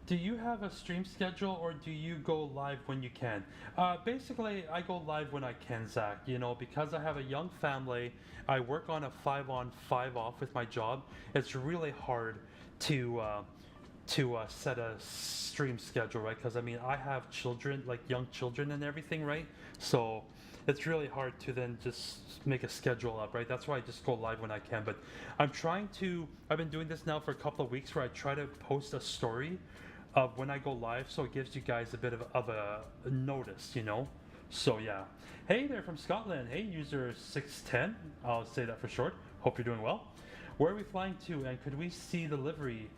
Do you have a stream schedule or do you go live when you can? Basically, I go live when I can, Zach. You know, because I have a young family, I work on a 5-on, 5-off with my job. It's really hard to set a stream schedule, right? Because I mean, I have children, like young children and everything, right? So it's really hard to then just make a schedule up, right? That's why I just go live when I can. But I've been doing this now for a couple of weeks where I try to post a story of when I go live, so it gives you guys a bit of a notice, you know? So yeah. Hey there from Scotland. Hey, user 610. I'll say that for short. Hope you're doing well. Where are we flying to, and could we see the livery?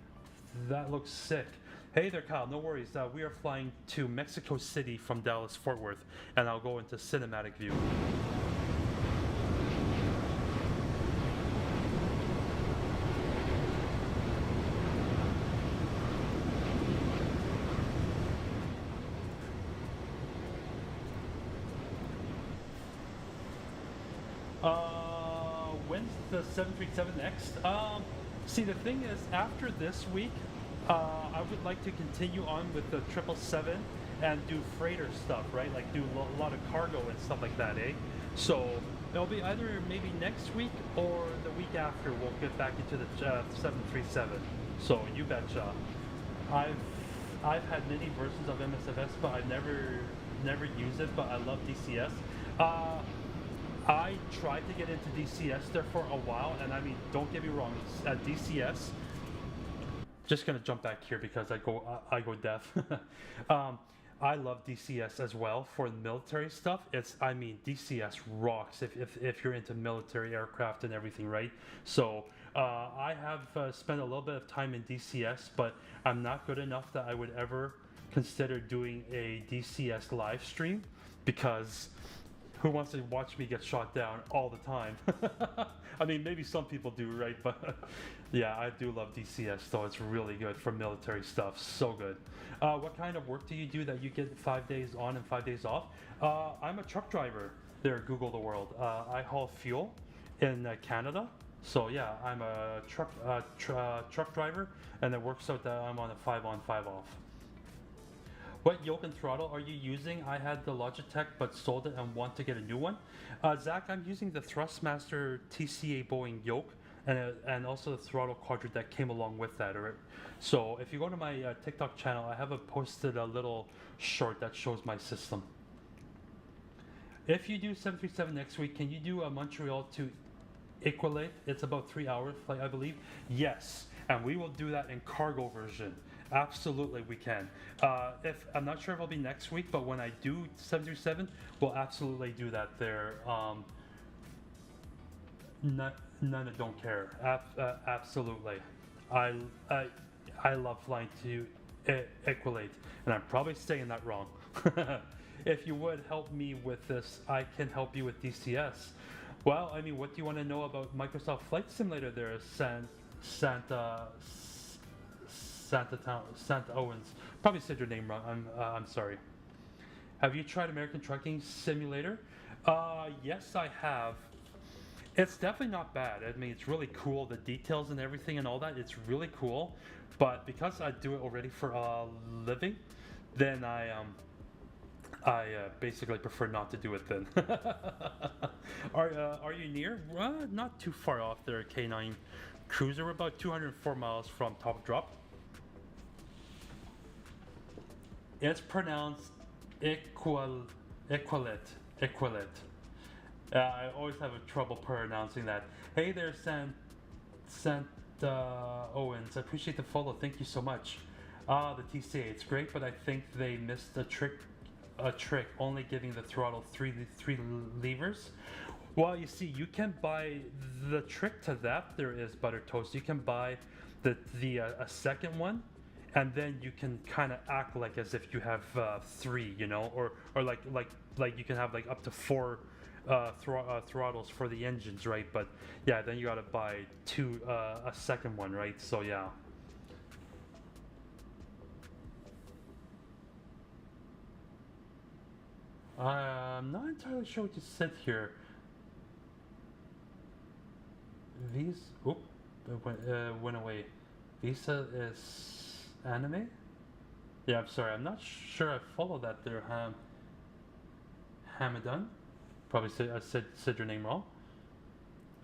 That looks sick. Hey there, Kyle. No worries. We are flying to Mexico City from Dallas Fort Worth, and I'll go into cinematic view. When's the 737X? See, the thing is, after this week, I would like to continue on with the 777 and do freighter stuff, right? Like do a lot of cargo and stuff like that, eh? So it'll be either maybe next week or the week after we'll get back into the 737. So you betcha. I've had many versions of MSFS, but I've never used it. But I love DCS. I tried to get into DCS there for a while, and I mean, don't get me wrong, DCS. Just gonna jump back here because I go deaf. I love DCS as well for the military stuff. I mean, DCS rocks if you're into military aircraft and everything, right? So I have spent a little bit of time in DCS, but I'm not good enough that I would ever consider doing a DCS live stream, because who wants to watch me get shot down all the time? I mean, maybe some people do, right? But yeah, I do love DCS, though. It's really good for military stuff. So good. What kind of work do you do that you get 5 days on and 5 days off? I'm a truck driver there, Google the world. I haul fuel in Canada. So yeah, I'm a truck driver, and it works out that I'm on a 5-on, 5-off. What yoke and throttle are you using? I had the Logitech but sold it and want to get a new one. Zach, I'm using the Thrustmaster TCA Boeing yoke and also the throttle quadrant that came along with that. So if you go to my TikTok channel, I have posted a little short that shows my system. If you do 737 next week, can you do a Montreal to Iqaluit? It's about 3-hour flight, I believe. Yes, and we will do that in cargo version. Absolutely, we can. If I'm not sure if it'll be next week, but when I do 737, we'll absolutely do that there. None that don't care. Absolutely. I love flying to Iqaluit, and I'm probably saying that wrong. If you would help me with this, I can help you with DCS. Well, I mean, what do you want to know about Microsoft Flight Simulator there, Santa Owens? Probably said your name wrong. I'm sorry. Have you tried American Trucking Simulator? Yes, I have. It's definitely not bad. I mean, it's really cool. The details and everything and all that, it's really cool. But because I do it already for a living, then I basically prefer not to do it then. Are you near? Not too far off there, K9 Cruiser. We're about 204 miles from Top Drop. It's pronounced Equilet. I always have a trouble pronouncing that. Hey there, Sant Owens. I appreciate the follow. Thank you so much. The TCA. It's great, but I think they missed a trick, only giving the throttle three levers. Well, you see, you can buy the trick to that. There is Butter Toast. You can buy a second one, and then you can kind of act like as if you have three, you know, or like you can have like up to four throttles for the engines, right? But yeah, then you gotta buy a second one, right? So yeah. I'm not entirely sure what you said here. These, oop, it went away. Visa is anime? Yeah, I'm sorry, I'm not sure I follow that there, Hamadan. Probably said your name wrong.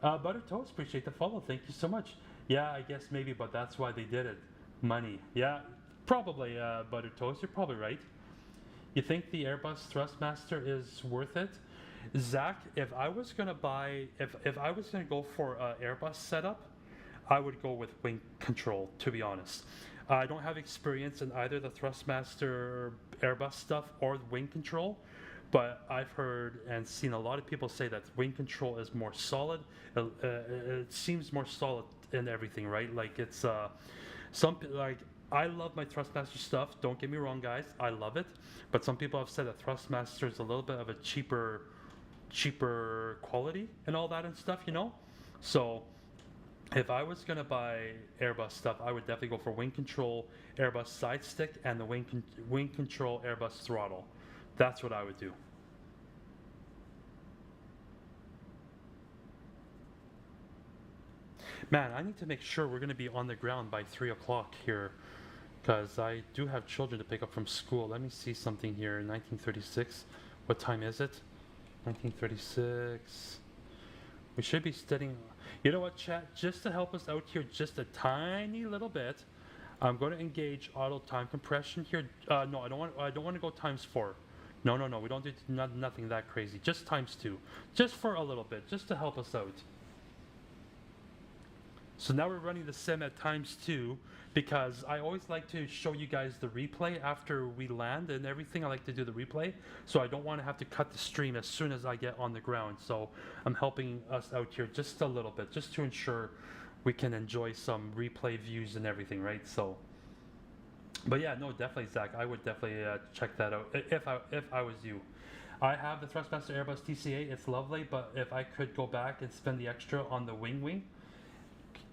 Butter Toast, appreciate the follow. Thank you so much. Yeah, I guess maybe, but that's why they did it. Money. Yeah, probably, Butter Toast. You're probably right. You think the Airbus Thrustmaster is worth it? Zach, if I was gonna go for an Airbus setup, I would go with wing control, to be honest. I don't have experience in either the Thrustmaster Airbus stuff or wing control, but I've heard and seen a lot of people say that wing control is more solid. It seems more solid in everything, right? Like it's I love my Thrustmaster stuff. Don't get me wrong, guys. I love it, but some people have said that Thrustmaster is a little bit of a cheaper quality and all that and stuff, you know. So if I was gonna buy Airbus stuff, I would definitely go for wing control Airbus side stick and the wing control Airbus throttle. That's what I would do. Man, I need to make sure we're going to be on the ground by 3 o'clock here, because I do have children to pick up from school. Let me see something here. 1936. What time is it? 1936. We should be studying. You know what, chat? Just to help us out here just a tiny little bit, I'm going to engage auto time compression here. No, I don't want to go ×4. No. We don't do nothing that crazy. Just ×2. Just for a little bit, just to help us out. So now we're running the sim at ×2 because I always like to show you guys the replay after we land and everything. I like to do the replay, so I don't want to have to cut the stream as soon as I get on the ground. So I'm helping us out here just a little bit, just to ensure we can enjoy some replay views and everything, right? So, but yeah, no, definitely, Zach. I would definitely check that out if I was you. I have the Thrustmaster Airbus TCA. It's lovely, but if I could go back and spend the extra on the wing.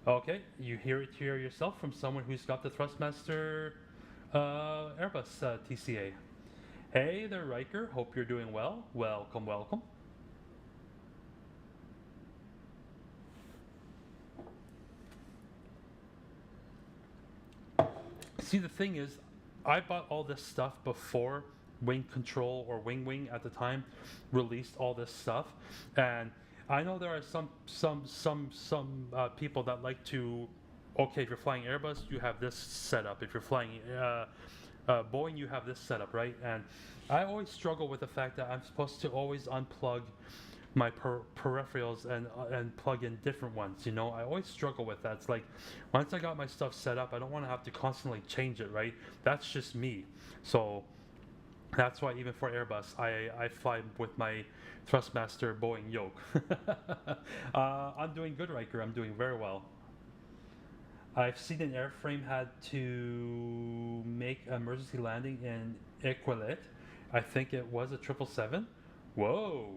Okay, you hear it here yourself from someone who's got the Thrustmaster Airbus TCA. Hey there, Riker. Hope you're doing well. Welcome. See, the thing is, I bought all this stuff before Wing Control or Wing at the time released all this stuff, and I know there are some people that like to, okay, if you're flying Airbus, you have this setup. If you're flying Boeing, you have this setup, right? And I always struggle with the fact that I'm supposed to always unplug my peripherals and plug in different ones, you know. I always struggle with that. It's like, once I got my stuff set up, I don't want to have to constantly change it, right? That's just me. So that's why even for Airbus, I fly with my Thrustmaster Boeing Yoke. I'm doing good, Riker. I'm doing very well. I've seen an airframe had to make emergency landing in Equilet. I think it was a 777. Whoa.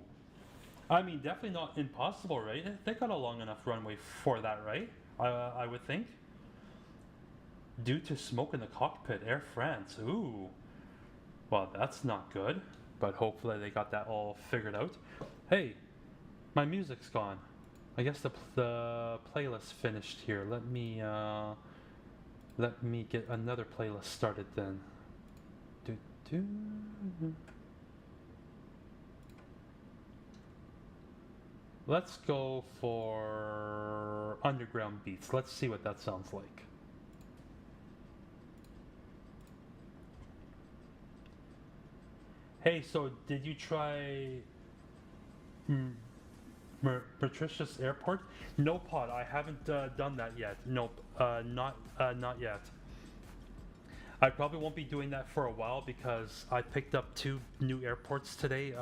I mean, definitely not impossible, right? They got a long enough runway for that, right? I would think. Due to smoke in the cockpit, Air France. Ooh. Well, that's not good, but hopefully they got that all figured out. Hey, my music's gone. I guess the playlist finished here. Let me get another playlist started then. Do, do. Let's go for underground beats. Let's see what that sounds like. Hey, so did you try Patricia's Airport? No, Pod, I haven't done that yet. Nope, not yet. I probably won't be doing that for a while because I picked up 2 new airports today,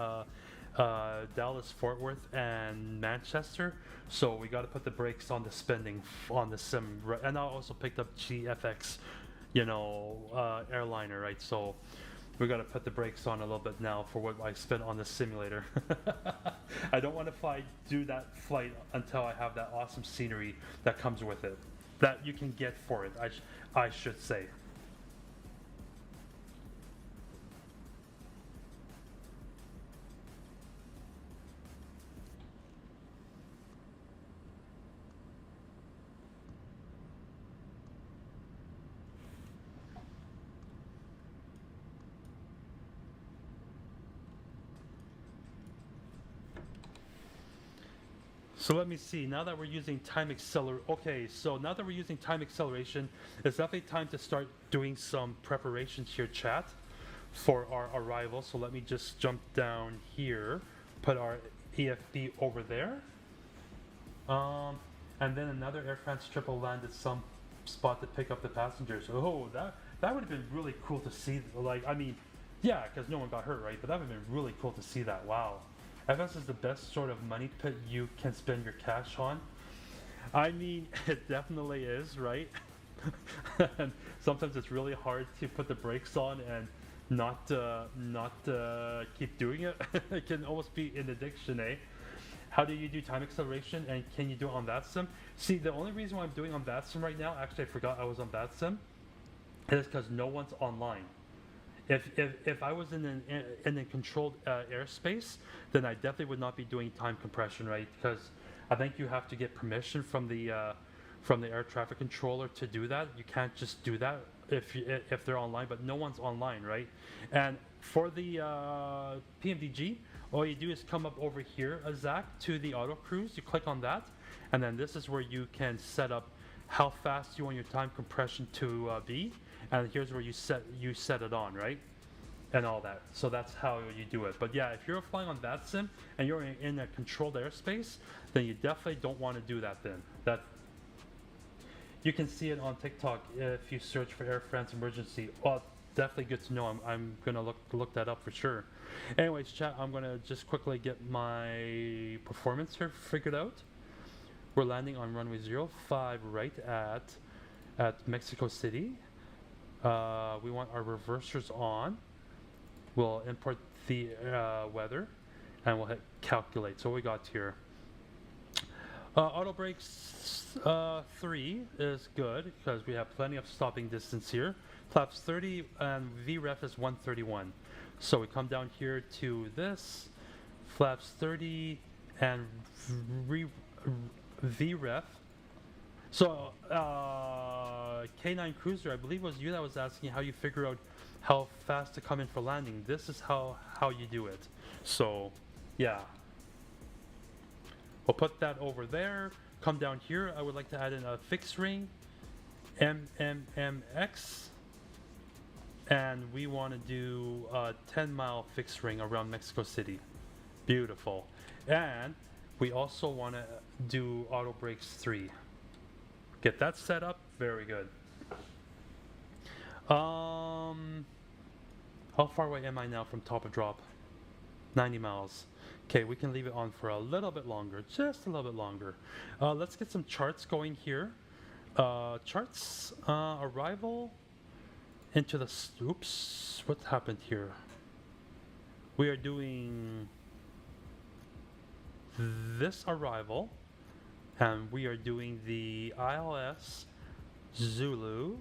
Dallas, Fort Worth, and Manchester. So we got to put the brakes on the spending on the sim. And I also picked up GFX, Airliner, right? So we got to put the brakes on a little bit now for what I spent on the simulator. I don't want to do that flight until I have that awesome scenery that comes with it, that you can get for it, I should say. So let me see, now that we're using time acceleration, okay, so now that we're using time acceleration, it's definitely time to start doing some preparations here, chat, for our arrival. So let me just jump down here, put our EFB over there. And then another Air France triple landed some spot to pick up the passengers. Oh, that would have been really cool to see, yeah, because no one got hurt, right? But that would have been really cool to see that, wow. FS is the best sort of money pit you can spend your cash on. I mean, it definitely is, right? And sometimes it's really hard to put the brakes on and not keep doing it. It can almost be an addiction, eh? How do you do time acceleration, and can you do it on that sim? See, the only reason why I'm doing on that sim right now, actually I forgot I was on that sim, is because no one's online. If I was in a controlled airspace, then I definitely would not be doing time compression, right? Because I think you have to get permission from the air traffic controller to do that. You can't just do that if they're online, but no one's online, right? And for the PMDG, all you do is come up over here, Zach, to the auto cruise. You click on that, and then this is where you can set up how fast you want your time compression to be. And here's where you set it on, right? And all that. So that's how you do it. But yeah, if you're flying on that sim and you're in a controlled airspace, then you definitely don't want to do that then. That you can see it on TikTok if you search for Air France emergency. Oh, definitely good to know. I'm gonna look that up for sure. Anyways, chat, I'm gonna just quickly get my performance here figured out. We're landing on runway 05 right at Mexico City. We want our reversers on. We'll import the weather, and we'll hit calculate. So what we got here. Auto brakes 3 is good because we have plenty of stopping distance here. Flaps 30 and VREF is 131. So we come down here to this. Flaps 30 and VREF. So, K9 Cruiser, I believe it was you that was asking how you figure out how fast to come in for landing. This is how you do it. So, yeah. We'll put that over there. Come down here. I would like to add in a fixed ring, MMMX. And we want to do a 10-mile fixed ring around Mexico City. Beautiful. And we also want to do auto brakes 3. Get that set up. Very good. How far away am I now from top of drop? 90 miles. Okay, we can leave it on for a little bit longer, just a little bit longer. Let's get some charts going here. Charts, arrival into the, oops, what happened here? We are doing this arrival. And we are doing the ILS Zulu,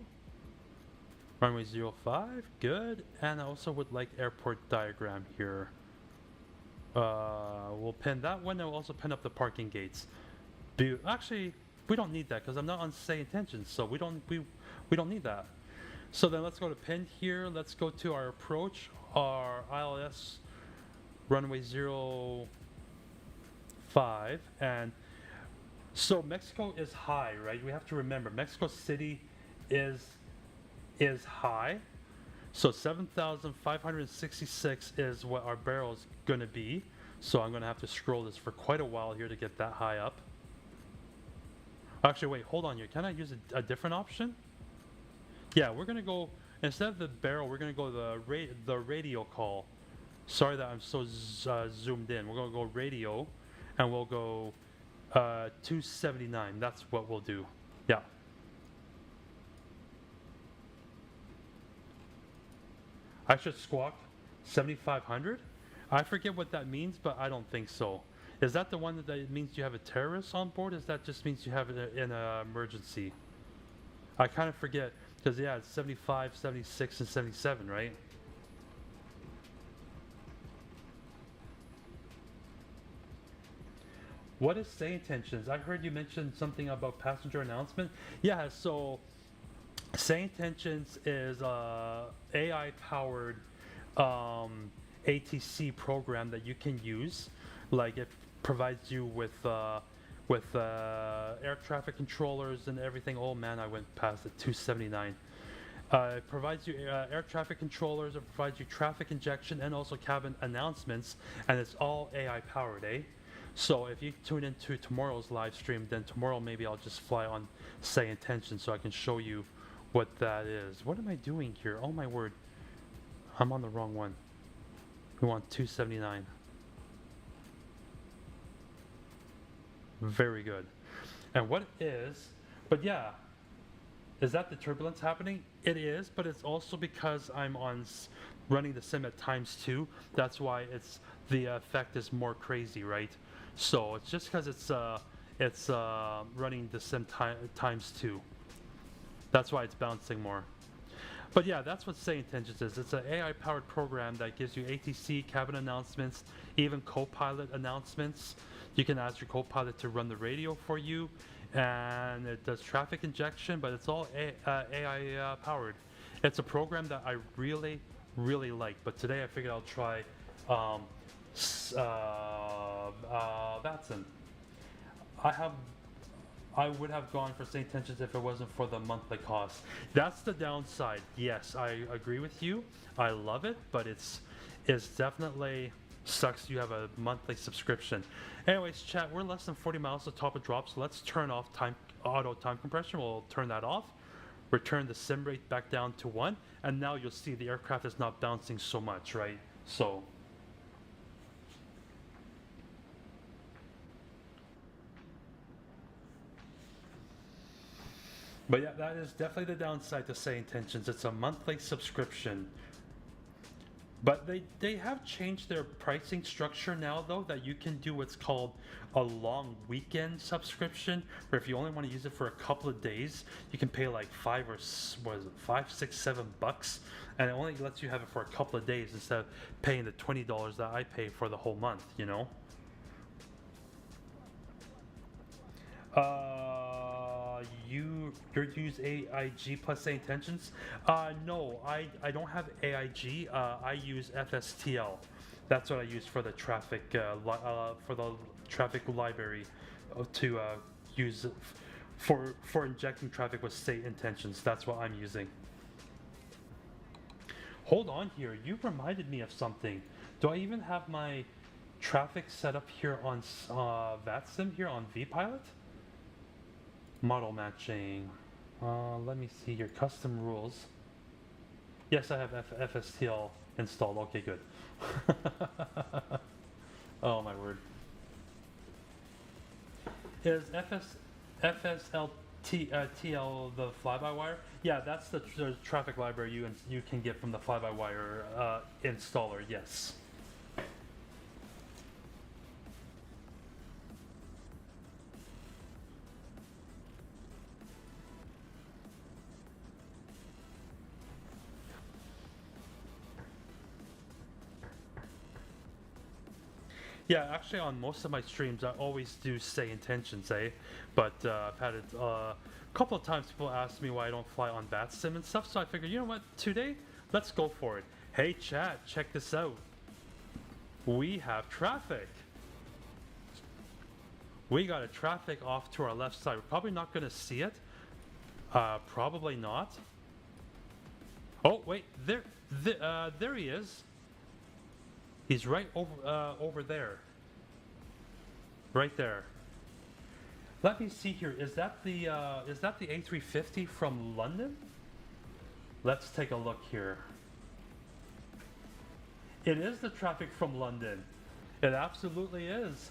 runway 05, good. And I also would like airport diagram here. We'll pin that one, and we'll also pin up the parking gates. Actually, we don't need that because I'm not on say intentions, so we don't need that. So then let's go to pin here. Let's go to our approach, our ILS runway 05, and so Mexico is high, right? We have to remember Mexico City is high. So 7,566 is what our barrel is going to be. So I'm going to have to scroll this for quite a while here to get that high up. Actually, wait, hold on here. Can I use a different option? Yeah, we're going to go, instead of the barrel, we're going to go the radio call. Sorry that I'm so zoomed in. We're going to go radio, and we'll go 279. That's what we'll do. Yeah. I should squawk 7,500? I forget what that means, but I don't think so. Is that the one that means you have a terrorist on board? Is that just means you have it in an emergency? I kind of forget, because yeah, it's 75, 76, and 77, right? What is say intentions? I heard you mention something about passenger announcement. Yeah, so say intentions is AI powered ATC program that you can use. Like it provides you with air traffic controllers and everything. Oh man, I went past it. 279. It provides you air traffic controllers. It provides you traffic injection and also cabin announcements, and it's all AI powered, eh? So if you tune into tomorrow's live stream, then tomorrow maybe I'll just fly on say intention so I can show you what that is. What am I doing here? Oh my word. I'm on the wrong one. We want 279. Very good. And what is, but yeah, is that the turbulence happening? It is, but it's also because I'm on running the sim at ×2. That's why the effect is more crazy, right? So it's just because it's running the sim ×2. That's why it's bouncing more. But yeah, that's what Say Intentions is. It's an AI-powered program that gives you ATC, cabin announcements, even co-pilot announcements. You can ask your co-pilot to run the radio for you, and it does traffic injection, but it's all AI powered. It's a program that I really, really like, but today I figured I'll try Batson. I would have gone for St. Intentions if it wasn't for the monthly cost. That's the downside. Yes, I agree with you. I love it, but it's definitely sucks you have a monthly subscription. Anyways, chat, we're less than 40 miles to top of drop, so let's turn off auto time compression. We'll turn that off. Return the sim rate back down to 1, and now you'll see the aircraft is not bouncing so much, right? So but yeah, that is definitely the downside to Say Intentions. It's a monthly subscription. But they have changed their pricing structure now, though, that you can do what's called a long weekend subscription, where if you only want to use it for a couple of days, you can pay like $5, $6, $7, and it only lets you have it for a couple of days instead of paying the $20 that I pay for the whole month, you know? You use AIG plus Say Intentions? No, I don't have AIG. I use FSTL. That's what I use for the traffic library to use for injecting traffic with Say Intentions. That's what I'm using. Hold on here. You reminded me of something. Do I even have my traffic set up here on VATSIM here on vPilot? Model matching. Let me see your custom rules. Yes, I have FSTL installed. Okay, good. Oh my word. Is FSLTL the fly-by-wire? Yeah, that's the traffic library you can get from the fly-by-wire installer. Yes. Yeah, actually, on most of my streams, I always do say intentions, eh? But I've had it a couple of times. People ask me why I don't fly on VATSIM and stuff. So I figured, you know what? Today, let's go for it. Hey, chat, check this out. We have traffic. We got a traffic off to our left side. We're probably not going to see it. Probably not. Oh wait, there he is. He's right over there. Right there. Let me see here. Is that the A350 from London? Let's take a look here. It is the traffic from London. It absolutely is.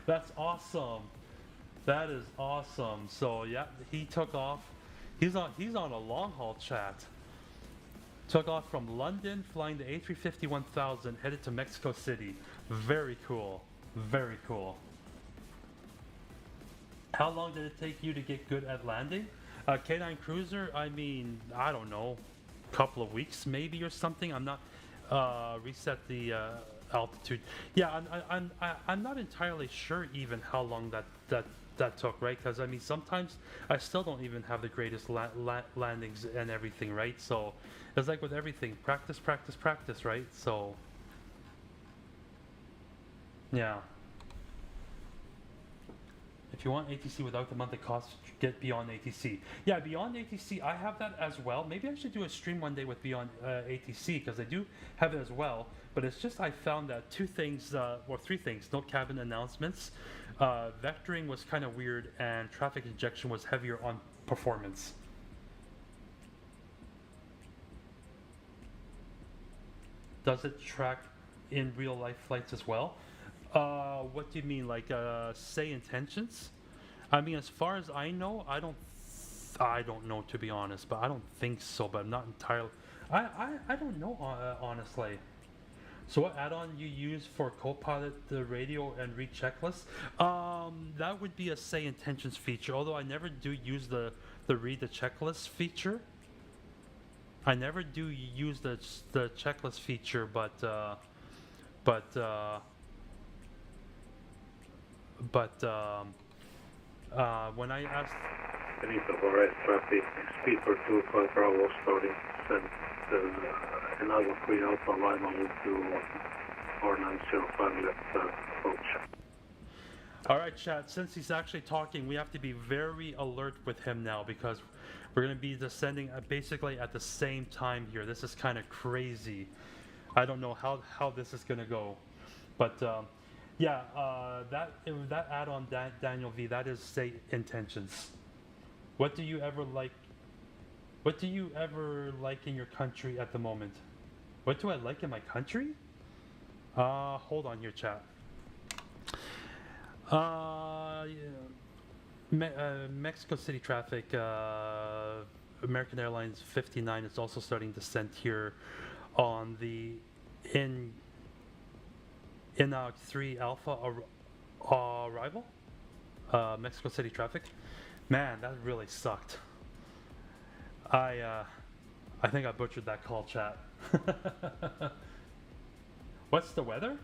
That's awesome. That is awesome. So yeah, he took off. He's on a long haul, chat. Took off from London, flying the A350-1000, headed to Mexico City. Very cool. Very cool. How long did it take you to get good at landing? K9 Cruiser, I mean, I don't know, couple of weeks maybe or something. I'm not reset the altitude. Yeah, I'm not entirely sure even how long that took, right? Because I mean, sometimes I still don't even have the greatest landings and everything, right? So it's like with everything, practice, practice, practice, right? So yeah. If you want ATC without the monthly cost, get Beyond ATC. Yeah, Beyond ATC, I have that as well. Maybe I should do a stream one day with Beyond ATC, because I do have it as well. But it's just I found that two things, or three things: no cabin announcements, vectoring was kind of weird, and traffic injection was heavier on performance. Does it track in real life flights as well? What do you mean, like say intentions? I mean, as far as I know, I don't know, to be honest, but I don't think so. But I'm not entirely. I don't know honestly. So what add-on you use for Copilot, the radio and read checklist? That would be a say intentions feature. Although I never do use the read the checklist feature. I never do use the checklist feature, but when I asked... Inibuilds traffic, speed for 25 Bravo starting descent, and I will free Alpha Lima to 4905 left approach. Alright chat, since he's actually talking, we have to be very alert with him now, because we're going to be descending basically at the same time here. This is kind of crazy. I don't know how this is going to go, but yeah, that add-on Daniel V, that is say intentions. What do you ever like? What do you ever like in your country at the moment? What do I like in my country? Hold on here, chat. Yeah. Mexico City traffic. American Airlines 59 is also starting descent here on the Inag 3 Alpha arrival. Mexico City traffic. Man, that really sucked. I think I butchered that call, chat. What's the weather?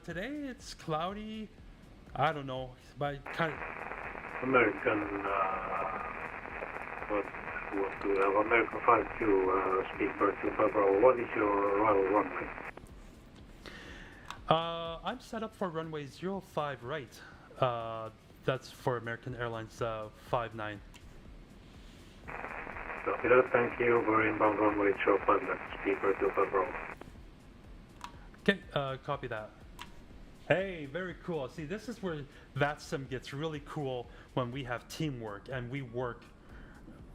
Today it's cloudy. I don't know, but kind of... American, what do we have? American 52, speed for 25 Bravo. What is your arrival runway? I'm set up for runway 05 right. That's for American Airlines 59. Copy that, thank you. We're inbound runway 05 left, speed for 25 Bravo. Okay, copy that. Hey, very cool. See, this is where VATSIM gets really cool, when we have teamwork and we work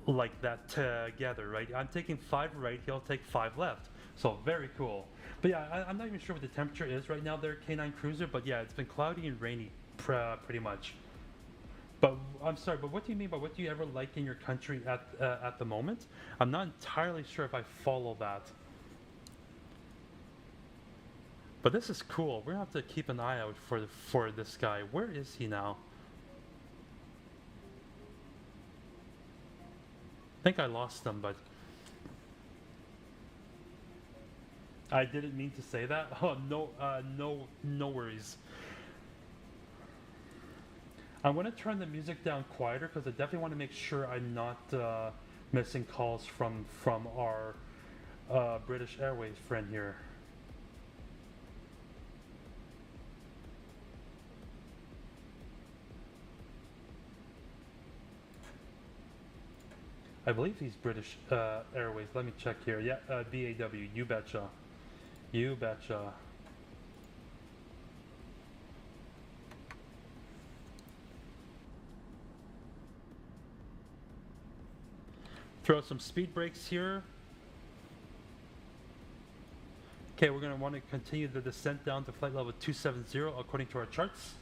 like that together, right? I'm taking 5 right, he'll take 5 left. So very cool. But yeah, I'm not even sure what the temperature is right now there, K9 Cruiser, but yeah, it's been cloudy and rainy pretty much. But I'm sorry, but what do you mean by what do you ever like in your country at the moment? I'm not entirely sure if I follow that. But this is cool. We're gonna have to keep an eye out for this guy. Where is he now? I think I lost him, but I didn't mean to say that. Oh, no worries. I'm going to turn the music down quieter because I definitely want to make sure I'm not missing calls from our British Airways friend here. I believe he's British Airways. Let me check here. Yeah, BAW. You betcha. You betcha. Throw some speed brakes here. Okay, we're going to want to continue the descent down to flight level 270 according to our charts.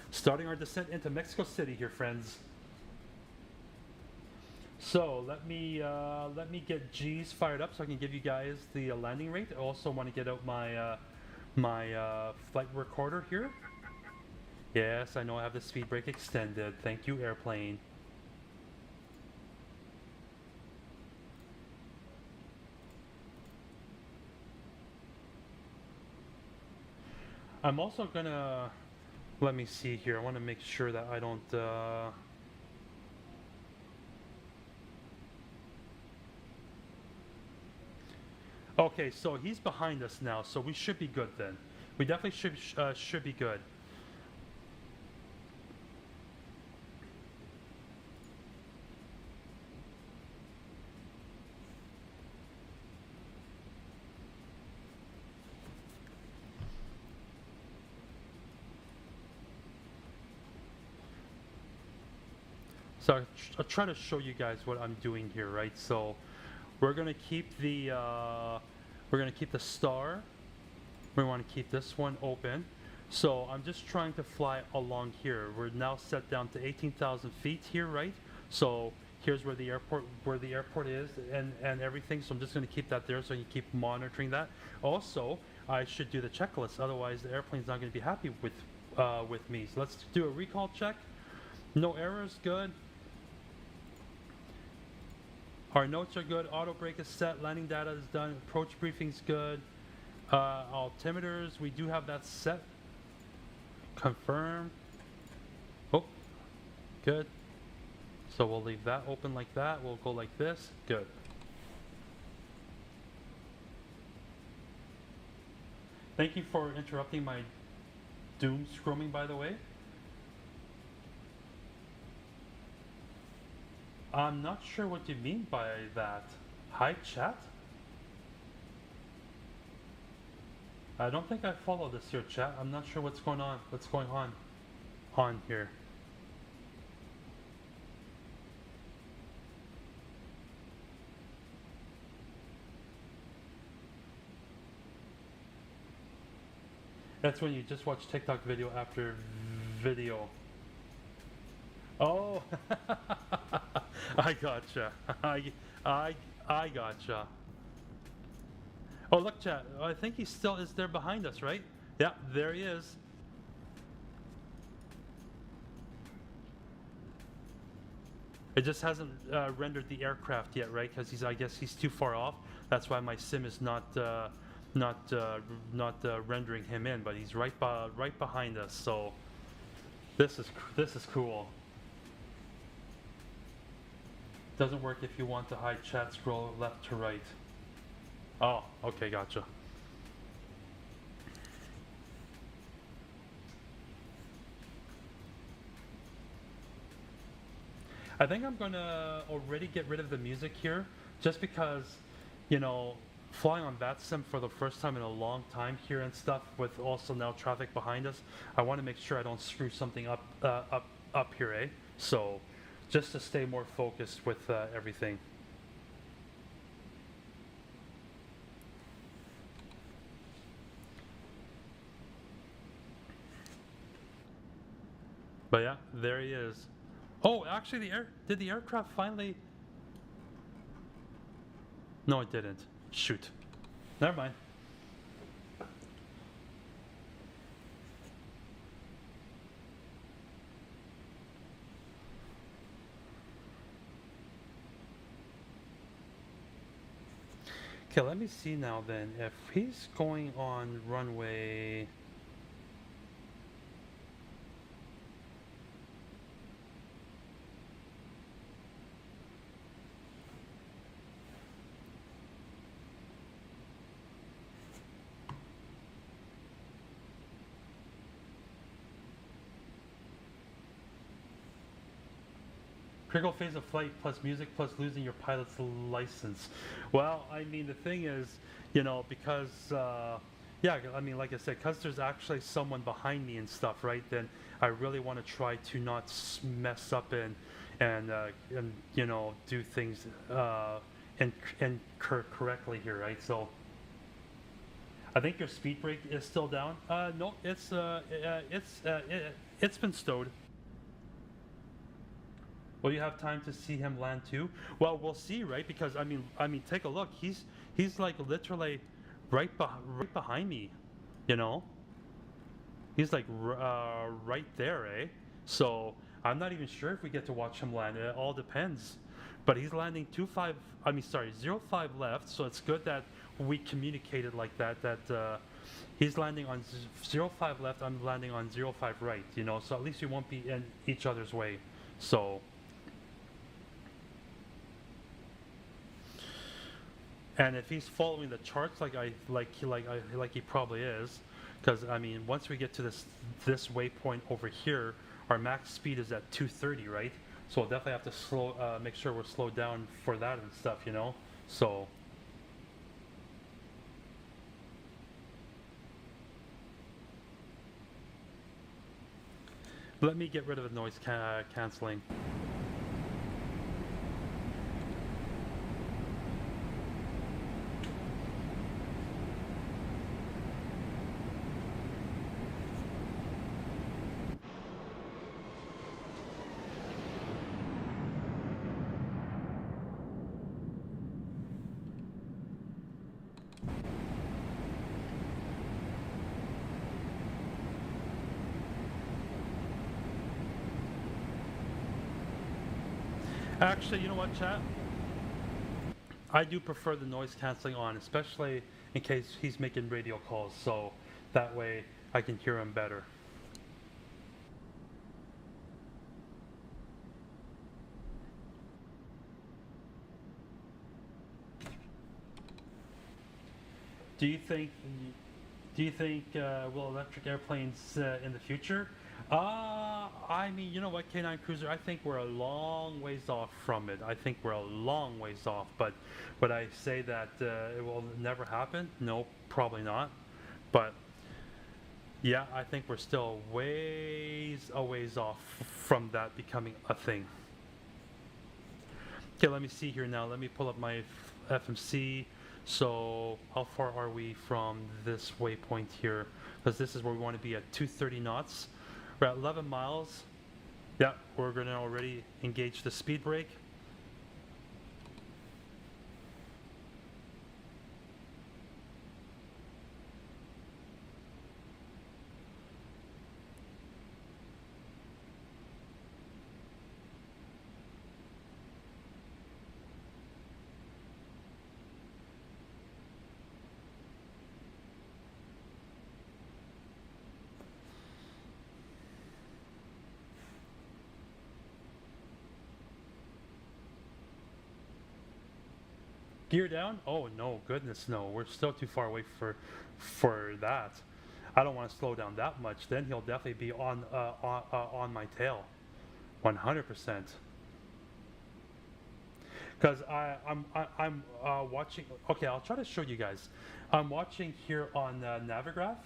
Starting our descent into Mexico City here, friends. So let me get G's fired up so I can give you guys the landing rate. I also want to get out my flight recorder here. Yes, I know I have the speed brake extended. Thank you, airplane. I'm also gonna, let me see here. I want to make sure that I don't okay, so he's behind us now, so we should be good then. We definitely should be good. So I'll try to show you guys what I'm doing here, right? So we're gonna keep the star. We want to keep this one open. So I'm just trying to fly along here. We're now set down to 18,000 feet here, right? So here's where the airport is and everything. So I'm just gonna keep that there so you keep monitoring that. Also, I should do the checklist. Otherwise, the airplane's not gonna be happy with me. So let's do a recall check. No errors, good. Our notes are good. Auto brake is set. Landing data is done. Approach briefing's good. Altimeters, we do have that set. Confirm. Oh, good. So we'll leave that open like that. We'll go like this. Good. Thank you for interrupting my doom scrumming, by the way. I'm not sure what you mean by that. Hi, chat? I don't think I follow this here, chat. I'm not sure what's going on. What's going on here? That's when you just watch TikTok video after video. Oh, I gotcha. I gotcha. Oh, look, chat. I think he still is there behind us, right? Yeah, there he is. It just hasn't rendered the aircraft yet, right? Because I guess he's too far off. That's why my sim is not rendering him in. But he's right behind us. So this is cool. Doesn't work if you want to hide chat. Scroll left to right. Oh, okay, gotcha. I think I'm gonna already get rid of the music here, just because, you know, flying on that sim for the first time in a long time here and stuff, with also now traffic behind us, I want to make sure I don't screw something up here, eh? So, just to stay more focused with everything. But yeah, there he is. Oh, actually, did the aircraft finally? No, it didn't. Shoot. Never mind. Okay, let me see now then. If he's going on runway... Critical phase of flight plus music plus losing your pilot's license. Well, I mean, the thing is, you know, because, yeah, I mean, like I said, because there's actually someone behind me and stuff, right, then I really want to try to not mess up and you know, do things and correctly here, right? So I think your speed brake is still down. No, it's been stowed. Will you have time to see him land too? Well, we'll see, right? Because I mean, take a look. He's like literally right behind me, you know. He's like right there, eh? So I'm not even sure if we get to watch him land. It all depends. But he's landing 05 left. So it's good that we communicated like that. That he's landing on 05 left. I'm landing on 05 right. You know, so at least we won't be in each other's way. So. And if he's following the charts like he probably is, because I mean, once we get to this waypoint over here, our max speed is at 230, right? So we'll definitely have to slow, make sure we're slowed down for that and stuff, you know. So. Let me get rid of the noise canceling. Actually, you know what, chat? I do prefer the noise canceling on, especially in case he's making radio calls, so that way I can hear him better. Do you think will electric airplanes in the future? I mean, you know what, K9 Cruiser, I think we're a long ways off from it. I think we're a long ways off, but would I say that it will never happen? No, probably not. But yeah, I think we're still a ways off from that becoming a thing. Okay, let me see here now. Let me pull up my FMC. So how far are we from this waypoint here? Because this is where we want to be at 230 knots. We're at 11 miles. Yeah, we're going to already engage the speed brake. Gear down? Oh no, goodness no. We're still too far away for that. I don't want to slow down that much. Then he'll definitely be on my tail, 100%. Because I'm watching. Okay, I'll try to show you guys. I'm watching here on Navigraph,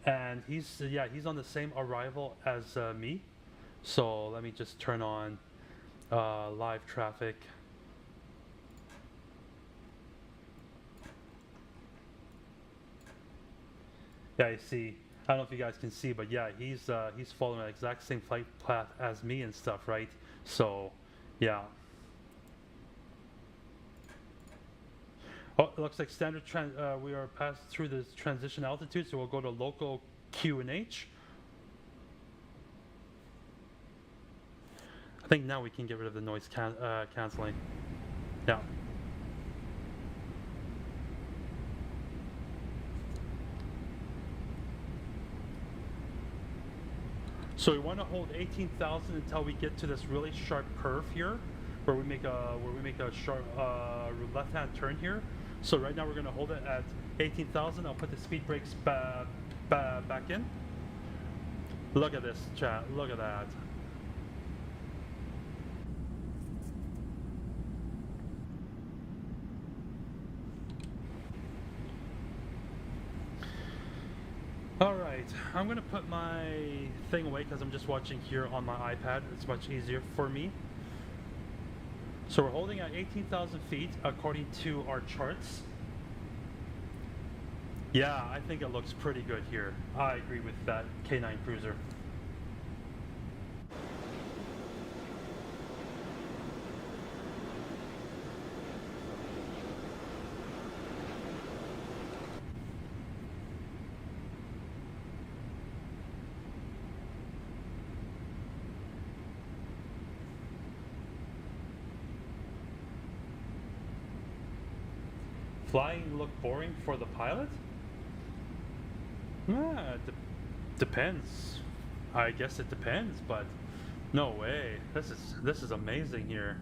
and he's on the same arrival as me. So let me just turn on live traffic. Yeah, I see. I don't know if you guys can see, but yeah, he's following the exact same flight path as me and stuff, right? So, yeah. Oh, it looks like standard. We are passed through the transition altitude, so we'll go to local QNH. I think now we can get rid of the noise canceling. Yeah. So we want to hold 18,000 until we get to this really sharp curve here, where we make a sharp left-hand turn here. So right now we're going to hold it at 18,000. I'll put the speed brakes back in. Look at this, chat. Look at that. Alright, I'm going to put my thing away because I'm just watching here on my iPad. It's much easier for me. So we're holding at 18,000 feet according to our charts. Yeah, I think it looks pretty good here. I agree with that K9 Cruiser. Flying look boring for the pilot? Depends. I guess it depends, but no way. This is amazing here.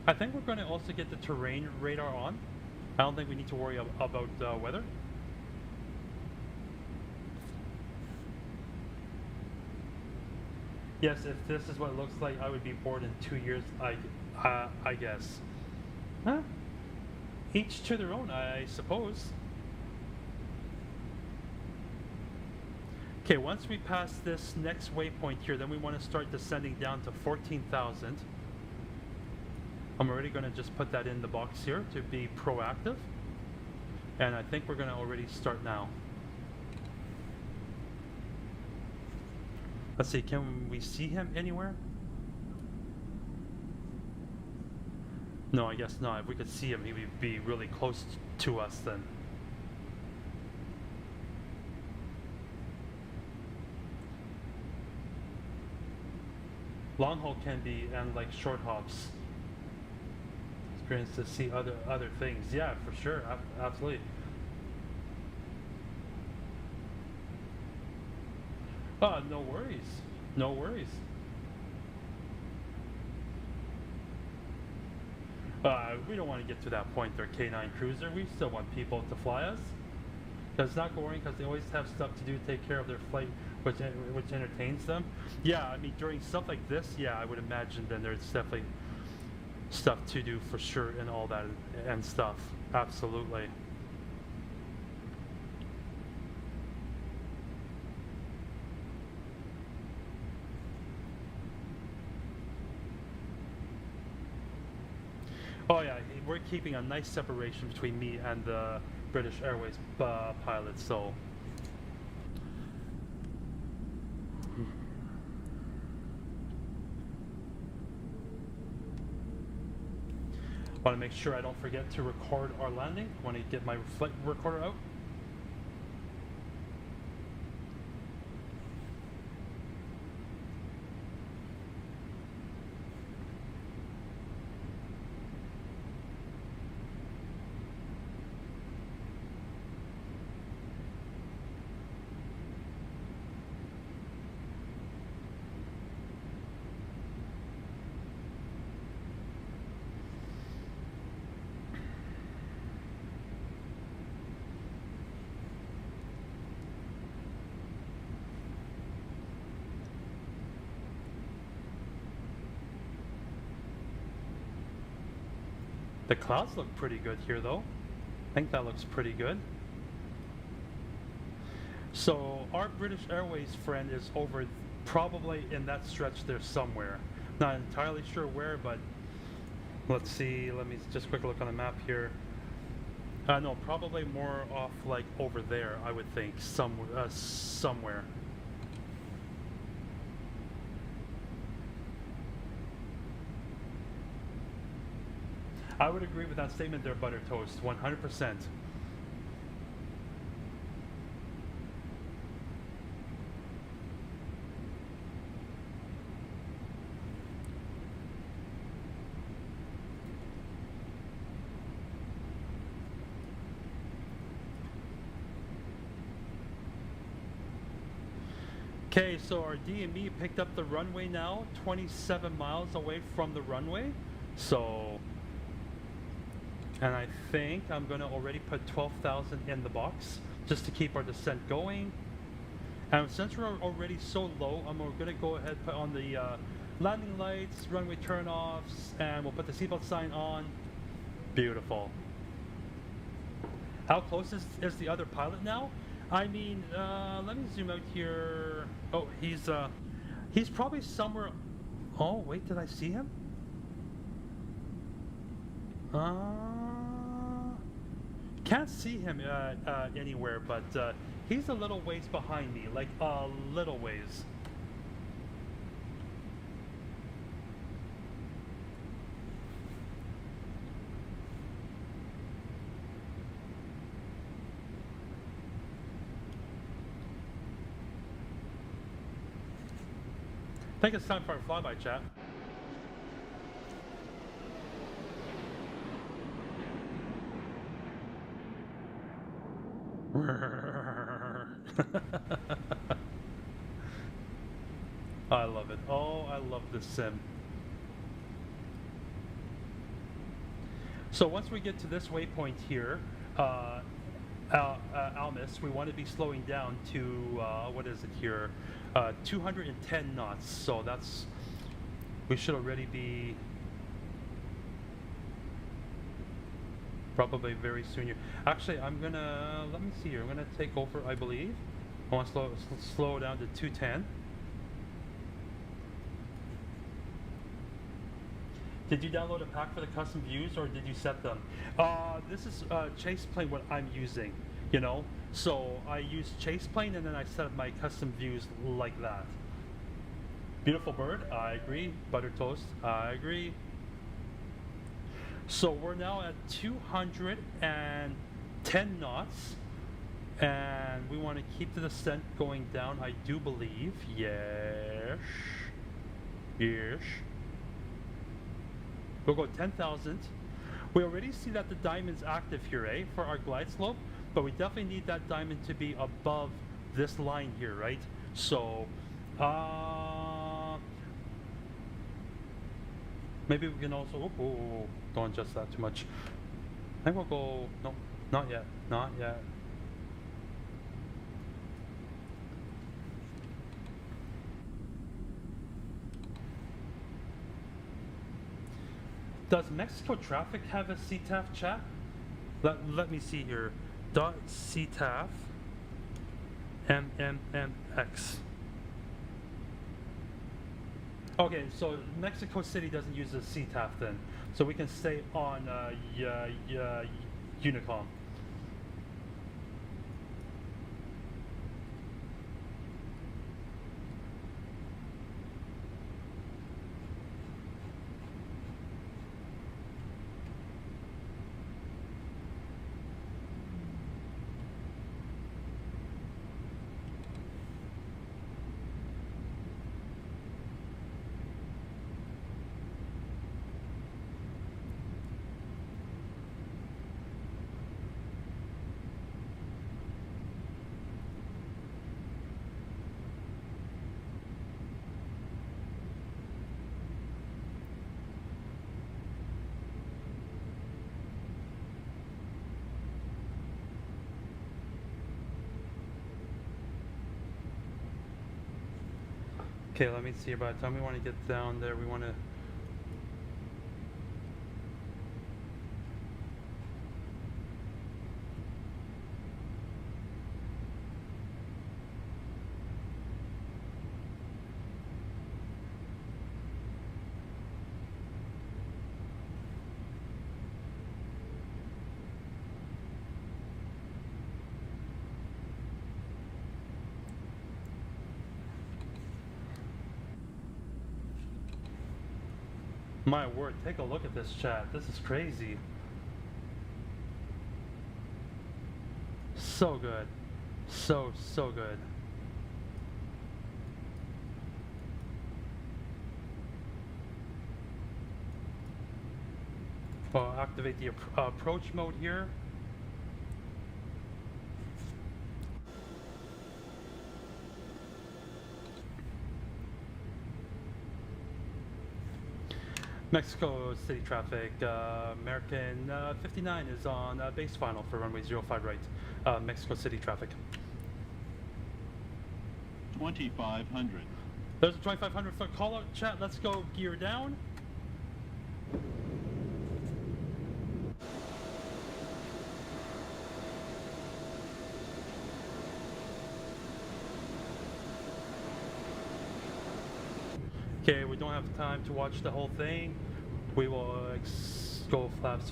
I think we're going to also get the terrain radar on. I don't think we need to worry about weather. Yes, if this is what it looks like, I would be bored in 2 years, I guess. Huh? Each to their own, I suppose. Okay, once we pass this next waypoint here, then we want to start descending down to 14,000. I'm already going to just put that in the box here to be proactive. And I think we're going to already start now. Let's see, can we see him anywhere? No, I guess not. If we could see him, he would be really close to us then. Long haul can be, and like short hops. Experience to see other things. Yeah, for sure, absolutely. No worries. No worries. We don't want to get to that point there, K9 Cruiser. We still want people to fly us. It's not boring because they always have stuff to do, take care of their flight, which entertains them. Yeah, I mean, during stuff like this, yeah, I would imagine then there's definitely stuff to do for sure and all that and stuff. Absolutely. Oh yeah, we're keeping a nice separation between me and the British Airways pilot, so. Want to make sure I don't forget to record our landing. Want to get my flight recorder out. The clouds look pretty good here though. I think that looks pretty good. So our British Airways friend is over probably in that stretch there somewhere. Not entirely sure where, but let's see, let me just quick look on the map here. No, probably more off like over there, I would think, somewhere. I would agree with that statement there, Butter Toast, 100%. Okay, so our DME picked up the runway now, 27 miles away from the runway. So, and I think I'm gonna already put 12,000 in the box just to keep our descent going. And since we're already so low, I'm gonna go ahead and put on the landing lights, runway turn-offs, and we'll put the seatbelt sign on. Beautiful. How close is the other pilot now? I mean, let me zoom out here. Oh, he's probably somewhere. Oh, wait, did I see him? Can't see him anywhere, but he's a little ways behind me, like a little ways. I think it's time for a flyby chat. I love it. Oh, I love this sim. So once we get to this waypoint here, Almus, we want to be slowing down to, what is it here? 210 knots. So that's, we should already be probably very soon here. Actually, I'm gonna, let me see here. I'm gonna take over, I believe. I want to slow down to 210. Did you download a pack for the custom views, or did you set them? This is ChasePlane, what I'm using, you know? So I use ChasePlane, and then I set up my custom views like that. Beautiful bird, I agree. Butter toast, I agree. So we're now at 210 knots, and we want to keep the descent going down, I do believe. Yes. Yes. We'll go 10,000. We already see that the diamond's active here, eh, for our glide slope, but we definitely need that diamond to be above this line here, right? So, maybe we can also, don't adjust that too much. I think we'll go, no, not yet, not yet. Does Mexico traffic have a CTAF chat? Let me see here. .CTAF MMMX. Okay, so Mexico City doesn't use a CTAF then, so we can stay on Unicom. Okay, let me see. By the time we want to get down there, we want to. My word, take a look at this chat. This is crazy. So good. So good. Well, activate the approach mode here. Mexico City traffic, American 59 is on base final for runway 05 right, Mexico City traffic. 2500. There's a 2500 foot call out chat, let's go gear down. Okay, we don't have time to watch the whole thing. We will go flaps.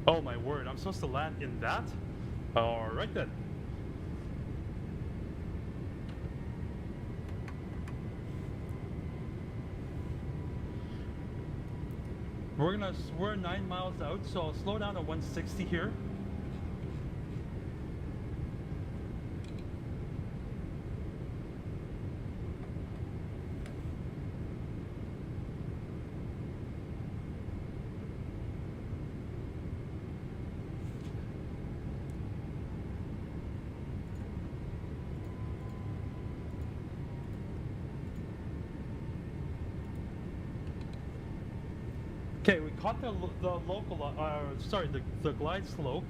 Oh my word, I'm supposed to land in that? Alright then. We're 9 miles out, so I'll slow down to 160 here. Okay, we caught the glide slope,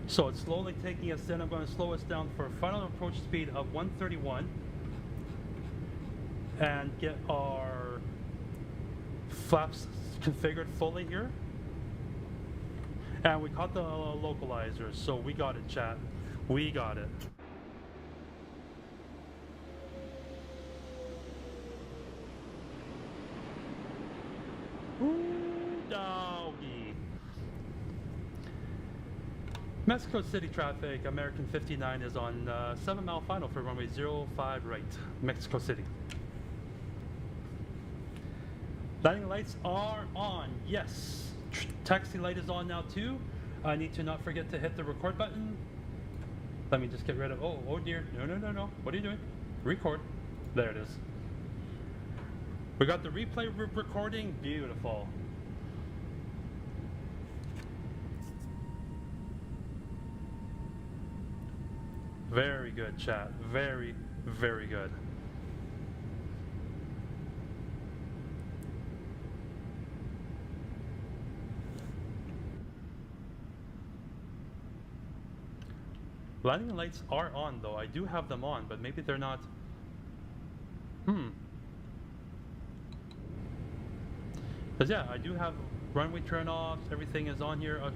so it's slowly taking us in. I'm going to slow us down for a final approach speed of 131 and get our flaps configured fully here. And we caught the localizers, so we got it, chat. We got it. Doggy. Mexico City traffic, American 59 is on 7 mile final for runway 05 right, Mexico City. Landing lights are on, yes. Taxi light is on now too. I need to not forget to hit the record button. Let me just get rid of, oh dear, no. What are you doing? Record. There it is. We got the replay recording, beautiful. Very good, chat. Very, very good. Landing lights are on though. I do have them on, but maybe they're not. Because yeah, I do have runway turn-offs. Everything is on here. I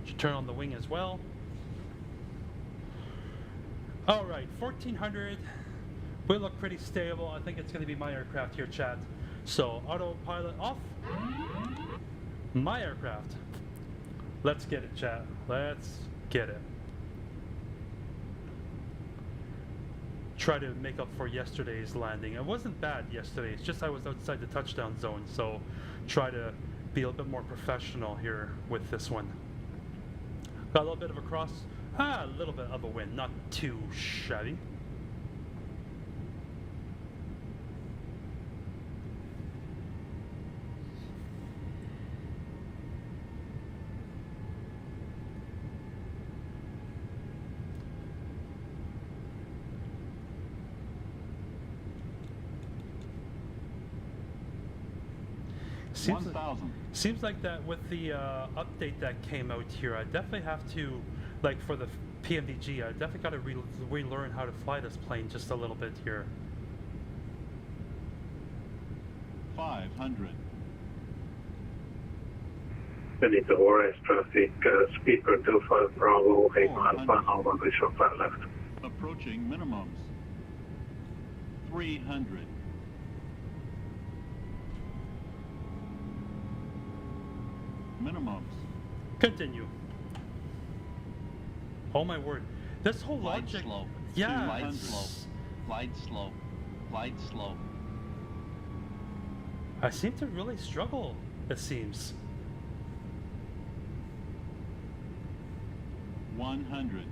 should turn on the wing as well. All right, 1400. We look pretty stable. I think it's going to be my aircraft here, chat. So autopilot off. My aircraft. Let's get it, chat. Let's get it. Try to make up for yesterday's landing. It wasn't bad yesterday. It's just I was outside the touchdown zone. So try to be a little bit more professional here with this one. Got a little bit of a cross. A little bit of a wind, not too shabby. Seems like that with the update that came out here, I definitely have to, like for the PMDG, I definitely got to relearn how to fly this plane just a little bit here. 500. Benito Juarez traffic, speed per 25 Bravo, 8 mile final, runway 05 left. Approaching minimums. 300. Minimums. Continue. Oh my word. This whole Glide logic. slope. Yeah. Glide slope. Glide slope. Glide slope. I seem to really struggle, it seems. 100.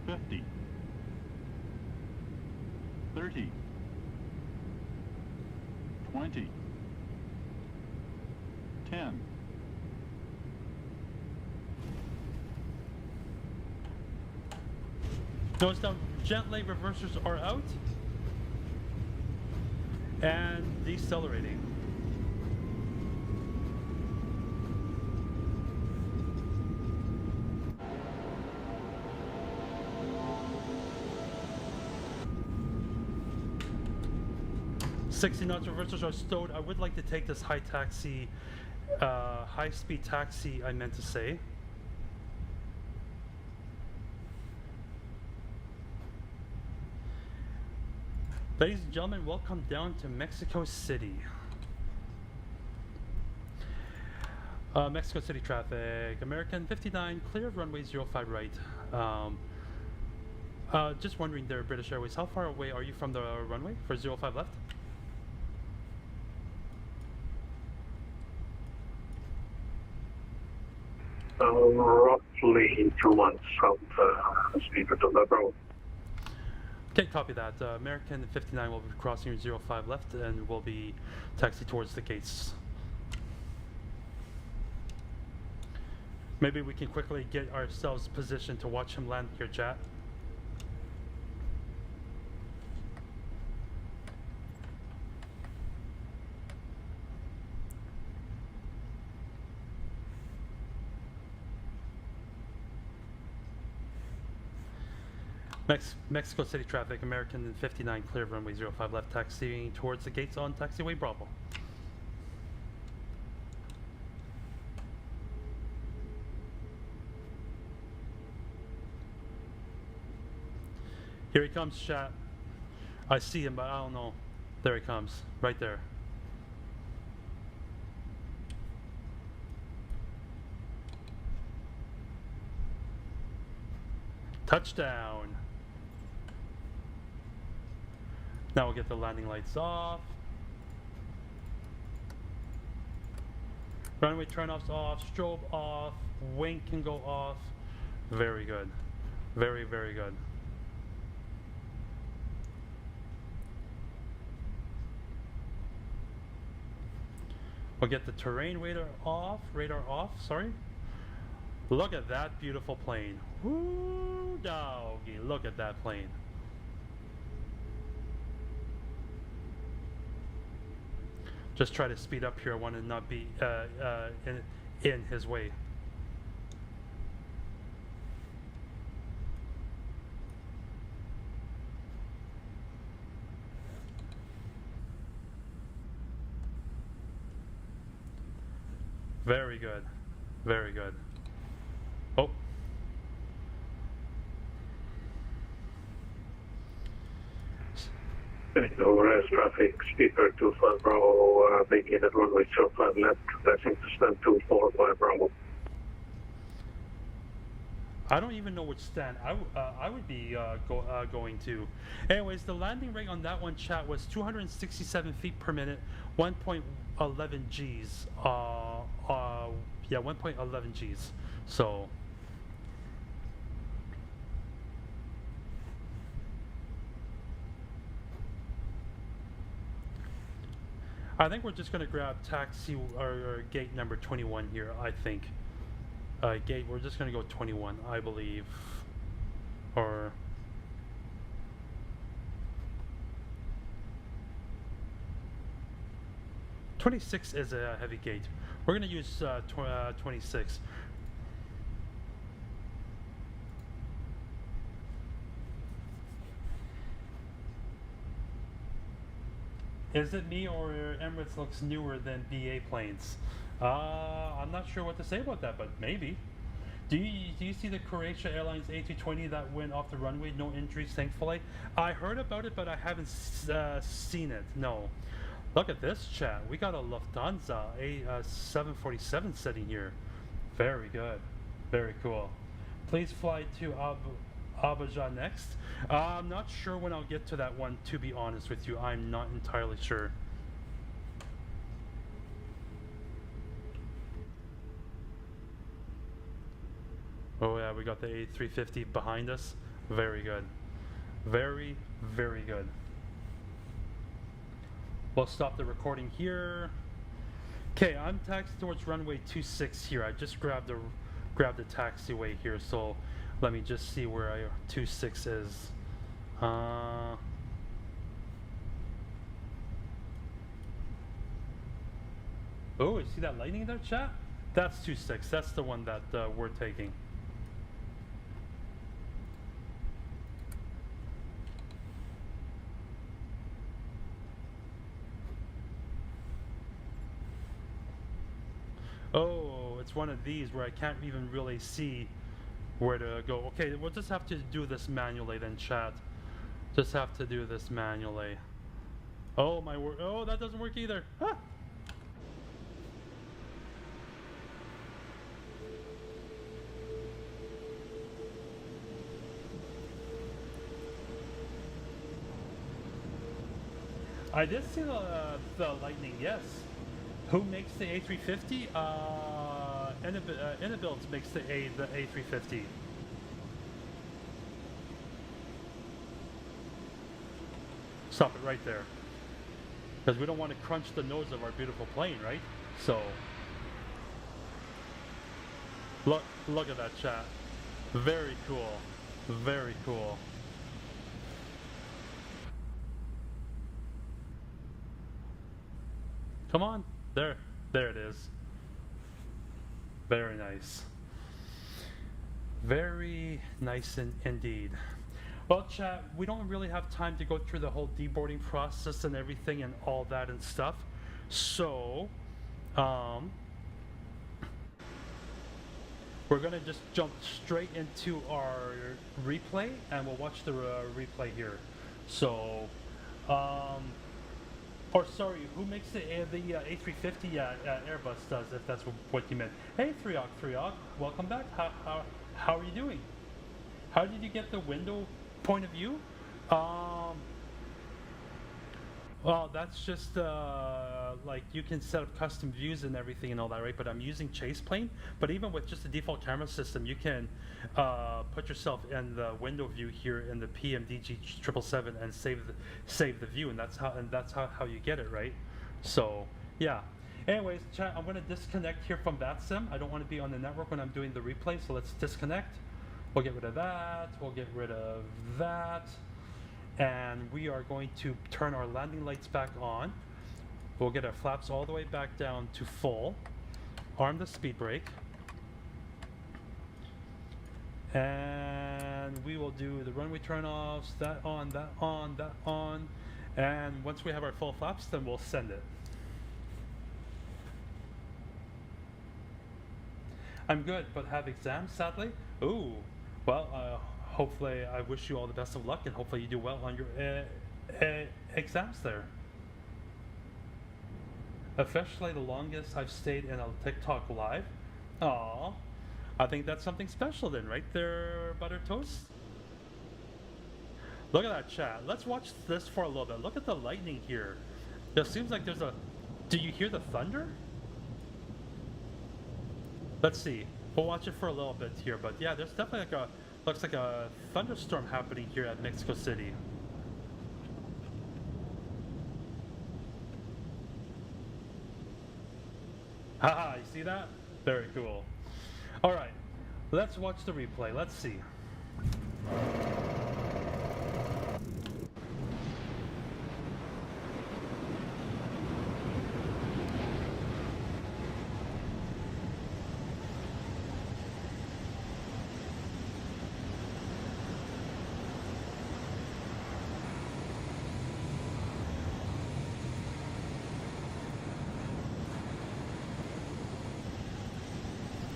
50. 30. 20. 10. 9. Notice down, jet lag reversers are out. And decelerating. "60 knots reversers are stowed." I would like to take this high-speed taxi, I meant to say. Ladies and gentlemen, welcome down to Mexico City. Mexico City traffic. American 59, clear of runway 05 right. Just wondering there, British Airways, how far away are you from the runway for 05 left? Roughly 2 months from the speaker to the road. Okay, copy that. American 59 will be crossing 05 left and will be taxi towards the gates. Maybe we can quickly get ourselves positioned to watch him land here, chat. Mexico City traffic, American 59, clear of runway 05 left, taxiing towards the gates on taxiway Bravo. Here he comes, chat. I see him, but I don't know. There he comes, right there. Touchdown. Now we'll get the landing lights off. Runway turn-offs off, strobe off, wing can go off. Very good. Very, very good. We'll get the terrain radar off, sorry. Look at that beautiful plane. Woo, doggy, look at that plane. Just try to speed up here. I want to not be in his way. Very good. Very good. Oh. Over traffic, speaker 25 Bravo, making at runway 05 left, passing to stand 245 Bravo. I don't even know which stand I would be going to. Anyways, the landing rate on that one, chat, was 267 feet per minute, 1.11 Gs. Yeah, 1.11 Gs. So. I think we're just going to grab taxi or gate number 21 here, I think. Gate, we're just going to go 21, I believe. Or... ...26 is a heavy gate. We're going to use 26. Is it me or Emirates looks newer than BA planes? I'm not sure what to say about that, but maybe. Do you see the Croatia Airlines A220 that went off the runway? No injuries, thankfully. I heard about it, but I haven't seen it. No. Look at this, chat. We got a Lufthansa A747 sitting here. Very good. Very cool. Please fly to Abuja next. I'm not sure when I'll get to that one, to be honest with you. I'm not entirely sure. Oh yeah, we got the A350 behind us. Very good. Very, very good. We'll stop the recording here. Okay, I'm taxiing towards runway 26 here. I just grabbed the taxiway here, so Let me just see where our 2.6 is. Oh, you see that lightning there, chat? That's 2.6. That's the one that we're taking. Oh, it's one of these where I can't even really see where to go. Okay, we'll just have to do this manually then, chat. Just have to do this manually. Oh, my word. Oh, that doesn't work either. Ah! I did see the lightning, yes. Who makes the A350? Inibuilds makes the A350. Stop it right there. Because we don't want to crunch the nose of our beautiful plane, right? So, look at that, chat. Very cool. Very cool. Come on. There it is. Very nice. Very nice indeed. Well, chat, we don't really have time to go through the whole deboarding process and everything and all that and stuff. So, we're gonna just jump straight into our replay, and we'll watch the replay here. So, or sorry, who makes the A350? Airbus does, if that's what you meant. Hey, 3OC, welcome back. How are you doing? How did you get the window point of view? Well, that's just like you can set up custom views and everything and all that, right? But I'm using ChasePlane. But even with just the default camera system, you can put yourself in the window view here in the PMDG 777 and save the view, and that's how you get it, right? So yeah. Anyways, chat, I'm gonna disconnect here from that sim. I don't want to be on the network when I'm doing the replay, so let's disconnect. We'll get rid of that. We'll get rid of that. And we are going to turn our landing lights back on. We'll get our flaps all the way back down to full. Arm the speed brake. And we will do the runway turn-offs, that on, that on, that on. And once we have our full flaps, then we'll send it. I'm good, but have exams, sadly. Ooh, well, hopefully I wish you all the best of luck, and hopefully you do well on your exams there. Officially the longest I've stayed in a TikTok live. Aww, I think that's something special then, right there, Butter Toast? Look at that, chat. Let's watch this for a little bit. Look at the lightning here. It seems like there's a... Do you hear the thunder? Let's see. We'll watch it for a little bit here, but yeah, there's definitely like a... Looks like a thunderstorm happening here at Mexico City. Haha, you see that? Very cool. All right, let's watch the replay. Let's see.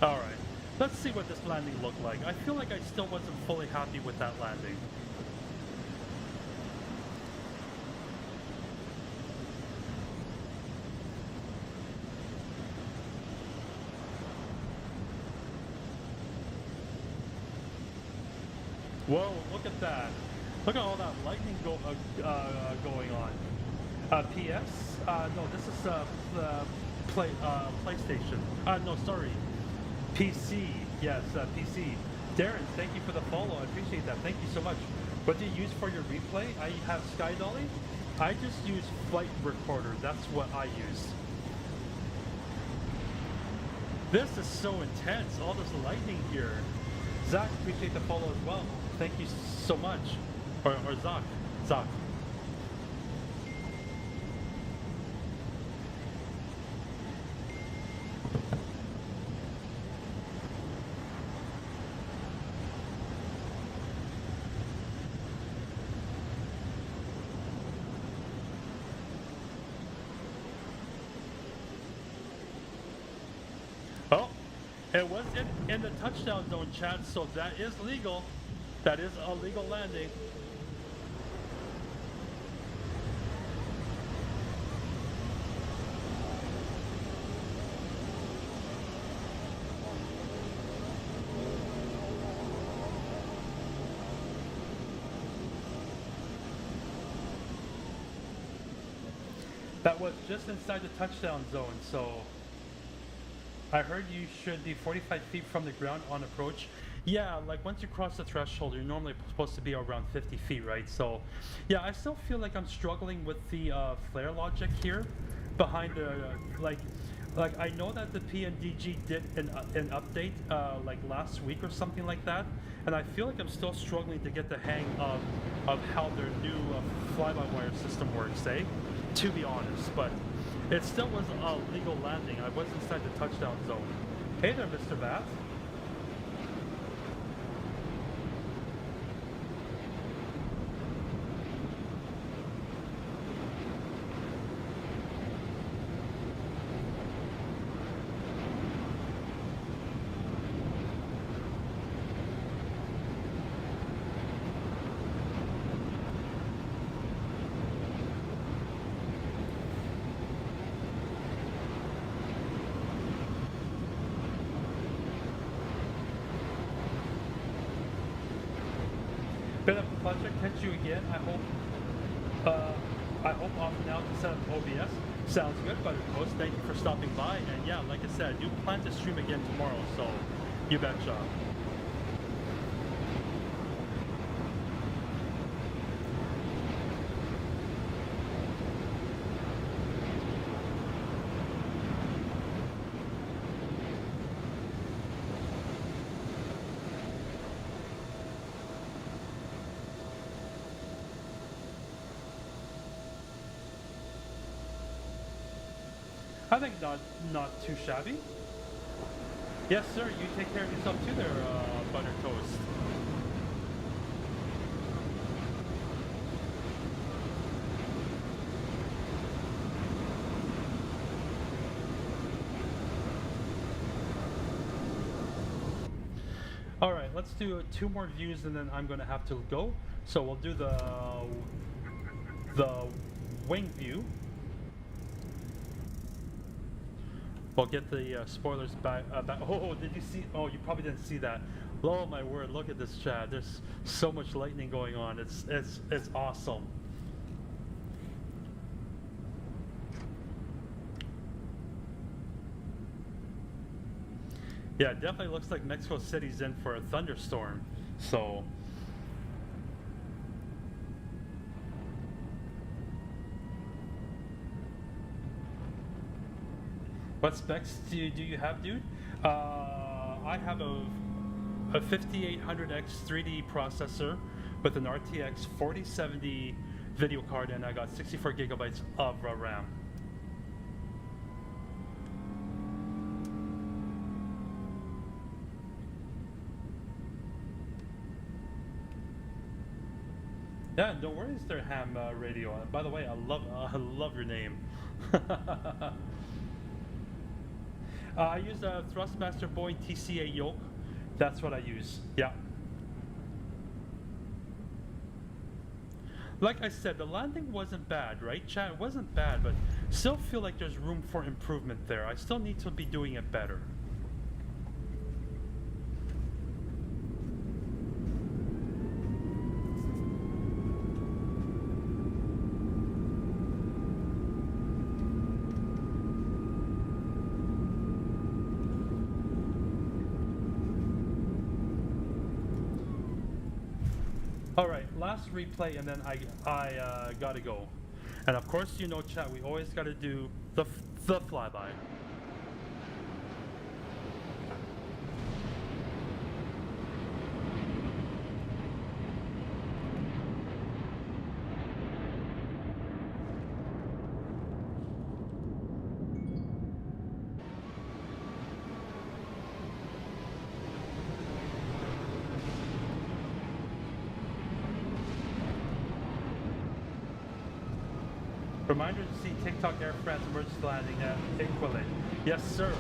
All right, let's see what this landing looked like. I feel like I still wasn't fully happy with that landing. Whoa, look at that. Look at all that lightning going on. PS? No, this is PlayStation. No, sorry. PC, yes, PC. Darren, thank you for the follow. I appreciate that. Thank you so much. What do you use for your replay? I have SkyDolly. I just use Flight Recorder. That's what I use. This is so intense. All this lightning here. Zach, appreciate the follow as well. Thank you so much. Or Zach. Zach. Oh, it was in the touchdown zone, chat, so that is legal. That is a legal landing. That was just inside the touchdown zone, so I heard you should be 45 feet from the ground on approach. Yeah, like once you cross the threshold, you're normally supposed to be around 50 feet, right? So, yeah, I still feel like I'm struggling with the flare logic here behind the, like I know that the PMDG did an update like last week or something like that, and I feel like I'm still struggling to get the hang of how their new fly-by-wire system works, eh? To be honest, but it still was a legal landing. I was inside the touchdown zone. Hey there, Mr. Bath. Bit of a pleasure catch you again. I hope off now to set up OBS. Sounds good, Butter Toast. Thank you for stopping by. And yeah, like I said, I do plan to stream again tomorrow, so you betcha. I think not too shabby. Yes, sir. You take care of yourself too, there, Butter Toast. All right, let's do 2 more views, and then I'm going to have to go. So we'll do the wing view. We'll get the spoilers back. Oh, did you see? Oh, you probably didn't see that. Oh my word! Look at this, Chad. There's so much lightning going on. It's awesome. Yeah, it definitely looks like Mexico City's in for a thunderstorm. So. What specs do you have, dude? I have a 5800X 3D processor with an RTX4070 video card, and I got 64 gigabytes of RAM. Yeah, no worries there, Ham Radio. By the way, I love your name. I use a Thrustmaster Boeing TCA Yoke. That's what I use. Yeah. Like I said, the landing wasn't bad, right, chat? It wasn't bad, but still feel like there's room for improvement there. I still need to be doing it better. All right, last replay, and then I gotta go. And of course, you know, chat, we always gotta do the flyby. Reminder to see TikTok Air France emergency landing at Equilate. Yes, sir.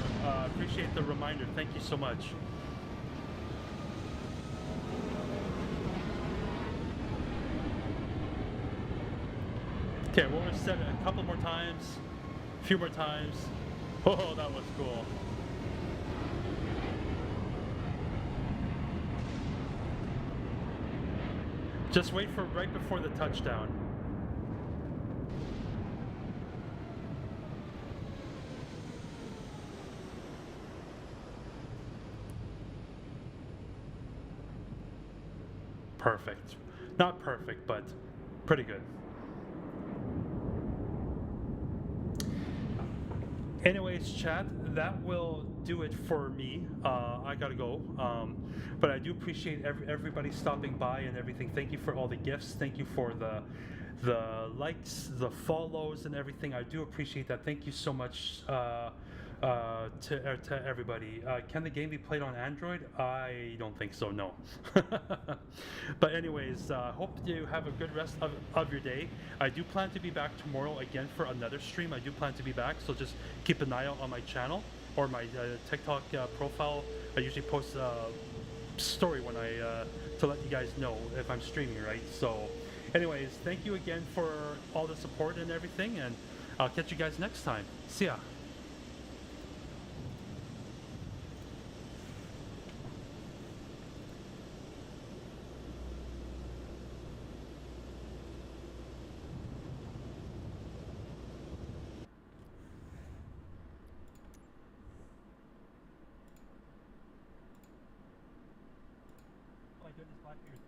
Appreciate the reminder. Thank you so much. Okay, we'll reset it a couple more times, a few more times. Oh, that was cool. Just wait for right before the touchdown. Perfect. Not perfect, but pretty good. Anyways, chat, that will do it for me. I gotta go. But I do appreciate everybody stopping by and everything. Thank you for all the gifts. Thank you for the likes, the follows, and everything. I do appreciate that. Thank you so much to everybody. Can the game be played on Android? I don't think so, no. But anyways, hope you have a good rest of your day. I do plan to be back tomorrow again for another stream. I do plan to be back, so just keep an eye out on my channel or my TikTok profile. I usually post a story when to let you guys know if I'm streaming, right? So anyways, thank you again for all the support and everything, and I'll catch you guys next time. See ya. My goodness, 5 years.